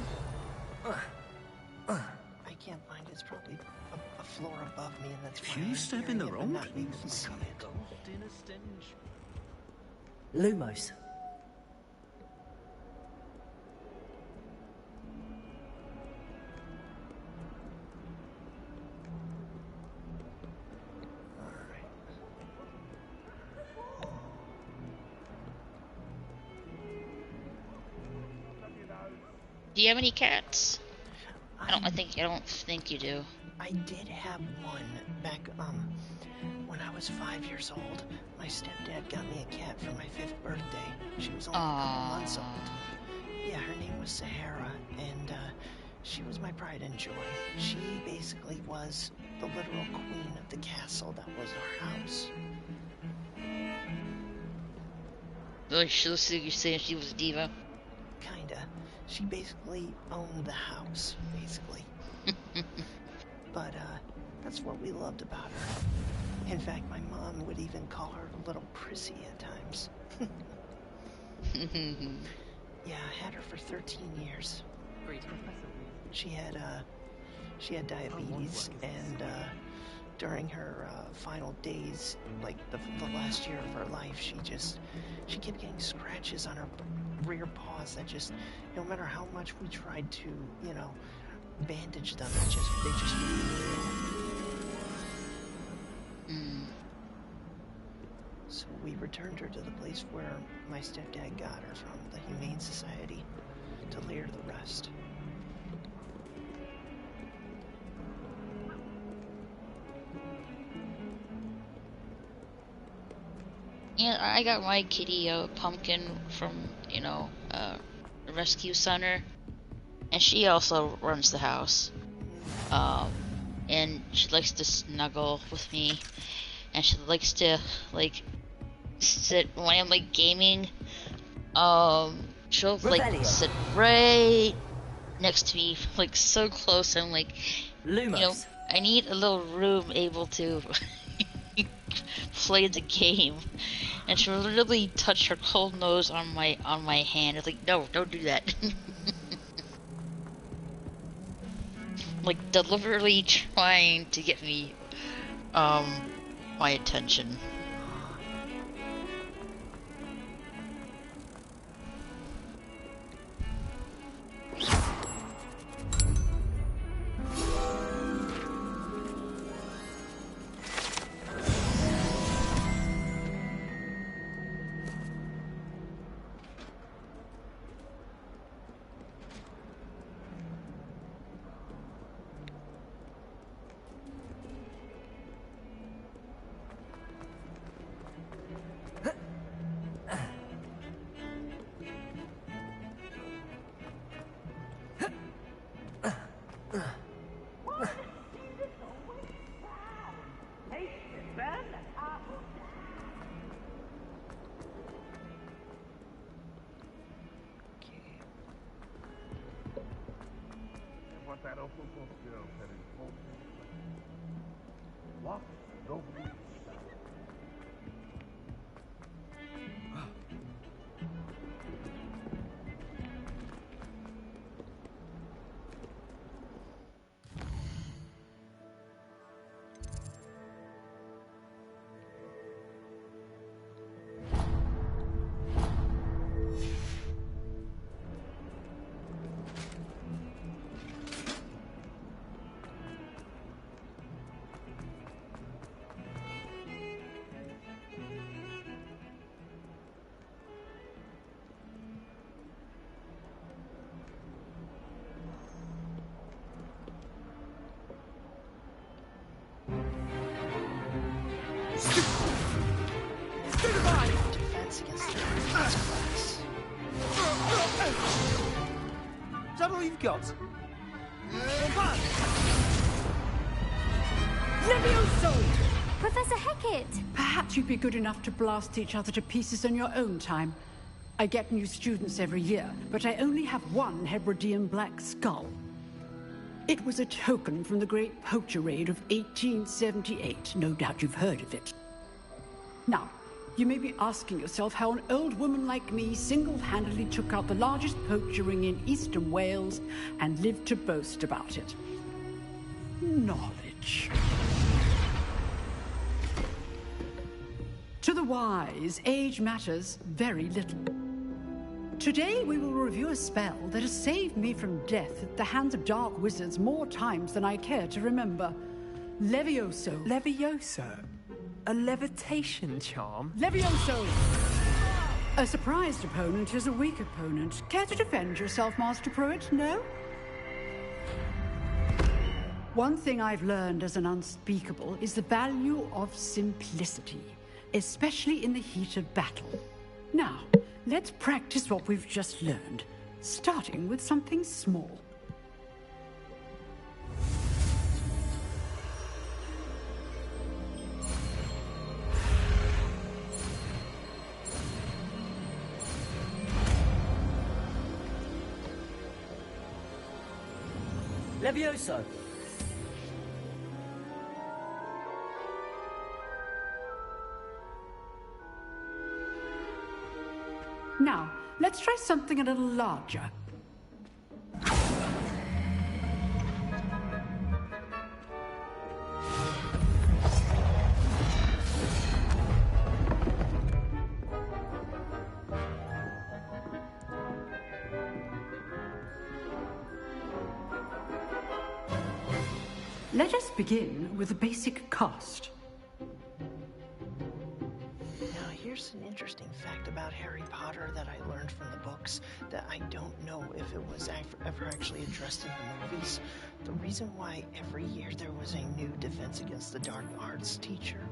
I can't find it. It's probably a floor above me, and that's If you step in the wrong place, Lumos. Do you have any cats? I don't think you do. I did have one back when I was 5 years old. My stepdad got me a cat for my 5th birthday. She was only a couple months old. Yeah, her name was Sahara, and she was my pride and joy. She basically was the literal queen of the castle that was our house. Like, you're saying she was a diva? Kinda. She basically owned the house, basically. But, that's what we loved about her. In fact, my mom would even call her a little prissy at times. Yeah, I had her for 13 years. She had diabetes, and, during her, final days, like the last year of her life, she kept getting scratches on her rear paws that just, no matter how much we tried to, bandage them, they just wouldn't heal. So we returned her to the place where my stepdad got her from, the Humane Society, to lay her to rest. Yeah, I got my kitty a pumpkin from, a rescue center, and she also runs the house. And she likes to snuggle with me, and she likes to sit when I'm gaming. She'll sit right next to me, so close. I'm Lumos. I need a little room able to play the game. And she literally touched her cold nose on my hand. It's like, no, don't do that. Deliberately trying to get me, my attention. Defense against the class. Is that all you've got? Levioso! Professor Hecat! Perhaps you'd be good enough to blast each other to pieces on your own time. I get new students every year, but I only have one Hebridean black skull. It was a token from the Great Poacher Raid of 1878. No doubt you've heard of it. Now, you may be asking yourself how an old woman like me single-handedly took out the largest poacher ring in eastern Wales and lived to boast about it. Knowledge. To the wise, age matters very little. Today we will review a spell that has saved me from death at the hands of dark wizards more times than I care to remember. Levioso. Levioso? A levitation charm? Levioso! A surprised opponent is a weak opponent. Care to defend yourself, Master Pruitt? No? One thing I've learned as an unspeakable is the value of simplicity, especially in the heat of battle. Now, let's practice what we've just learned, starting with something small. Levioso! Now, let's try something a little larger. Let us begin with a basic cast. Now, here's an interesting fact about Harry Potter that I learned from the books that I don't know if it was ever actually addressed in the movies. The reason why every year there was a new Defense Against the Dark Arts teacher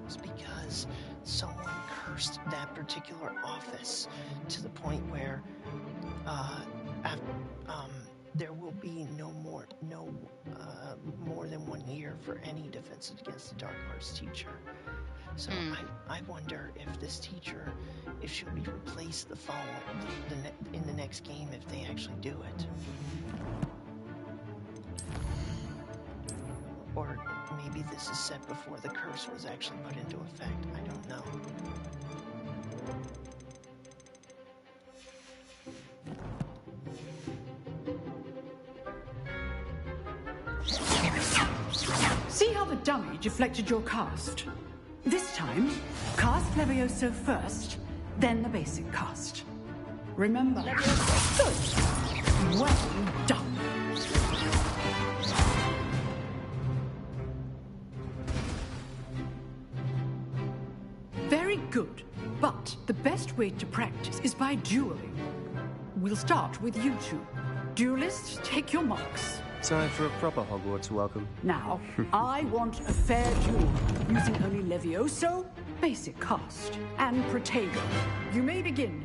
was because someone cursed that particular office to the point where there will be no more than 1 year for any Defense Against the Dark Arts teacher. So I wonder if this teacher, if she'll be replaced in the next game if they actually do it. Or maybe this is set before the curse was actually put into effect. I don't know. See how the dummy deflected your cast? This time, cast Levioso first, then the basic cast. Remember, good. Well done. Very good, but the best way to practice is by dueling. We'll start with you two. Duelists, take your marks. Time for a proper Hogwarts welcome. Now, I want a fair duel, using only Levioso, basic cast, and Protego. You may begin.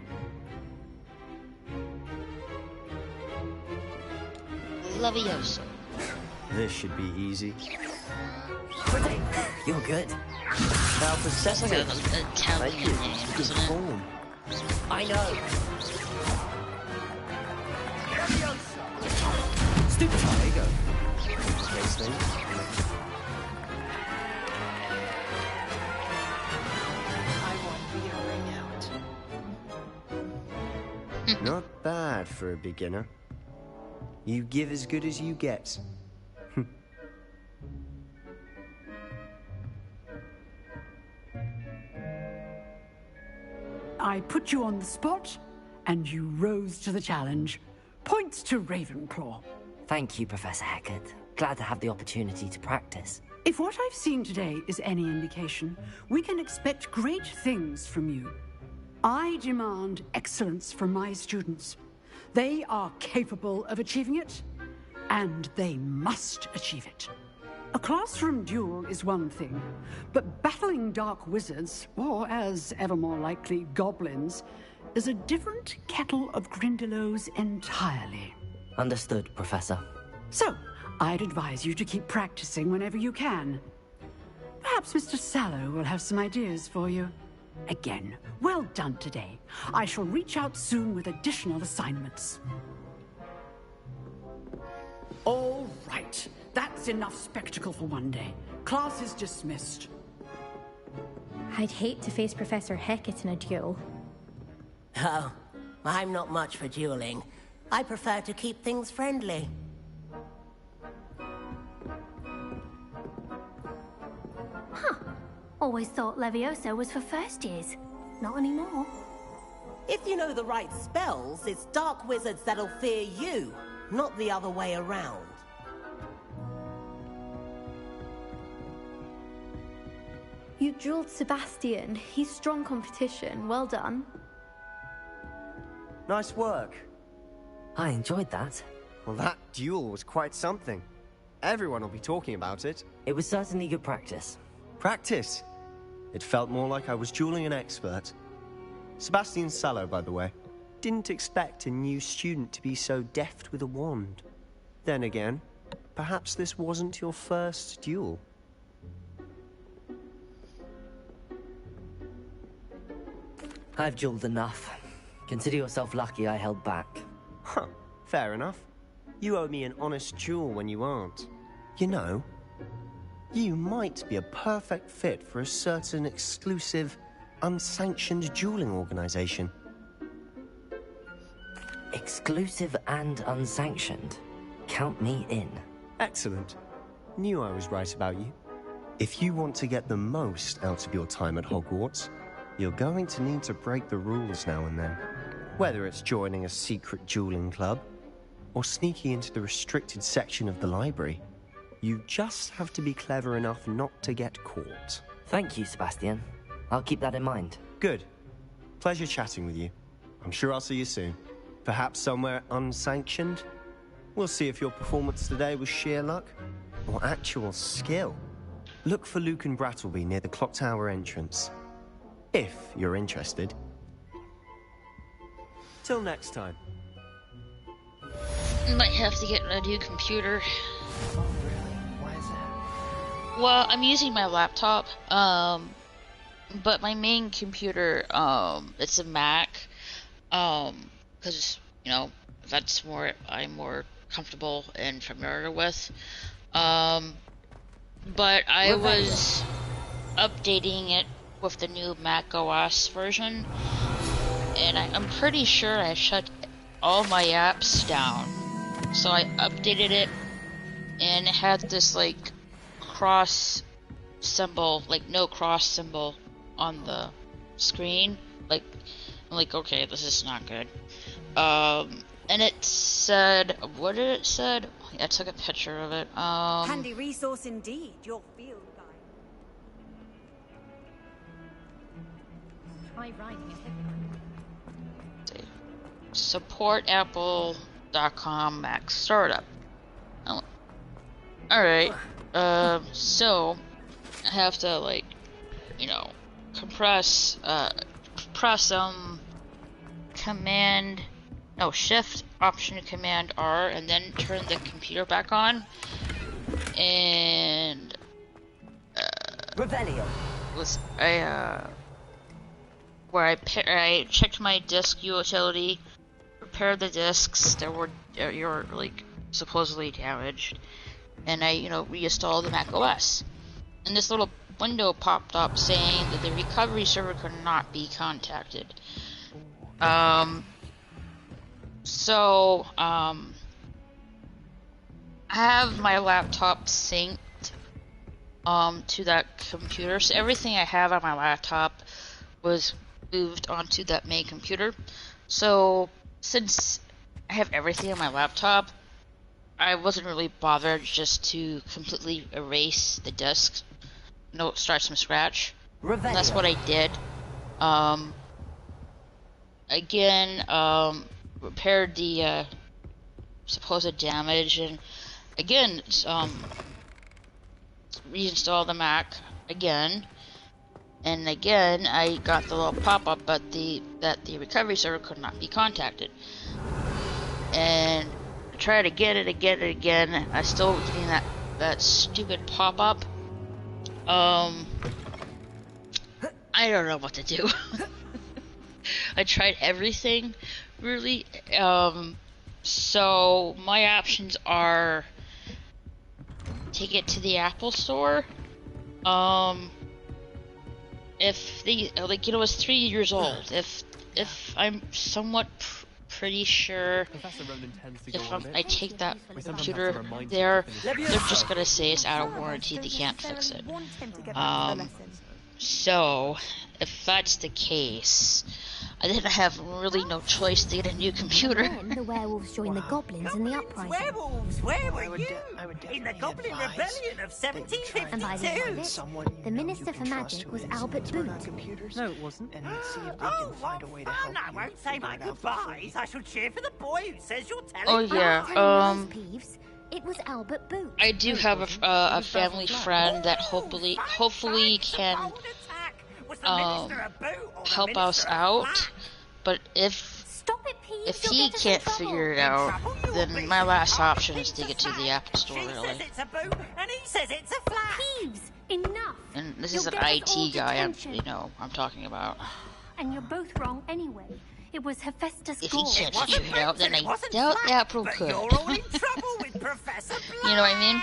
Levioso. This should be easy. Protego, you're good. Now for That's like an Italian name, isn't it? Form. I know. Stupid Protego. interesting. I want the ring out. Not bad for a beginner. You give as good as you get. I put you on the spot, and you rose to the challenge. Points to Ravenclaw. Thank you, Professor Hecat. Glad to have the opportunity to practice. If what I've seen today is any indication, we can expect great things from you. I demand excellence from my students. They are capable of achieving it, and they must achieve it. A classroom duel is one thing, but battling dark wizards, or as ever more likely, goblins, is a different kettle of Grindylows entirely. Understood, Professor. So, I'd advise you to keep practicing whenever you can. Perhaps Mr. Sallow will have some ideas for you. Again, well done today. I shall reach out soon with additional assignments. All right. That's enough spectacle for one day. Class is dismissed. I'd hate to face Professor Hecat in a duel. Oh, I'm not much for dueling. I prefer to keep things friendly. Huh. Always thought Levioso was for first years. Not anymore. If you know the right spells, it's dark wizards that'll fear you, not the other way around. You dueled Sebastian. He's strong competition. Well done. Nice work. I enjoyed that. Well, that duel was quite something. Everyone will be talking about it. It was certainly good practice. Practice? It felt more like I was dueling an expert. Sebastian Sallow, by the way. Didn't expect a new student to be so deft with a wand. Then again, perhaps this wasn't your first duel. I've dueled enough. Consider yourself lucky I held back. Huh, fair enough. You owe me an honest duel when you aren't. You know, you might be a perfect fit for a certain exclusive, unsanctioned dueling organization. Exclusive and unsanctioned. Count me in. Excellent. Knew I was right about you. If you want to get the most out of your time at Hogwarts, you're going to need to break the rules now and then. Whether it's joining a secret dueling club, or sneaking into the restricted section of the library, you just have to be clever enough not to get caught. Thank you, Sebastian. I'll keep that in mind. Good. Pleasure chatting with you. I'm sure I'll see you soon. Perhaps somewhere unsanctioned? We'll see if your performance today was sheer luck, or actual skill. Look for Luke and Brattleby near the clock tower entrance. If you're interested. Till next time. Might have to get a new computer. Oh, really? Why is that? Well, I'm using my laptop, but my main computer, it's a Mac, because, you know, that's more, I'm more comfortable and familiar with. But I was updating it with the new Mac OS version, and I'm pretty sure I shut all my apps down. So I updated it, and it had this like cross symbol, like no cross symbol on the screen. Like, I'm like, okay, this is not good. And it said, what did it said? I took a picture of it. Handy resource indeed, your field guide. Try riding a hippogriff. Support apple.com Mac startup. Oh. Alright. So I have to, like, you know, press Shift Option Command R, and then turn the computer back on. And Revelio. Where I checked my disk utility, repaired the disks that were like supposedly damaged, and I, reinstalled the Mac OS. And this little window popped up saying that the recovery server could not be contacted. I have my laptop synced to that computer, so everything I have on my laptop was moved onto that main computer. So since I have everything on my laptop, I wasn't really bothered just to completely erase the disk, start from scratch. And that's what I did. Repaired the supposed damage, and again, reinstall the Mac again, and again I got the little pop-up that the recovery server could not be contacted. And I tried again and again and again. I still getting that stupid pop-up. I don't know what to do. I tried everything, really. So my options are take it to the Apple Store. If they it's 3 years old. If I'm somewhat pretty sure if I take that computer there, they're just gonna say it's out of warranty. They can't fix it. So if that's the case, I didn't have really no choice to get a new computer. Then the werewolves joined the goblins in the uprising. Werewolves, where were you? In the Goblin Rebellion of 1752. And by the end of it, the Minister for Magic was Albert Boot. No, it wasn't. Oh, no, I won't say my goodbyes. I shall cheer for the boy who says you're telling. Oh yeah. Peeves, it was Albert Boot. I do have a family friend that hopefully can help us out, but if he can't figure it out, then my last option is to get to the Apple Store, really. And he says it's a flat. Peeves, enough. And this is an IT guy I'm talking about. And you're both wrong anyway. It was Hephaestus If he Gore. can't figure it out, then I doubt Apple could. You're all in trouble with Professor Black. You know what I mean?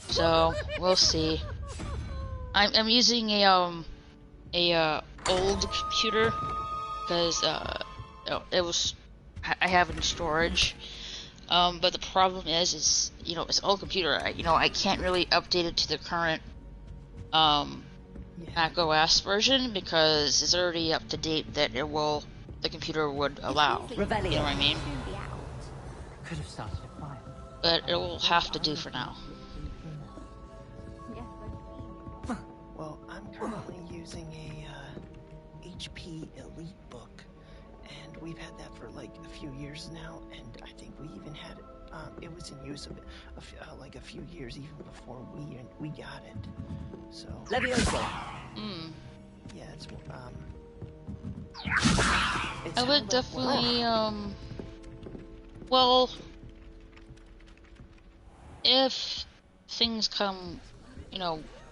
So we'll see. I'm using a old computer because I have it in storage. But the problem is it's old computer. I can't really update it to the current Mac OS version because it's already up to date that the computer would allow. You know what I mean? Could have started a fire. But it will have to do for now. Well, I'm currently using a HP Elite book, and we've had that for like a few years now, and I think we even had it. It was in use like a few years even before we got it. So. Leviosa. Yeah, it's I would definitely well, if things come,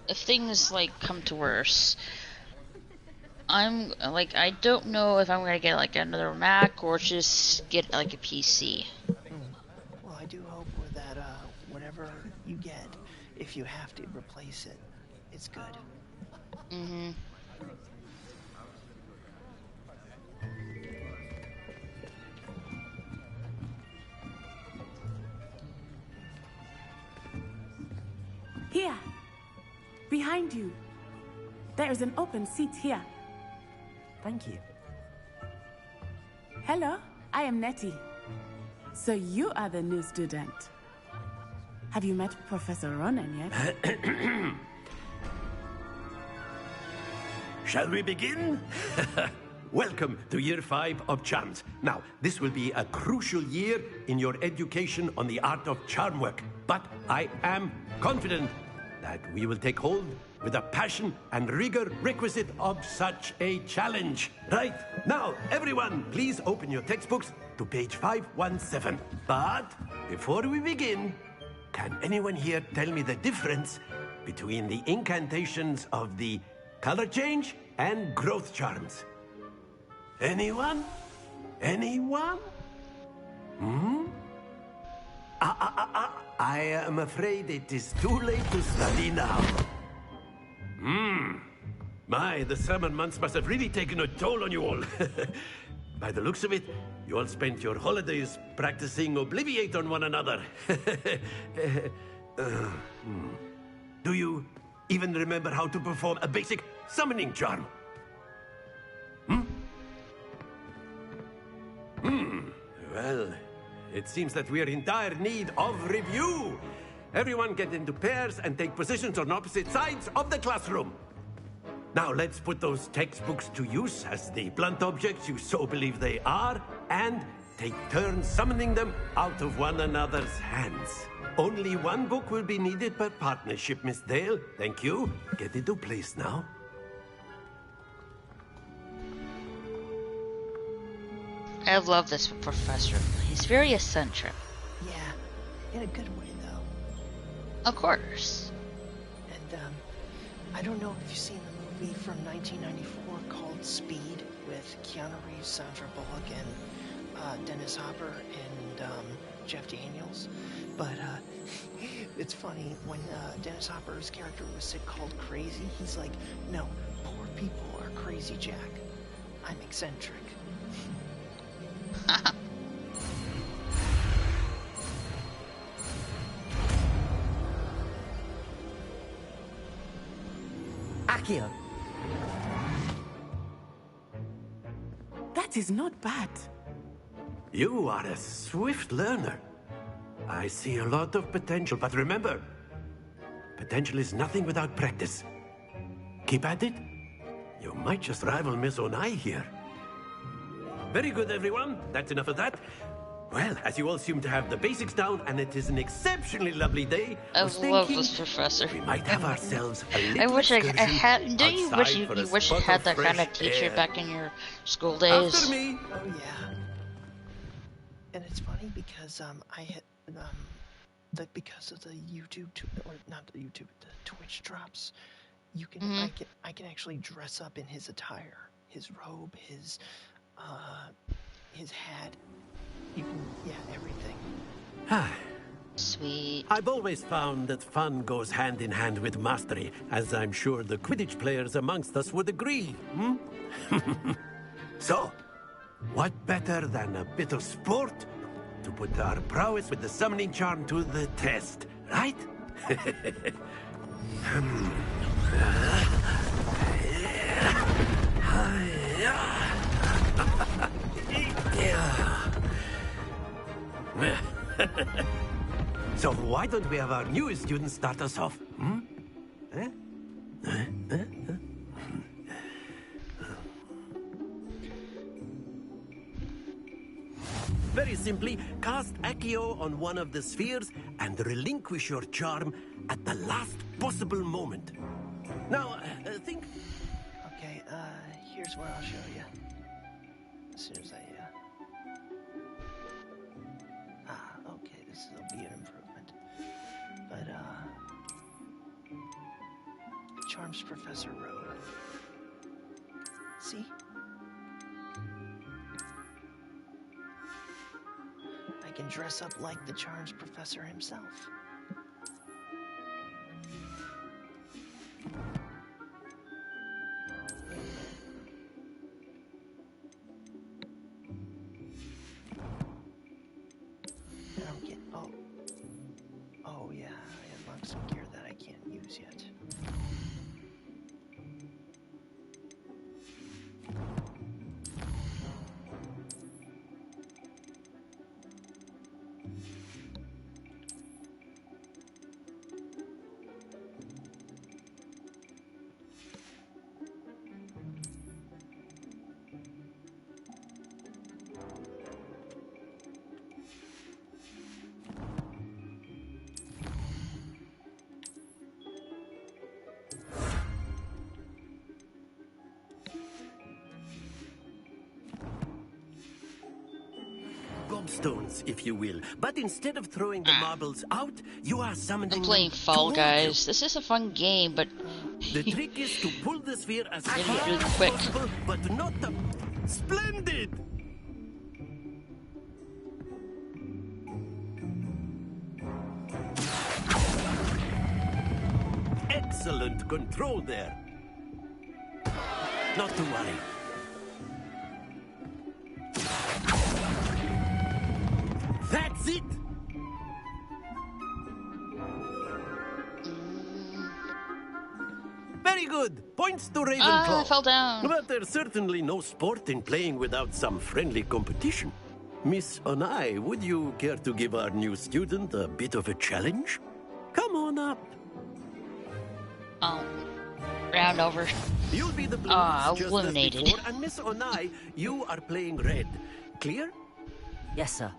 if things come to worse, I don't know if I'm gonna get another Mac or just get a PC. Well, I do hope that whatever you get, if you have to replace it, it's good. Here, behind you. There is an open seat here. Thank you. Hello, I am Nettie. So you are the new student. Have you met Professor Ronan yet? Shall we begin? Welcome to Year 5 of Charms. Now, this will be a crucial year in your education on the art of charm work. But I am confident that we will take hold with the passion and rigor requisite of such a challenge. Right, now, everyone, please open your textbooks to page 517. But before we begin, can anyone here tell me the difference between the incantations of the color change and growth charms? Anyone? Anyone? I am afraid it is too late to study now. My, the summer months must have really taken a toll on you all. By the looks of it, you all spent your holidays practicing Obliviate on one another. Do you even remember how to perform a basic summoning charm? Well, it seems that we are in dire need of review. Everyone get into pairs and take positions on opposite sides of the classroom. Now let's put those textbooks to use as the blunt objects you so believe they are, and take turns summoning them out of one another's hands. Only one book will be needed per partnership, Miss Dale. Thank you. Get into place now. I love this professor. He's very eccentric. Yeah, in a good way, though. Of course. And, I don't know if you've seen the movie from 1994 called Speed with Keanu Reeves, Sandra Bullock, and Dennis Hopper and Jeff Daniels. But it's funny, when Dennis Hopper's character was called Crazy, he's like, no, poor people are crazy, Jack. I'm eccentric. Akio. That is not bad. You are a swift learner. I see a lot of potential, but remember, potential is nothing without practice. Keep at it. You might just rival Miss Onai here. Very good, everyone. That's enough of that. Well, as you all seem to have the basics down, and it is an exceptionally lovely day, I love this professor. We might have ourselves a little I wish I excursion had. Don't you wish you had that kind of teacher back in your school days? After me. Oh yeah. And it's funny because I had because of the YouTube or not the YouTube, the Twitch drops, you can I can actually dress up in his attire, his robe, his hat. You can, yeah, everything. Sweet. I've always found that fun goes hand in hand with mastery, as I'm sure the Quidditch players amongst us would agree. So, what better than a bit of sport to put our prowess with the summoning charm to the test, right? So why don't we have our newest student start us off? Very simply, cast Accio on one of the spheres and relinquish your charm at the last possible moment. Now, think... Okay, here's where I'll show you. As soon as I, okay, this will be an improvement. But, Charms Professor Road. See? I can dress up like the Charms Professor himself. I don't get... Oh yeah, I unlocked some gear that I can't use yet. Gobstones, if you will. But instead of throwing the marbles out, you are summoning I'm playing Fall Guys. This is a fun game, but the trick is to pull the sphere as really far as quick. possible, but not the... Splendid! Excellent control there. Not to worry. That's it! Very good. Points to Ravenclaw. I fell down. But there's certainly no sport in playing without some friendly competition. Miss Onai, would you care to give our new student a bit of a challenge? Come on up. Oh. Round over. You'll be the blue eliminated. Before, and Miss Onai, you are playing red. Clear? Yes, sir.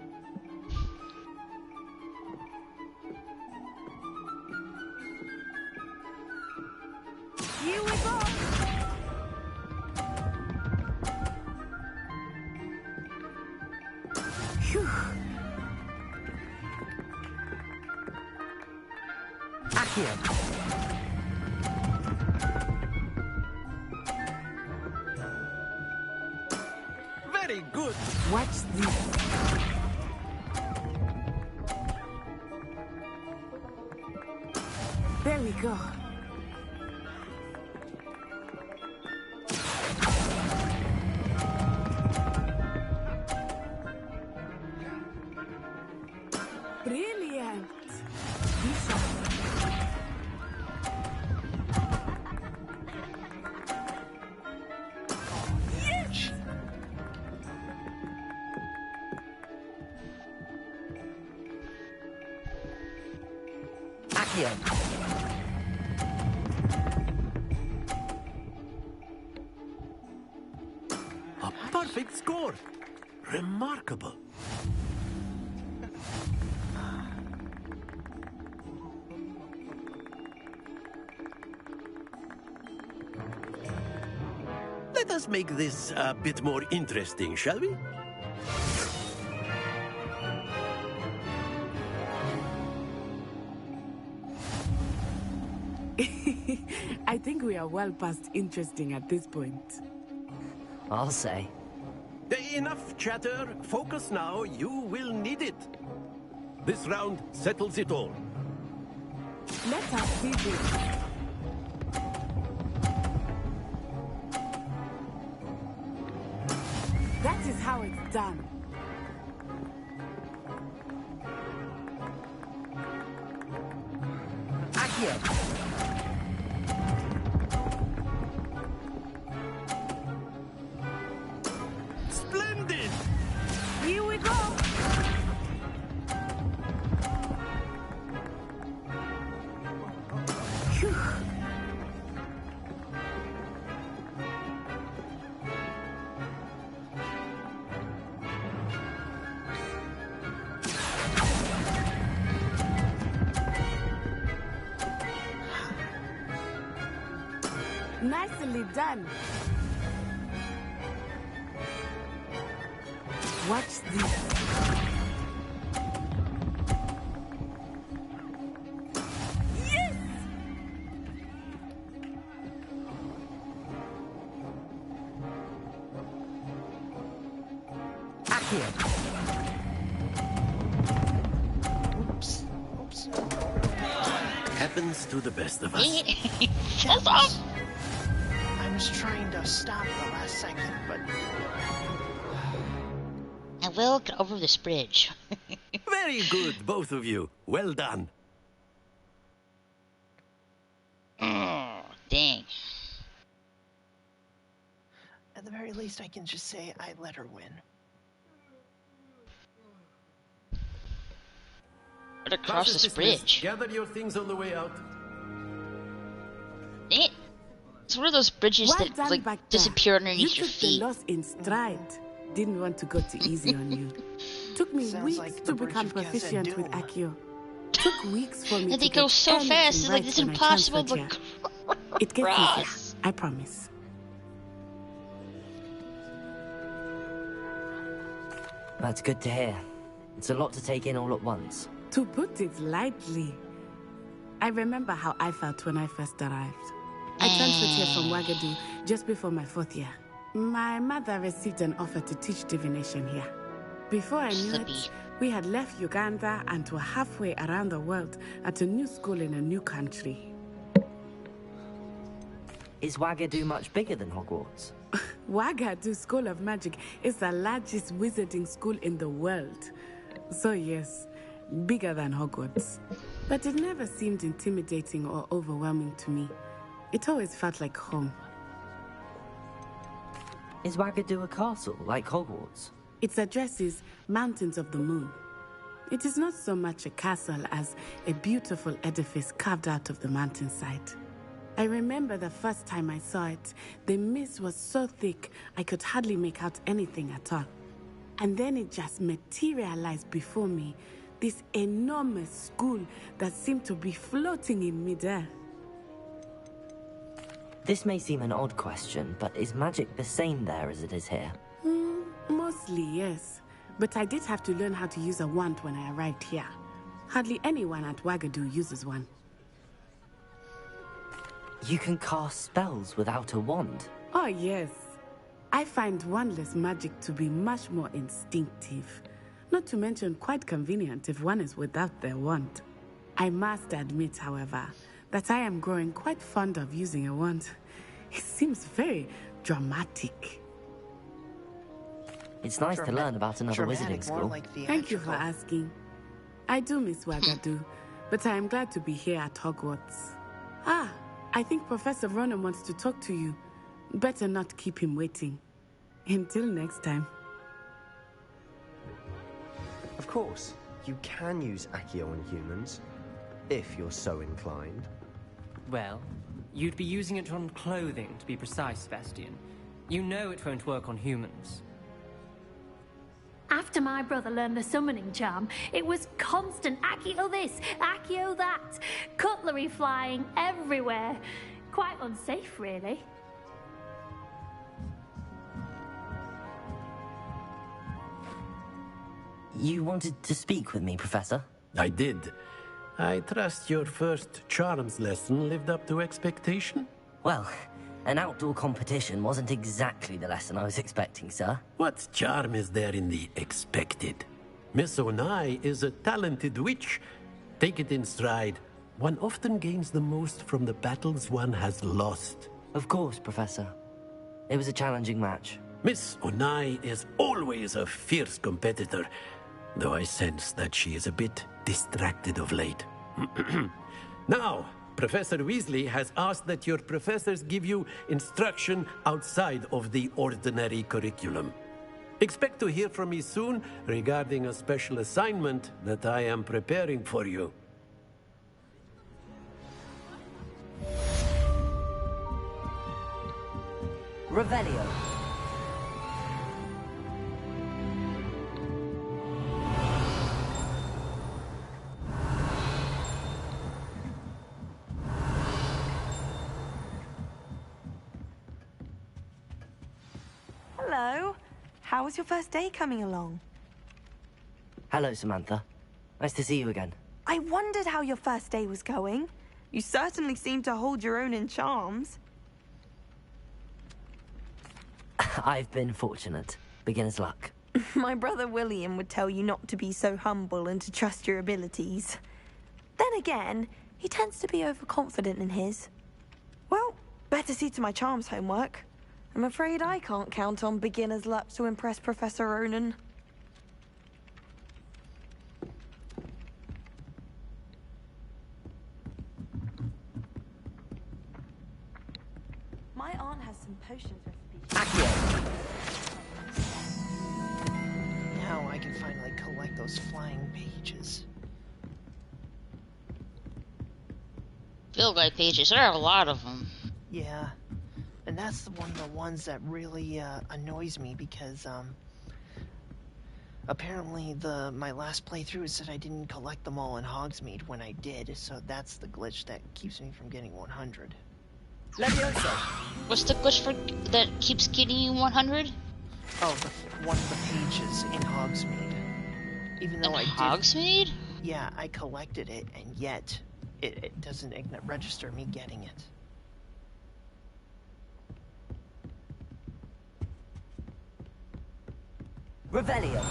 Here we go! Phew. Accio. Very good. Watch this. There we go. Brilliant. Yes. Accio. A perfect score. Remarkable. Let us make this a bit more interesting, shall we? I think we are well past interesting at this point. I'll say. Enough chatter. Focus now. You will need it. This round settles it all. Let us see this. That is how it's done. Accio. Splendid! Here we go! Phew. Nicely done. Watch this. Yes! Accio. Oops. Oops. Happens to the best of us. That's off. I was trying to stop the last second, but I will get over this bridge. Very good, both of you. Well done. Oh, dang. at the very least I can just say I let her win. But across this bridge. Gather your things on the way out. It's one of those bridges that like disappear underneath your feet. You took the loss in stride. Didn't want to go too easy on you. Took me Sounds weeks like to the become bridge of proficient with Doom. Accio. Took weeks for me And to they go get so anything fast, it's like right it's when I impossible transferred to here. It gets cross. easier, I promise. That's good to hear. It's a lot to take in all at once. To put it lightly, I remember how I felt when I first arrived. I transferred here from Wagadu just before my 4th year. My mother received an offer to teach divination here. Before I knew it, we had left Uganda and were halfway around the world at a new school in a new country. Is Wagadu much bigger than Hogwarts? Wagadu School of Magic is the largest wizarding school in the world. So yes, bigger than Hogwarts. But it never seemed intimidating or overwhelming to me. It always felt like home. Is Wagadu a castle, like Hogwarts? Its address is Mountains of the Moon. It is not so much a castle as a beautiful edifice carved out of the mountainside. I remember the first time I saw it, the mist was so thick I could hardly make out anything at all. And then it just materialized before me, this enormous school that seemed to be floating in midair. This may seem an odd question, but is magic the same there as it is here? Mostly, yes. But I did have to learn how to use a wand when I arrived here. Hardly anyone at Wagadu uses one. You can cast spells without a wand? Oh, yes. I find wandless magic to be much more instinctive. Not to mention quite convenient if one is without their wand. I must admit, however, that I am growing quite fond of using a wand. It seems very dramatic. It's nice to learn about another wizarding school. Thank you for asking. I do miss Wagadu, but I am glad to be here at Hogwarts. I think Professor Ronan wants to talk to you. Better not keep him waiting. Until next time. Of course, you can use Accio on humans, if you're so inclined. Well, you'd be using it on clothing, to be precise, Sebastian. You know it won't work on humans. After my brother learned the summoning charm, it was constant Accio this, Accio that. Cutlery flying everywhere. Quite unsafe, really. You wanted to speak with me, Professor? I did. I trust your first charms lesson lived up to expectation? Well, an outdoor competition wasn't exactly the lesson I was expecting, sir. What charm is there in the expected? Miss Onai is a talented witch. Take it in stride. One often gains the most from the battles one has lost. Of course, Professor. It was a challenging match. Miss Onai is always a fierce competitor, though I sense that she is a bit distracted of late. Now, Professor Weasley has asked that your professors give you instruction outside of the ordinary curriculum. Expect to hear from me soon regarding a special assignment that I am preparing for you. Revelio. Hello. How was your first day coming along? Hello, Samantha. Nice to see you again. I wondered how your first day was going. You certainly seem to hold your own in charms. I've been fortunate. Beginner's luck. My brother William would tell you not to be so humble and to trust your abilities. Then again, he tends to be overconfident in his. Well, better see to my charms homework. I'm afraid I can't count on beginner's luck to impress Professor Ronan. My aunt has some potions recipes. Now I can finally collect those flying pages. Field guide pages, there are a lot of them. Yeah. And that's one of the ones that really annoys me because apparently my last playthrough said I didn't collect them all in Hogsmeade when I did, so that's the glitch that keeps me from getting 100. Leviosa! What's the glitch that keeps getting you 100? Oh, one of the pages in Hogsmeade. Even though I did... Hogsmeade? Yeah, I collected it, and yet it doesn't register me getting it. Revelio.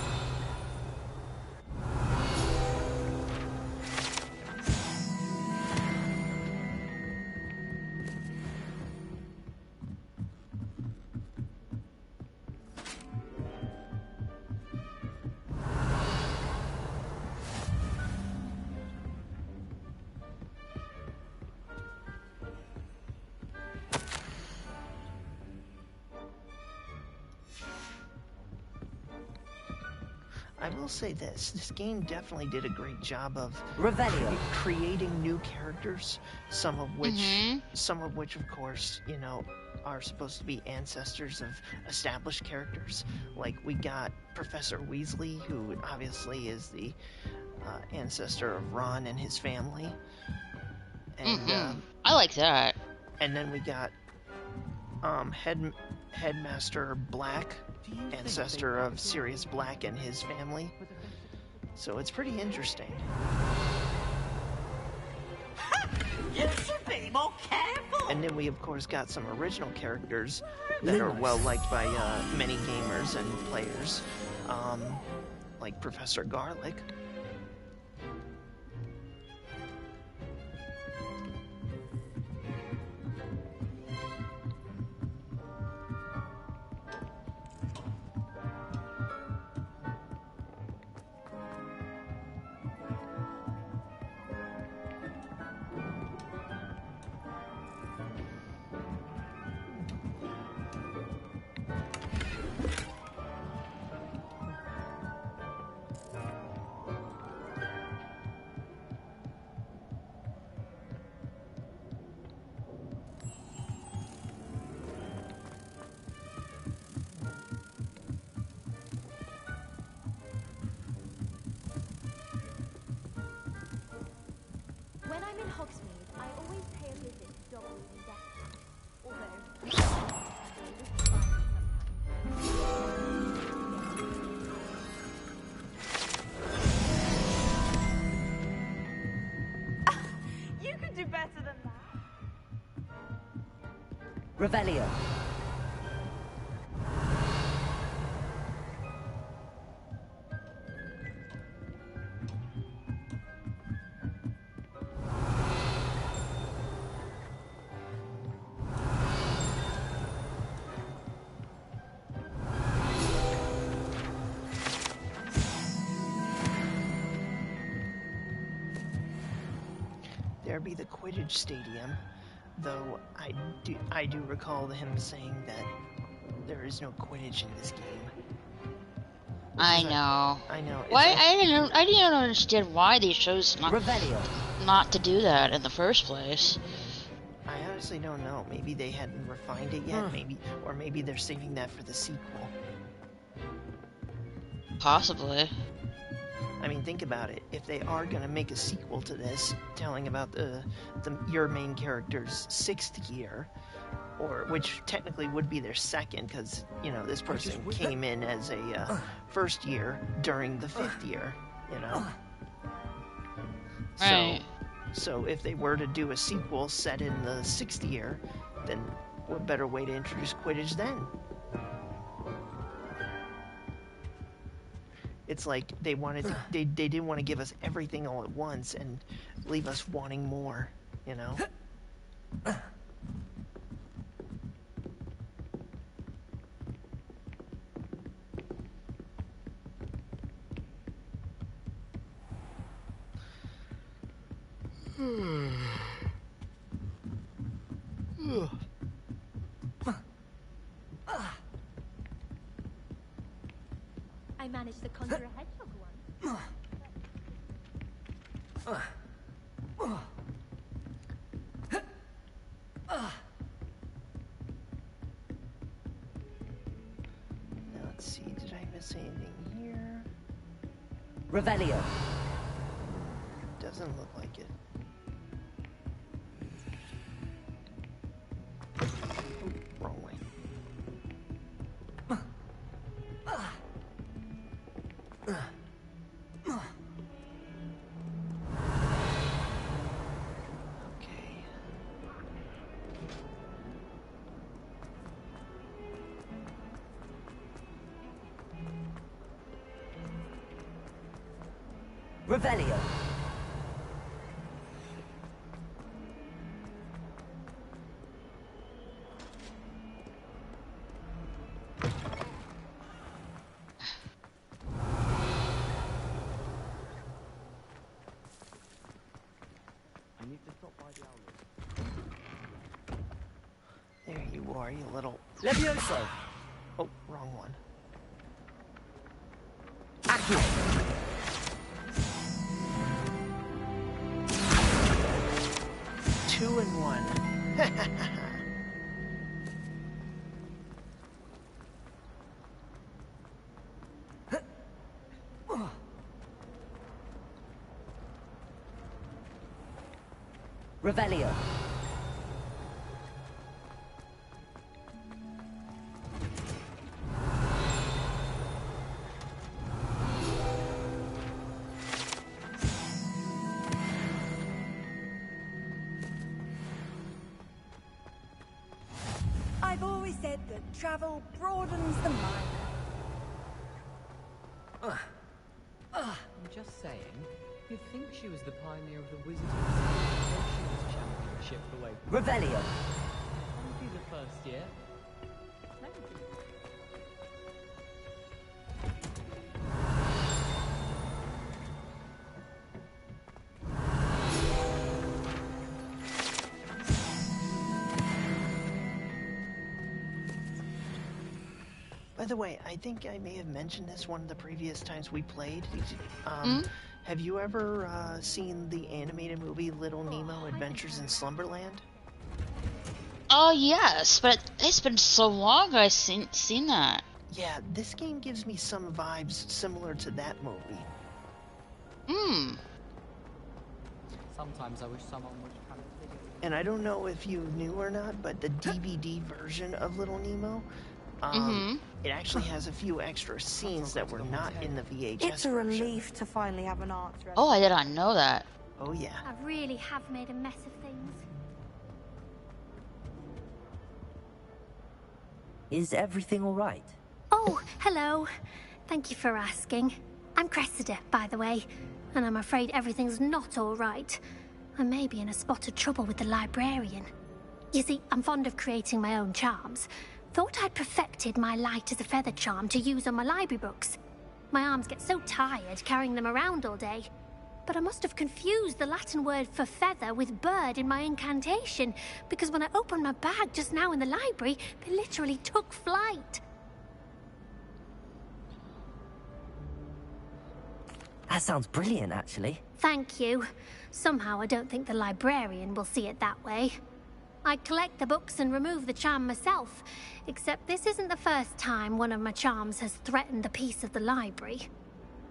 will say this game definitely did a great job of creating new characters, some of which, of course, you know, are supposed to be ancestors of established characters. Like, we got Professor Weasley, who obviously is the ancestor of Ron and his family. And I like that. And then we got Headmaster Black, ancestor of Sirius Black and his family. So it's pretty interesting. You should be more careful! And then we, of course, got some original characters that are well-liked by many gamers and players, like Professor Garlick. When I'm in Hogsmeade, I always pay a visit to Dobbles and Deathly. Although, You could do better than that. Revelio. There be the Quidditch Stadium, though I do recall him saying that there is no Quidditch in this game. I know. I know. Why? I didn't understand why they chose not to do that in the first place. I honestly don't know. Maybe they hadn't refined it yet. Maybe they're saving that for the sequel. Possibly. I mean, think about it. If they are gonna make a sequel to this, telling about your main character's 6th year, or which technically would be their 2nd, because you know this person came in as a 1st year during the 5th year, you know. Right. So if they were to do a sequel set in the 6th year, then what better way to introduce Quidditch then? It's like they wanted to, they didn't want to give us everything all at once and leave us wanting more, you know? I managed to conjure a hedgehog once. Now let's see, did I miss anything here? Revelio. Doesn't look like it. Oh, wrong way. Revelio. I need to stop by the outlet. There you are, you little... Levioso. Oh, wrong one. Accio. 2-in-1. Revelio. I've always said that travel broadens the mind. I'm just saying, you'd think she was the pioneer of the wizarding before she was championship the way. Revelio. I'll be the first year. By the way, I think I may have mentioned this one of the previous times we played. Have you ever seen the animated movie Little Nemo Adventures in Slumberland? Oh yes, but it's been so long I've seen that. Yeah, this game gives me some vibes similar to that movie. Sometimes I wish someone would kind of... And I don't know if you knew or not, but the DVD version of Little Nemo, it actually has a few extra scenes that were not in the VHS It's a relief to finally have an answer. Oh, I did not know that. Oh yeah. I really have made a mess of things. Is everything all right? Oh, hello. Thank you for asking. I'm Cressida, by the way, and I'm afraid everything's not all right. I may be in a spot of trouble with the librarian. You see, I'm fond of creating my own charms. Thought I'd perfected my light as a feather charm to use on my library books. My arms get so tired carrying them around all day. But I must have confused the Latin word for feather with bird in my incantation, because when I opened my bag just now in the library, they literally took flight. That sounds brilliant, actually. Thank you. Somehow I don't think the librarian will see it that way. I collect the books and remove the charm myself, except this isn't the first time one of my charms has threatened the peace of the library.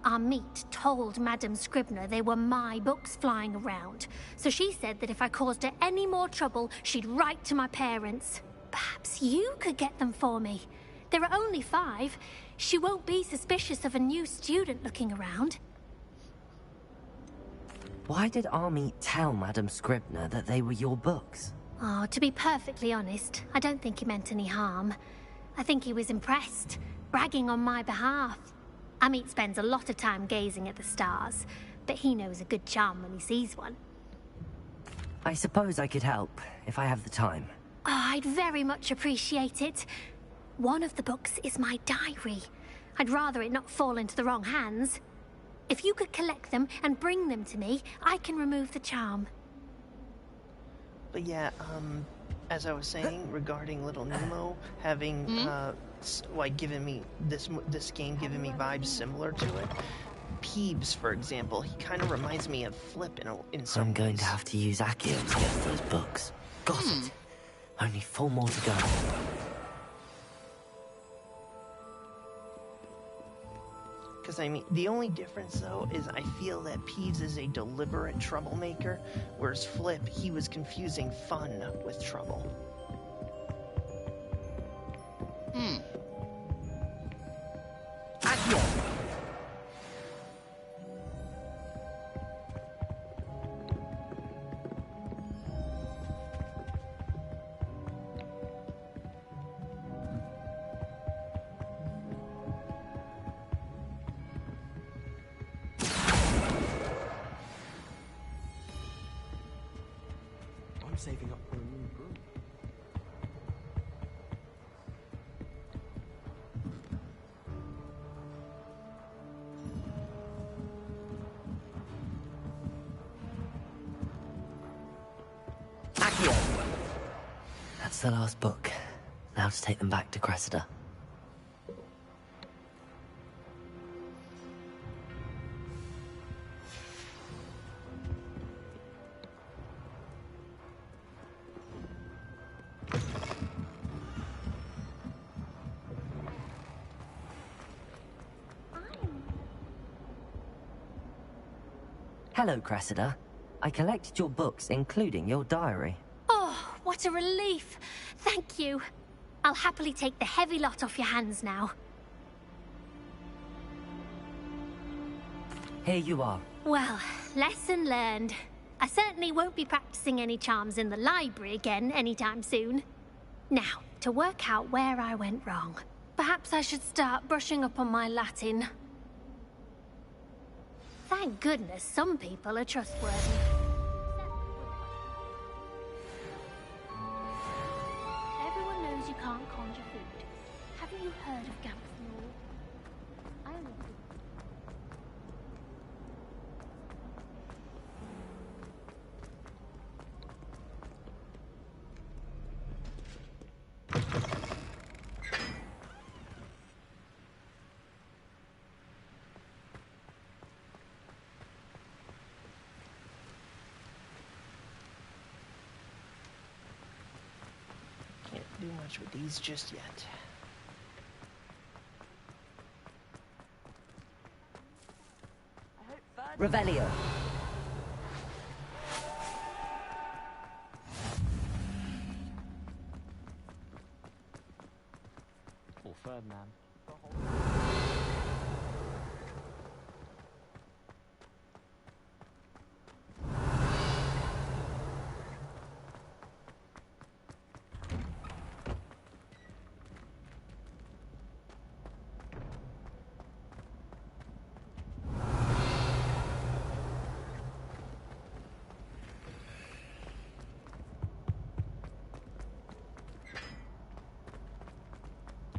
Our meet told Madame Scribner they were my books flying around, so she said that if I caused her any more trouble, she'd write to my parents. Perhaps you could get them for me. There are only 5. She won't be suspicious of a new student looking around. Why did Army tell Madame Scribner that they were your books? Oh, to be perfectly honest, I don't think he meant any harm. I think he was impressed, bragging on my behalf. Amit spends a lot of time gazing at the stars, but he knows a good charm when he sees one. I suppose I could help, if I have the time. Oh, I'd very much appreciate it. One of the books is my diary. I'd rather it not fall into the wrong hands. If you could collect them and bring them to me, I can remove the charm. But yeah, as I was saying regarding Little Nemo having like giving me this game giving me vibes similar to it. Peebs, for example, he kind of reminds me of Flip in some I'm going ways. to have to use Accio to get those books. Got it. Only 4 more to go. Because, I mean, the only difference, though, is I feel that Peeves is a deliberate troublemaker, whereas Flip, he was confusing fun with trouble. Accio! I'm saving up for a new broom. Accio! That's the last book. Now to take them back to Cressida. Hello, Cressida. I collected your books, including your diary. Oh, what a relief. Thank you. I'll happily take the heavy lot off your hands now. Here you are. Well, lesson learned. I certainly won't be practicing any charms in the library again anytime soon. Now, to work out where I went wrong. Perhaps I should start brushing up on my Latin. Thank goodness some people are trustworthy. Everyone knows you can't conjure food. Haven't you heard of Gamp's law? I only Can't do much with these just yet. Revelio. Or third man.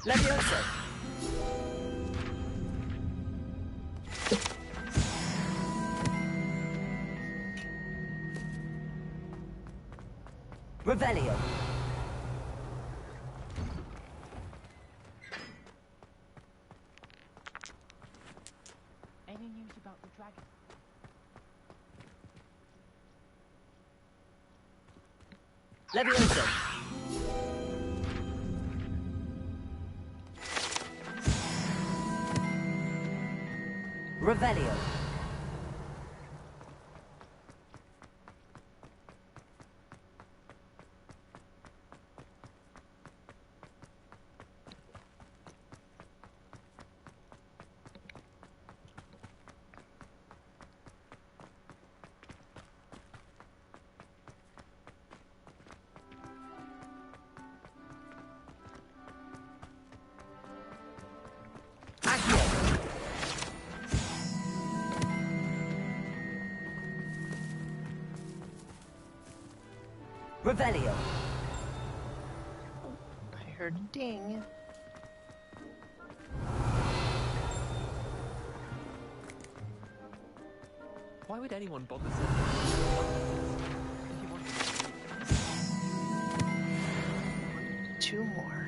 Leviosa. Revelio. Any news about the dragon? Leviosa. Revelio. Revelio. I heard a ding. Why would anyone bother sending Two more.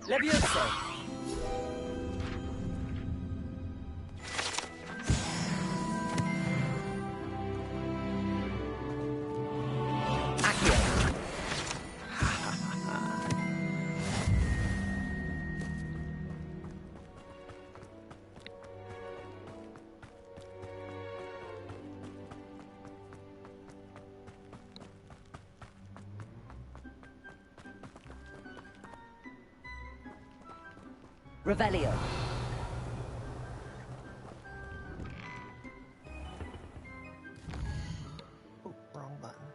Leviosa. Revelio. Oh, wrong button.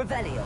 Revelio.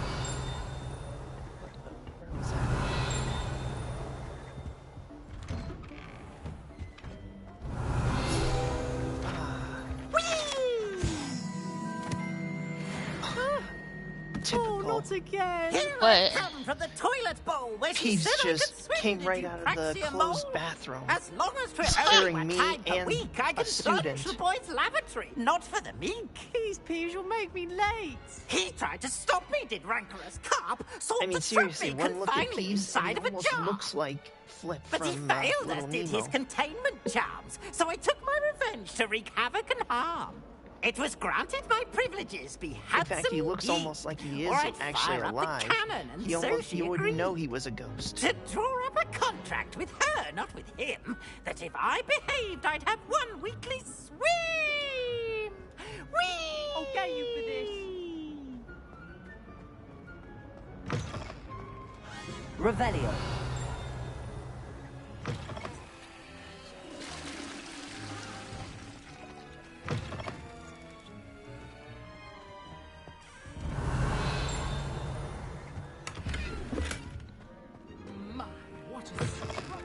Oh, not again! Here What? I come from the toilet bowl where she Peeves said I could just swim. came Did right you out of the praxia closed mole? bathroom. As long as we're Scaring only me one time per and week, I a can student. sponge the boys' lavatory. Not for the meek. These peeves will make me late. He tried to stop me, did rancorous carp. Sought I mean, to seriously, trap me, one look at confined me Peeves and inside he of a almost jar. looks like Flip But he from failed, Little as did Nemo. his containment charms. So I took my revenge to wreak havoc and harm. It was granted my privileges be In handsome fact, he looks ye, almost like he or is I'd actually fire up alive. the cannon, and You she wouldn't agreed. know he was a ghost. To draw up a contract with her, not with him, that if I behaved, I'd have one weekly swim. Whee! I'll get you for this. Revelio. My, what a struggle.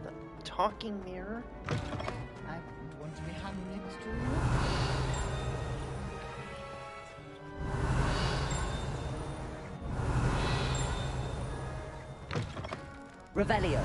The talking mirror? I want to be hung next to you. Revelio.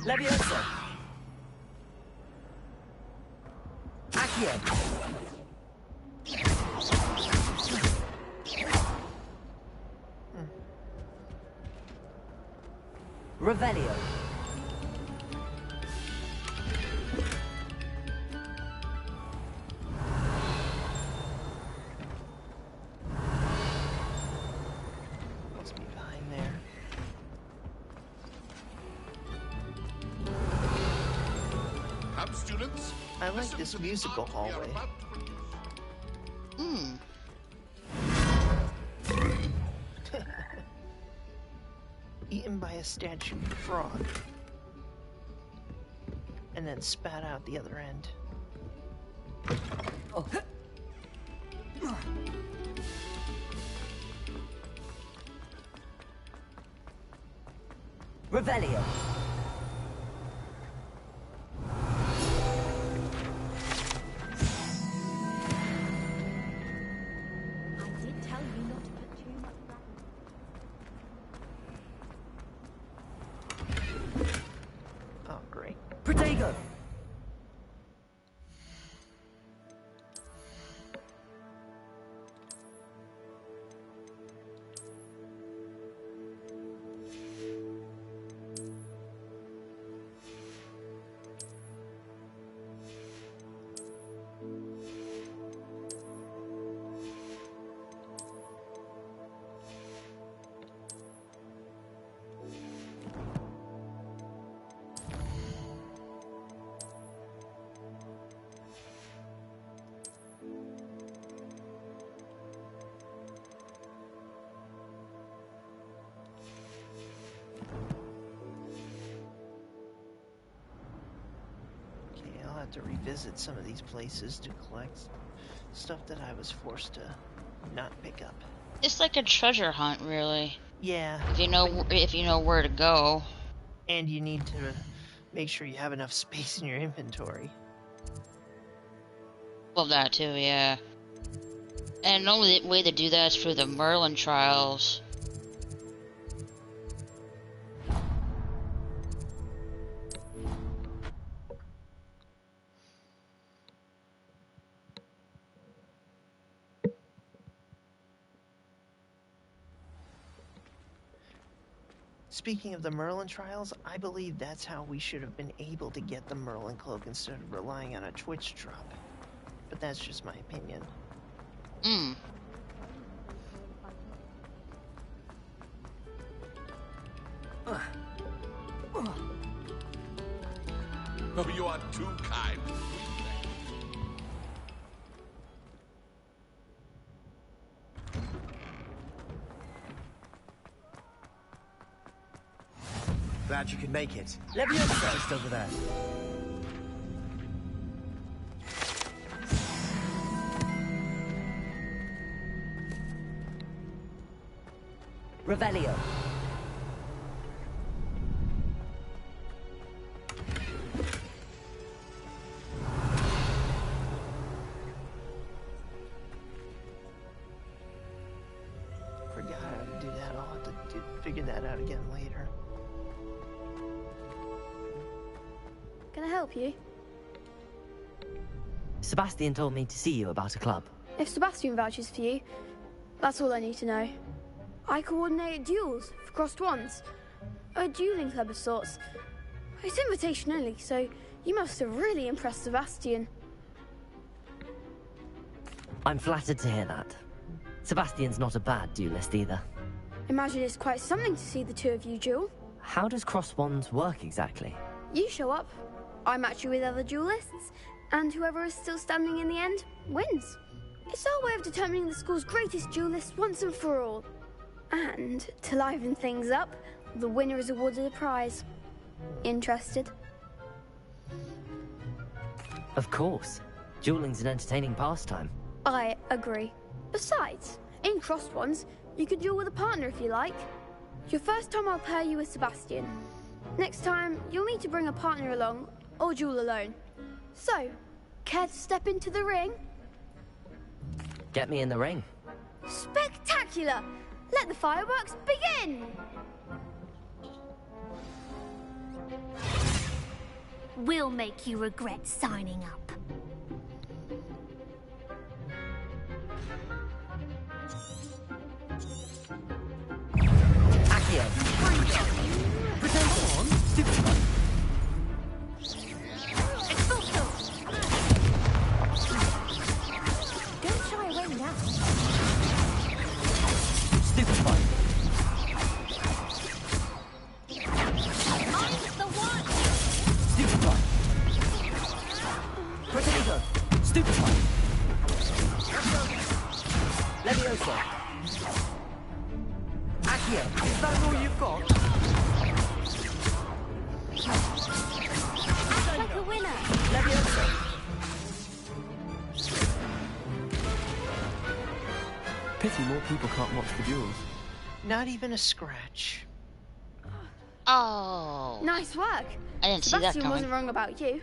Levioso. Accio. Revelio. Must be behind there. Come, students. I like this musical hallway. Eaten by a statue frog. And then spat out the other end. Oh. Revelio. I did tell you not to put too much black. Oh, great. Protego! To revisit some of these places to collect stuff that I was forced to not pick up. It's like a treasure hunt, really. Yeah. If you know where to go. And you need to make sure you have enough space in your inventory. Well, that too, yeah. And the only way to do that is through the Merlin trials. Speaking of the Merlin trials, I believe that's how we should have been able to get the Merlin cloak instead of relying on a Twitch drop. But that's just my opinion. Hmm. Oh, you are too kind. Glad you could make it. Leviosa just over there. Revelio. Forgot how to do that. I'll have to figure that out again later. Can I help you? Sebastian told me to see you about a club. If Sebastian vouches for you, that's all I need to know. I coordinate duels for crossed ones. A dueling club of sorts. It's invitation only, so you must have really impressed Sebastian. I'm flattered to hear that. Sebastian's not a bad duelist either. Imagine it's quite something to see the two of you duel. How does cross wands work exactly? You show up, I match you with other duelists, and whoever is still standing in the end wins. It's our way of determining the school's greatest duelist once and for all. And to liven things up, the winner is awarded a prize. Interested? Of course. Dueling's an entertaining pastime. I agree. Besides, in crossed ones, you could duel with a partner if you like. Your first time I'll pair you with Sebastian. Next time, you'll need to bring a partner along, or duel alone. So, care to step into the ring? Get me in the ring. Spectacular! Let the fireworks begin! We'll make you regret signing up. Accio. Present on. Stupid. Don't shy away now. Stupefy. I'm the one! Stupefy. Potato. Stupefy. Leviosa. Accio. Is that all you've got? Act like a winner! Leviosa. Pity more people can't watch the duels. Not even a scratch. Oh. Nice work. I didn't see that Sebastian coming. wasn't wrong about you.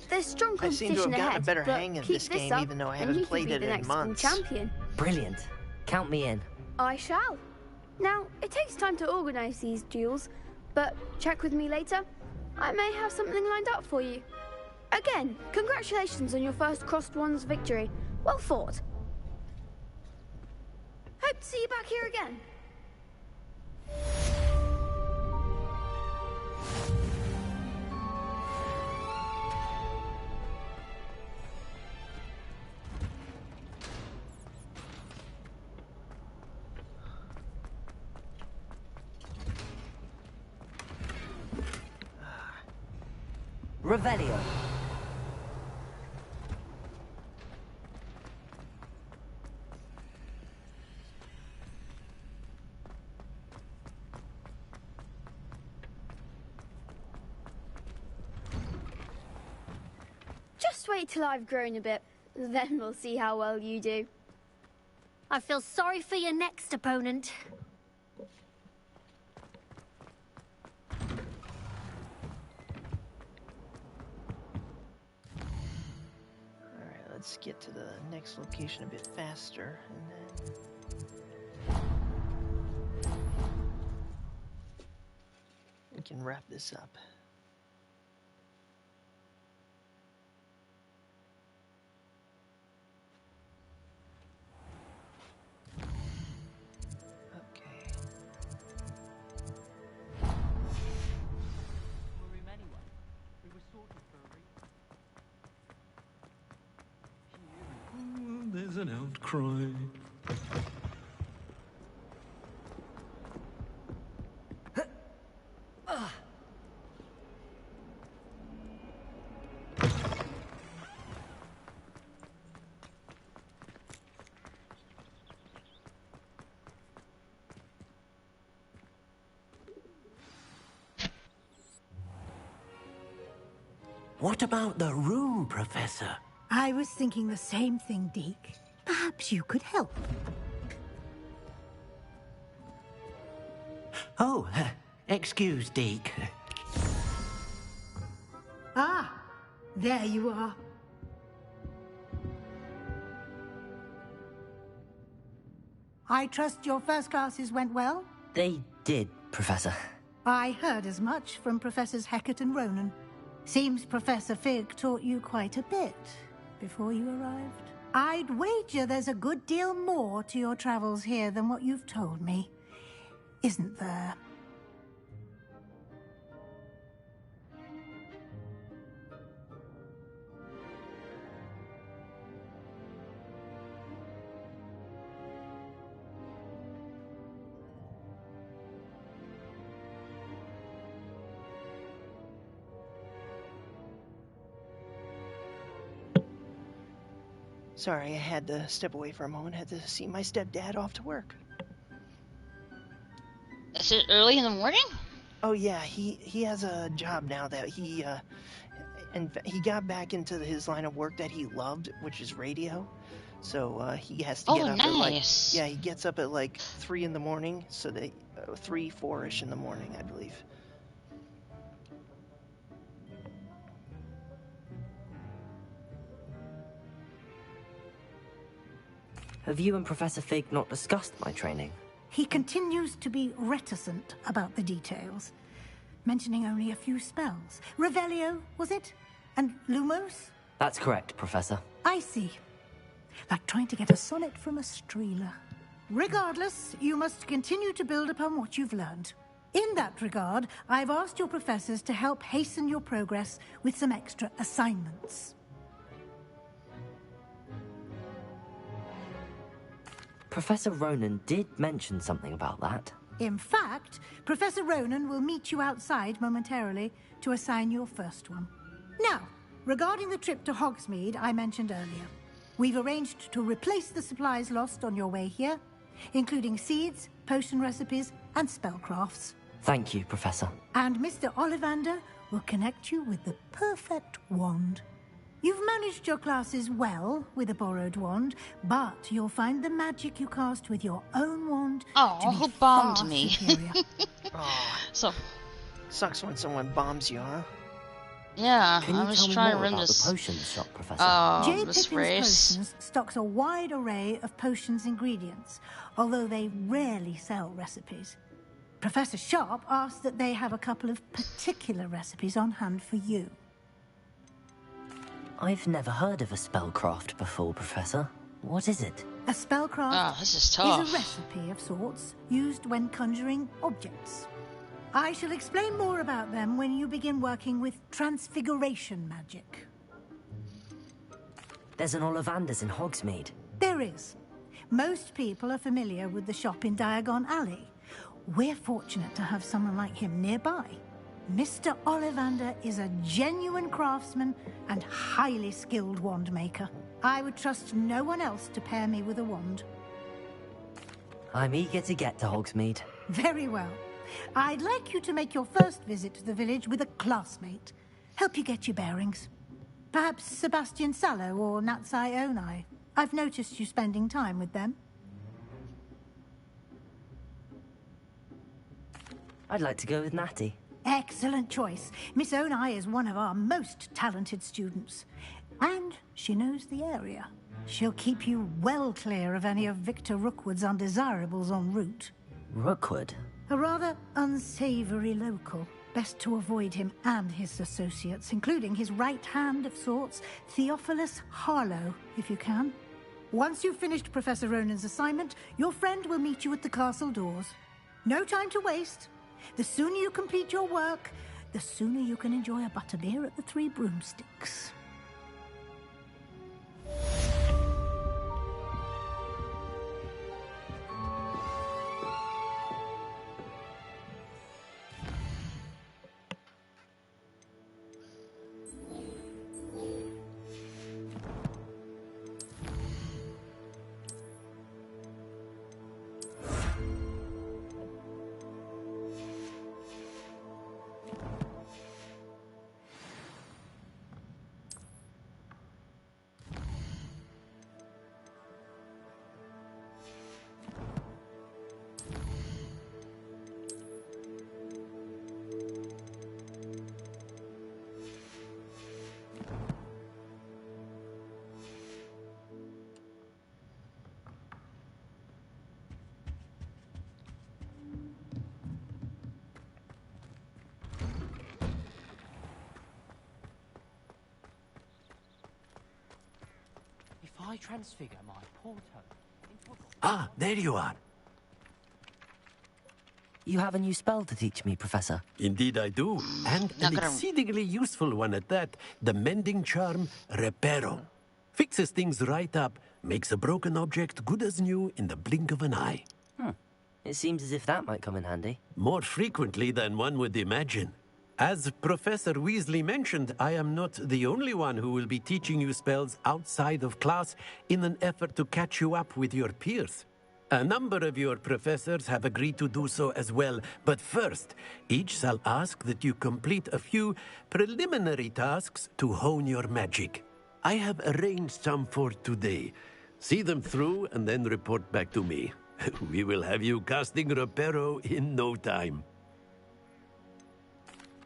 There's strong I seem competition to have gotten ahead, a better but hang of keep this game up, even though I and haven't you played could be it the in next months. champion. Brilliant. Count me in. I shall. Now, it takes time to organise these duels, but check with me later. I may have something lined up for you. Again, congratulations on your first crossed ones victory. Well fought. Hope to see you back here again. Revelio. Just wait till I've grown a bit, then we'll see how well you do. I feel sorry for your next opponent. Alright, let's get to the next location a bit faster, and then... we can wrap this up. There's There's an outcry. What about the room, Professor? I was thinking the same thing, Deke. Perhaps you could help. Oh, excuse, Deke. Ah, there you are. I trust your first classes went well? They did, Professor. I heard as much from Professors Hecat and Ronan. Seems Professor Fig taught you quite a bit before you arrived. I'd wager there's a good deal more to your travels here than what you've told me. Isn't there? Sorry, I had to step away for a moment. Had to see my stepdad off to work. Is it early in the morning? Oh yeah, he has a job now that he got back into his line of work that he loved, which is radio. So he has to get up at like, yeah, he gets up at like 3 in the morning, so they 4-ish in the morning, I believe. Have you and Professor Fig not discussed my training? He continues to be reticent about the details, mentioning only a few spells. Revelio, was it? And Lumos? That's correct, Professor. I see. Like trying to get a sonnet from a streeler. Regardless, you must continue to build upon what you've learned. In that regard, I've asked your professors to help hasten your progress with some extra assignments. Professor Ronan did mention something about that. In fact, Professor Ronan will meet you outside momentarily to assign your first one. Now, regarding the trip to Hogsmeade I mentioned earlier, we've arranged to replace the supplies lost on your way here, including seeds, potion recipes, and spellcrafts. Thank you, Professor. And Mr. Ollivander will connect you with the perfect wand. You've managed your classes well with a borrowed wand, but you'll find the magic you cast with your own wand to be who far bombed me? superior. So Sucks when someone bombs you, huh? yeah, Can you I was tell me trying to more run about this. the potions shop, Professor? J. This Pippin's race. Potions stocks a wide array of potions ingredients, although they rarely sell recipes. Professor Sharp asked that they have a couple of particular recipes on hand for you. I've never heard of a spellcraft before, Professor. What is it? A spellcraft this is tough. a recipe of sorts used when conjuring objects. I shall explain more about them when you begin working with transfiguration magic. There's an Ollivander's in Hogsmeade. There is. Most people are familiar with the shop in Diagon Alley. We're fortunate to have someone like him nearby. Mr. Ollivander is a genuine craftsman and highly skilled wand maker. I would trust no one else to pair me with a wand. I'm eager to get to Hogsmeade. Very well. I'd like you to make your first visit to the village with a classmate. Help you get your bearings. Perhaps Sebastian Sallow or Natsai Onai. I've noticed you spending time with them. I'd like to go with Natty. Excellent choice. Miss Onai is one of our most talented students. And she knows the area. She'll keep you well clear of any of Victor Rookwood's undesirables en route. Rookwood? A rather unsavory local. Best to avoid him and his associates, including his right hand of sorts, Theophilus Harlow, if you can. Once you've finished Professor Ronan's assignment, your friend will meet you at the castle doors. No time to waste. The sooner you complete your work, the sooner you can enjoy a butterbeer at the Three Broomsticks. I transfigure my porto into a... Ah, there you are. You have a new spell to teach me, Professor. Indeed I do, and an exceedingly useful one at that. The mending charm, Reparo. Fixes things right up, makes a broken object good as new in the blink of an eye. It seems as if that might come in handy. More frequently than one would imagine. As Professor Weasley mentioned, I am not the only one who will be teaching you spells outside of class in an effort to catch you up with your peers. A number of your professors have agreed to do so as well, but first, each shall ask that you complete a few preliminary tasks to hone your magic. I have arranged some for today. See them through and then report back to me. We will have you casting Reparo in no time.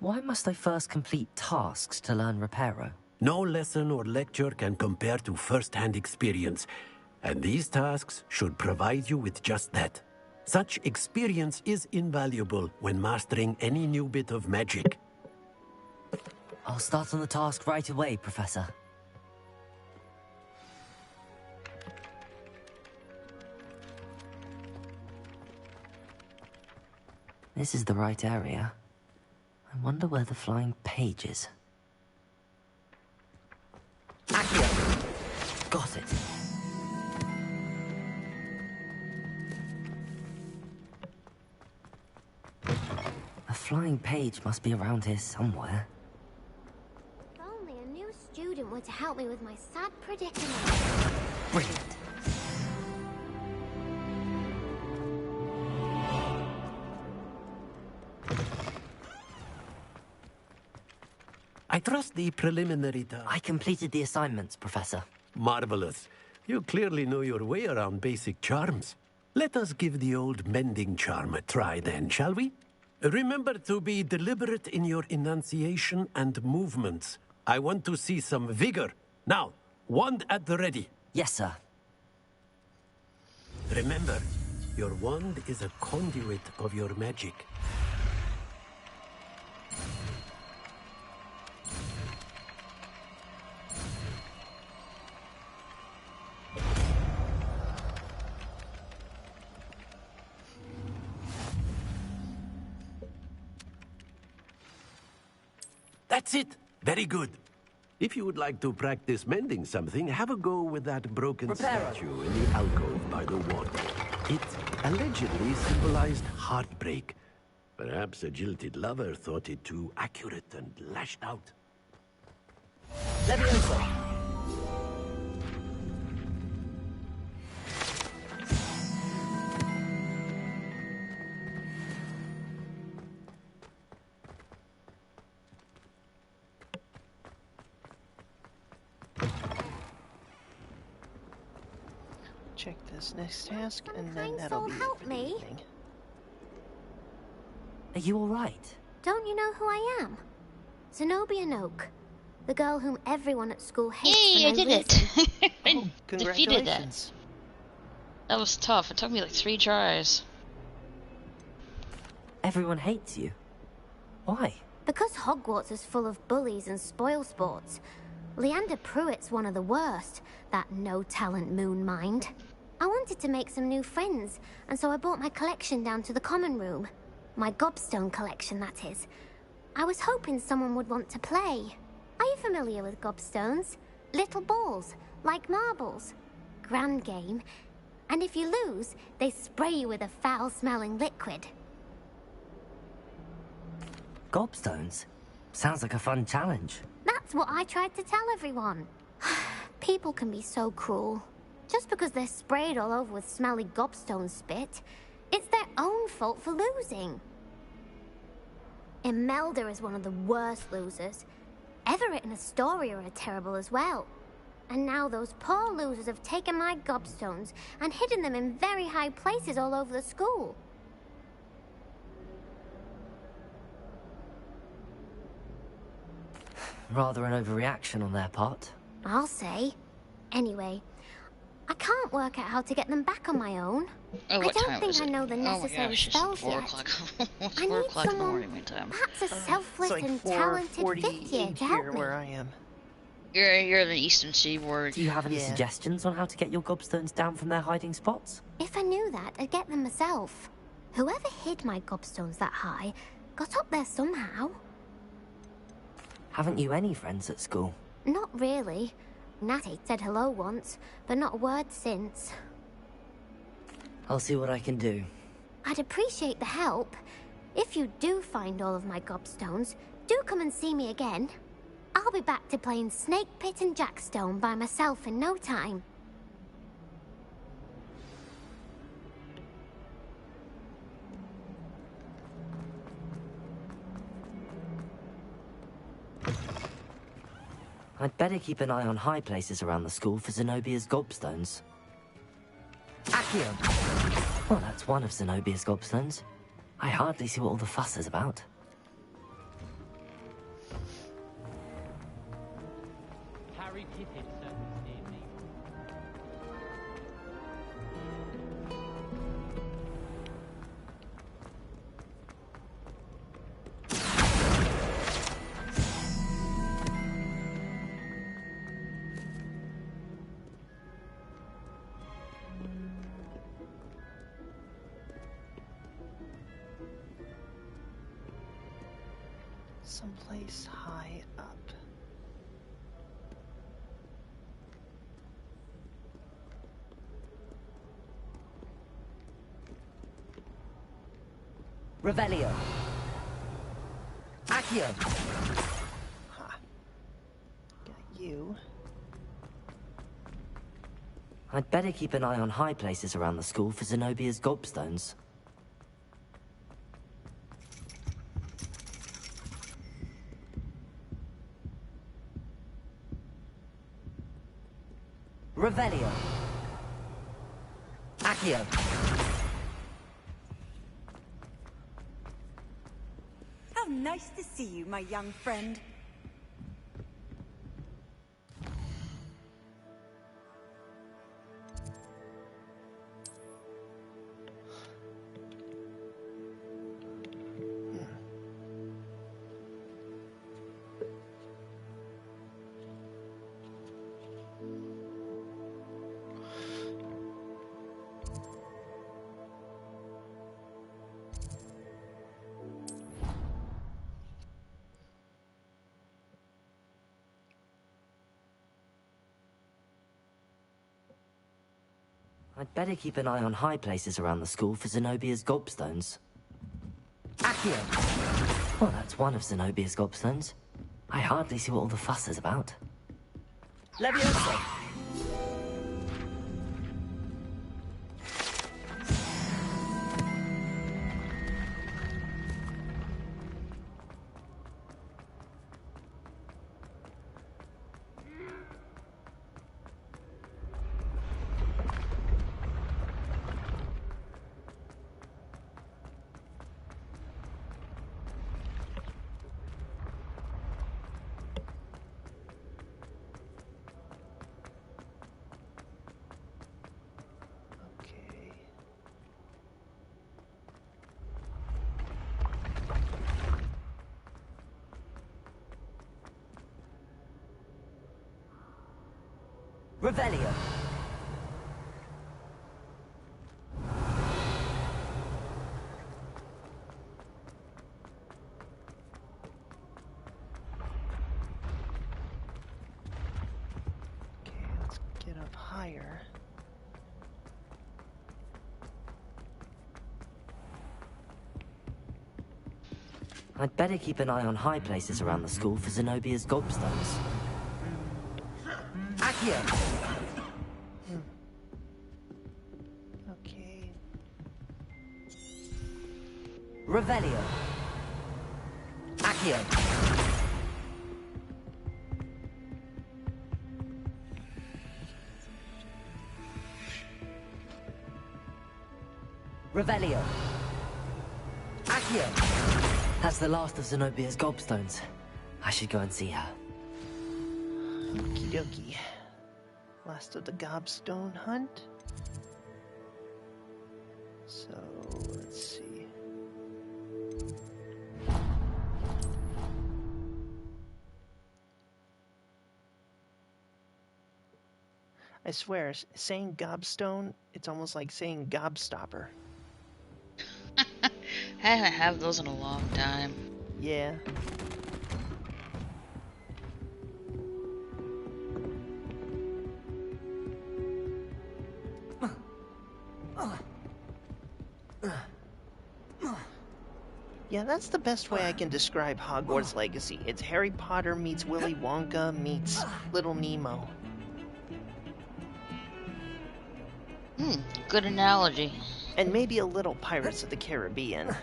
Why must I first complete tasks to learn Reparo? No lesson or lecture can compare to first-hand experience, and these tasks should provide you with just that. Such experience is invaluable when mastering any new bit of magic. I'll start on the task right away, Professor. This is the right area. I wonder where the flying page is. Accio! Got it. A flying page must be around here somewhere. If only a new student were to help me with my sad predicament. Brilliant. I trust the preliminary task. I completed the assignments, Professor. Marvelous. You clearly know your way around basic charms. Let us give the old mending charm a try then, shall we? Remember to be deliberate in your enunciation and movements. I want to see some vigor. Now, wand at the ready. Yes, sir. Remember, your wand is a conduit of your magic. That's it. Very good. If you would like to practice mending something, have a go with that broken statue in the alcove by the water. It allegedly symbolized heartbreak. Perhaps a jilted lover thought it too accurate and lashed out. Leviosa! Check this next task, and then Kind that'll soul be it help for the me. evening. Are you all right? Don't you know who I am? Zenobia Noak, the girl whom everyone at school hates. Yay, I when did listen. it! I defeated that. Congratulations. That was tough. It took me like 3 tries. Everyone hates you. Why? Because Hogwarts is full of bullies and spoilsports. Leander Pruitt's one of the worst, that no-talent moon mind. I wanted to make some new friends, and so I brought my collection down to the common room. My gobstone collection, that is. I was hoping someone would want to play. Are you familiar with gobstones? Little balls, like marbles. Grand game. And if you lose, they spray you with a foul-smelling liquid. Gobstones? Sounds like a fun challenge. That's what I tried to tell everyone. People can be so cruel. Just because they're sprayed all over with smelly gobstone spit, it's their own fault for losing. Imelda is one of the worst losers. Everett and Astoria are terrible as well. And now those poor losers have taken my gobstones and hidden them in very high places all over the school. Rather an overreaction on their part. I'll say. Anyway, I can't work out how to get them back on my own. Oh, I what don't time think is I it? know the Oh my necessary gosh, it's spells 4 yet. o'clock. It's I 4 need o'clock in the someone, morning my time. perhaps a selfless It's like and talented 4:48 fifth year to help here me. where I am. You're the Eastern Seaboard. Do you have any suggestions on how to get your gobstones down from their hiding spots? If I knew that, I'd get them myself. Whoever hid my gobstones that high got up there somehow. Haven't you any friends at school? Not really. Natty said hello once, but not a word since. I'll see what I can do. I'd appreciate the help. If you do find all of my gobstones, do come and see me again. I'll be back to playing Snake Pit and Jackstone by myself in no time. I'd better keep an eye on high places around the school for Zenobia's gobstones. Accio! Well, that's one of Zenobia's gobstones. I hardly see what all the fuss is about. Harry Pippin circles near me. Someplace high up. Revelio. Accio. Ha. Got you. I'd better keep an eye on high places around the school for Zenobia's gobstones. Revelio. Accio. How nice to see you, my young friend. I'd better keep an eye on high places around the school for Zenobia's gobstones. Accio! Well, that's one of Zenobia's gobstones. I hardly see what all the fuss is about. Leviosa! Revelio. Okay, let's get up higher. I'd better keep an eye on high places around the school for Zenobia's gobstones. Accio! Okay. Revelio. Accio. Revelio. Accio. That's the last of Zenobia's gobstones. I should go and see her. Okie dokie. Last of the gobstone hunt. So, let's see. I swear, saying gobstone, it's almost like saying gobstopper. I haven't had those in a long time. Yeah. Yeah, that's the best way I can describe Hogwarts Legacy. It's Harry Potter meets Willy Wonka meets Little Nemo. Good analogy. And maybe a little Pirates of the Caribbean.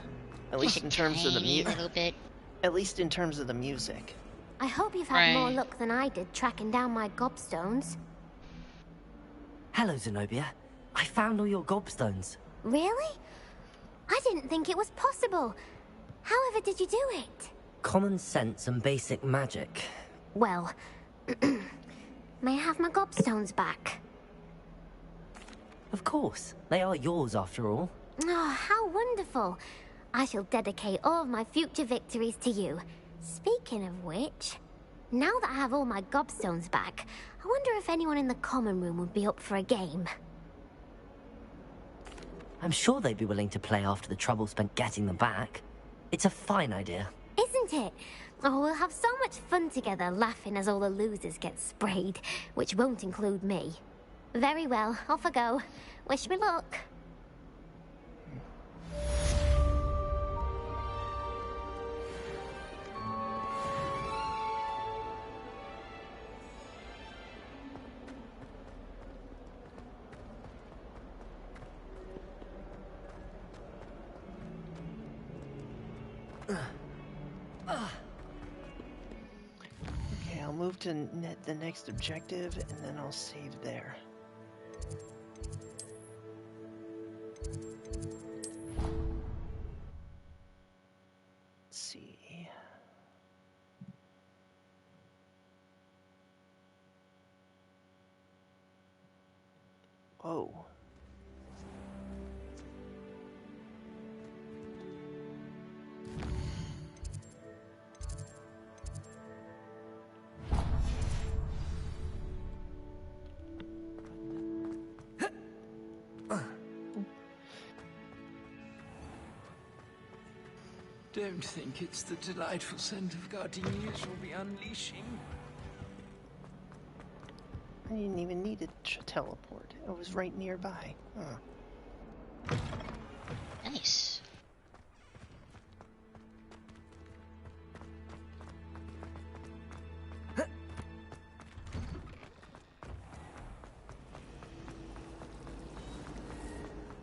At least in terms of the little bit. At least in terms of the music. I hope you've had more luck than I did tracking down my gobstones. Hello, Zenobia. I found all your gobstones. Really? I didn't think it was possible. However did you do it? Common sense and basic magic. Well, may I have my gobstones back? Of course. They are yours, after all. Oh, how wonderful. I shall dedicate all of my future victories to you. Speaking of which, now that I have all my gobstones back, I wonder if anyone in the common room would be up for a game. I'm sure they'd be willing to play after the trouble spent getting them back. It's a fine idea. Isn't it? Oh, we'll have so much fun together, laughing as all the losers get sprayed, which won't include me. Very well, off I go. Wish me luck. Okay, I'll move to the next objective, and then I'll save there. Let's see. Whoa. Don't think it's the delightful scent of gardenias you'll be unleashing. I didn't even need to teleport. It was right nearby. Huh. Nice.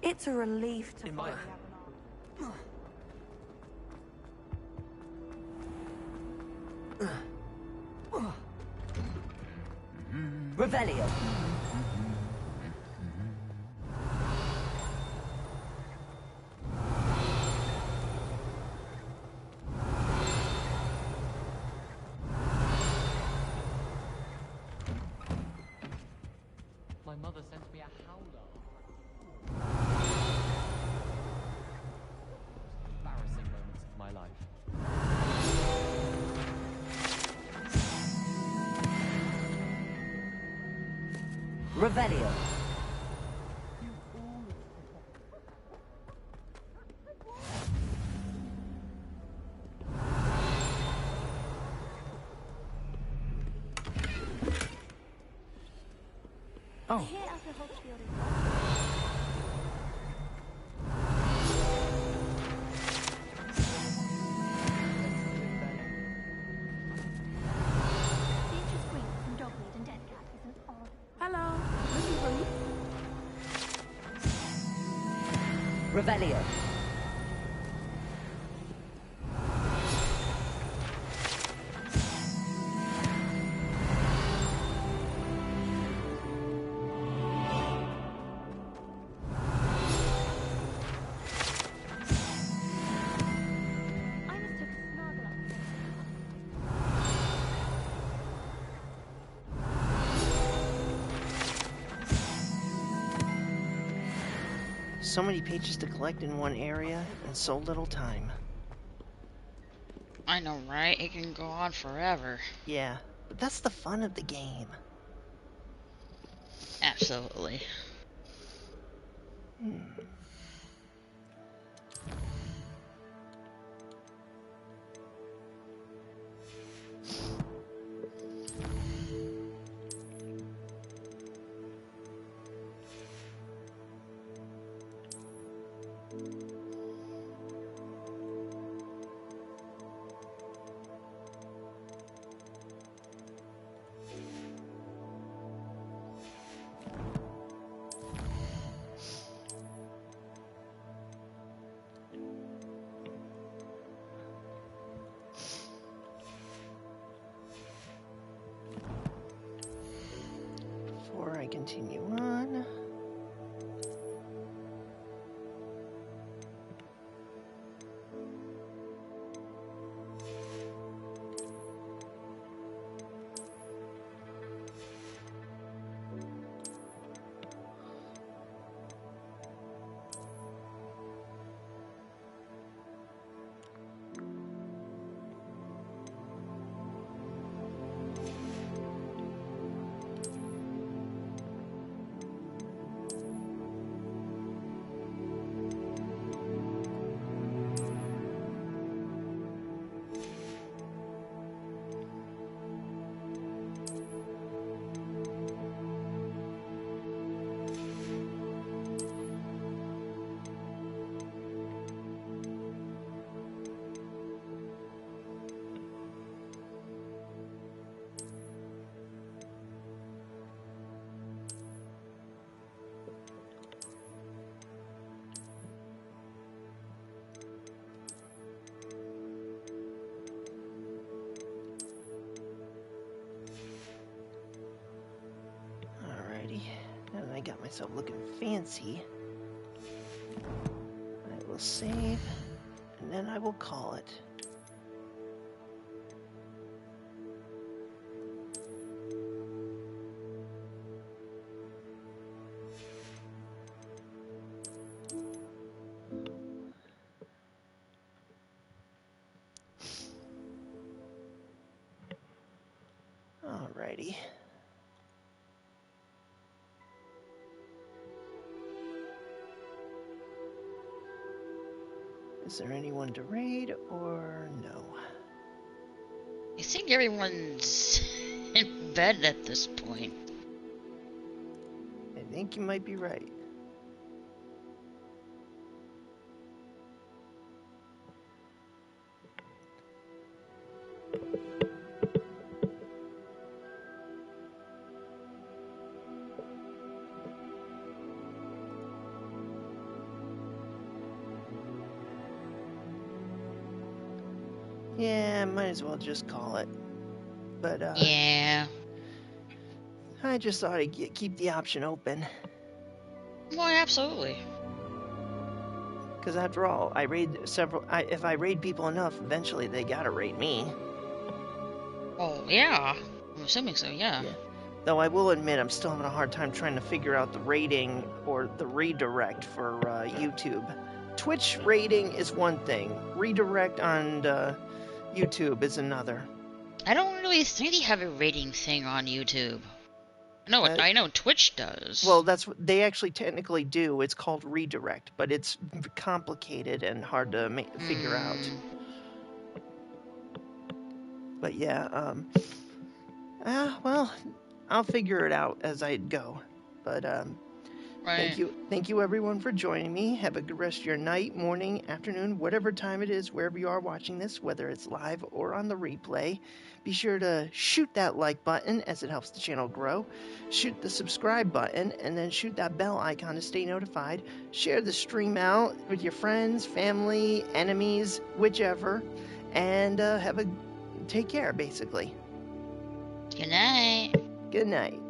It's a relief to finally have Revelio. My mother sent me a howler. Embarrassing moments of my life. Revelio. Oh. Here at the Hogwarts. Hello. Looking for you? Revelio. So many pages to collect in one area, and so little time. I know, right? It can go on forever. Yeah, but that's the fun of the game. Yeah, Absolutely. Before I continue on. Now that I got myself looking fancy, I will save, and then I will call it. Alrighty. Is there anyone to raid or no? I think everyone's in bed at this point. I think you might be right. Yeah, might as well just call it. But, yeah. I just thought I'd keep the option open. Well, absolutely. Because after all, I raid several. If I raid people enough, eventually they gotta raid me. Oh, yeah. I'm assuming so, yeah. Though I will admit, I'm still having a hard time trying to figure out the rating or the redirect for YouTube. Twitch rating is one thing. Redirect on YouTube is another. I don't really think they have a rating thing on YouTube. No, I know Twitch does. Well, that's what they actually technically do. It's called redirect, but it's complicated and hard to figure out. But yeah, well, I'll figure it out as I go. But right. thank you everyone for joining me. Have a good rest of your night, morning, afternoon, whatever time it is, wherever you are watching this, whether it's live or on the replay. Be sure to shoot that like button as it helps the channel grow. Shoot the subscribe button and then shoot that bell icon to stay notified. Share the stream out with your friends, family, enemies, whichever, and take care, basically. Good night. Good night.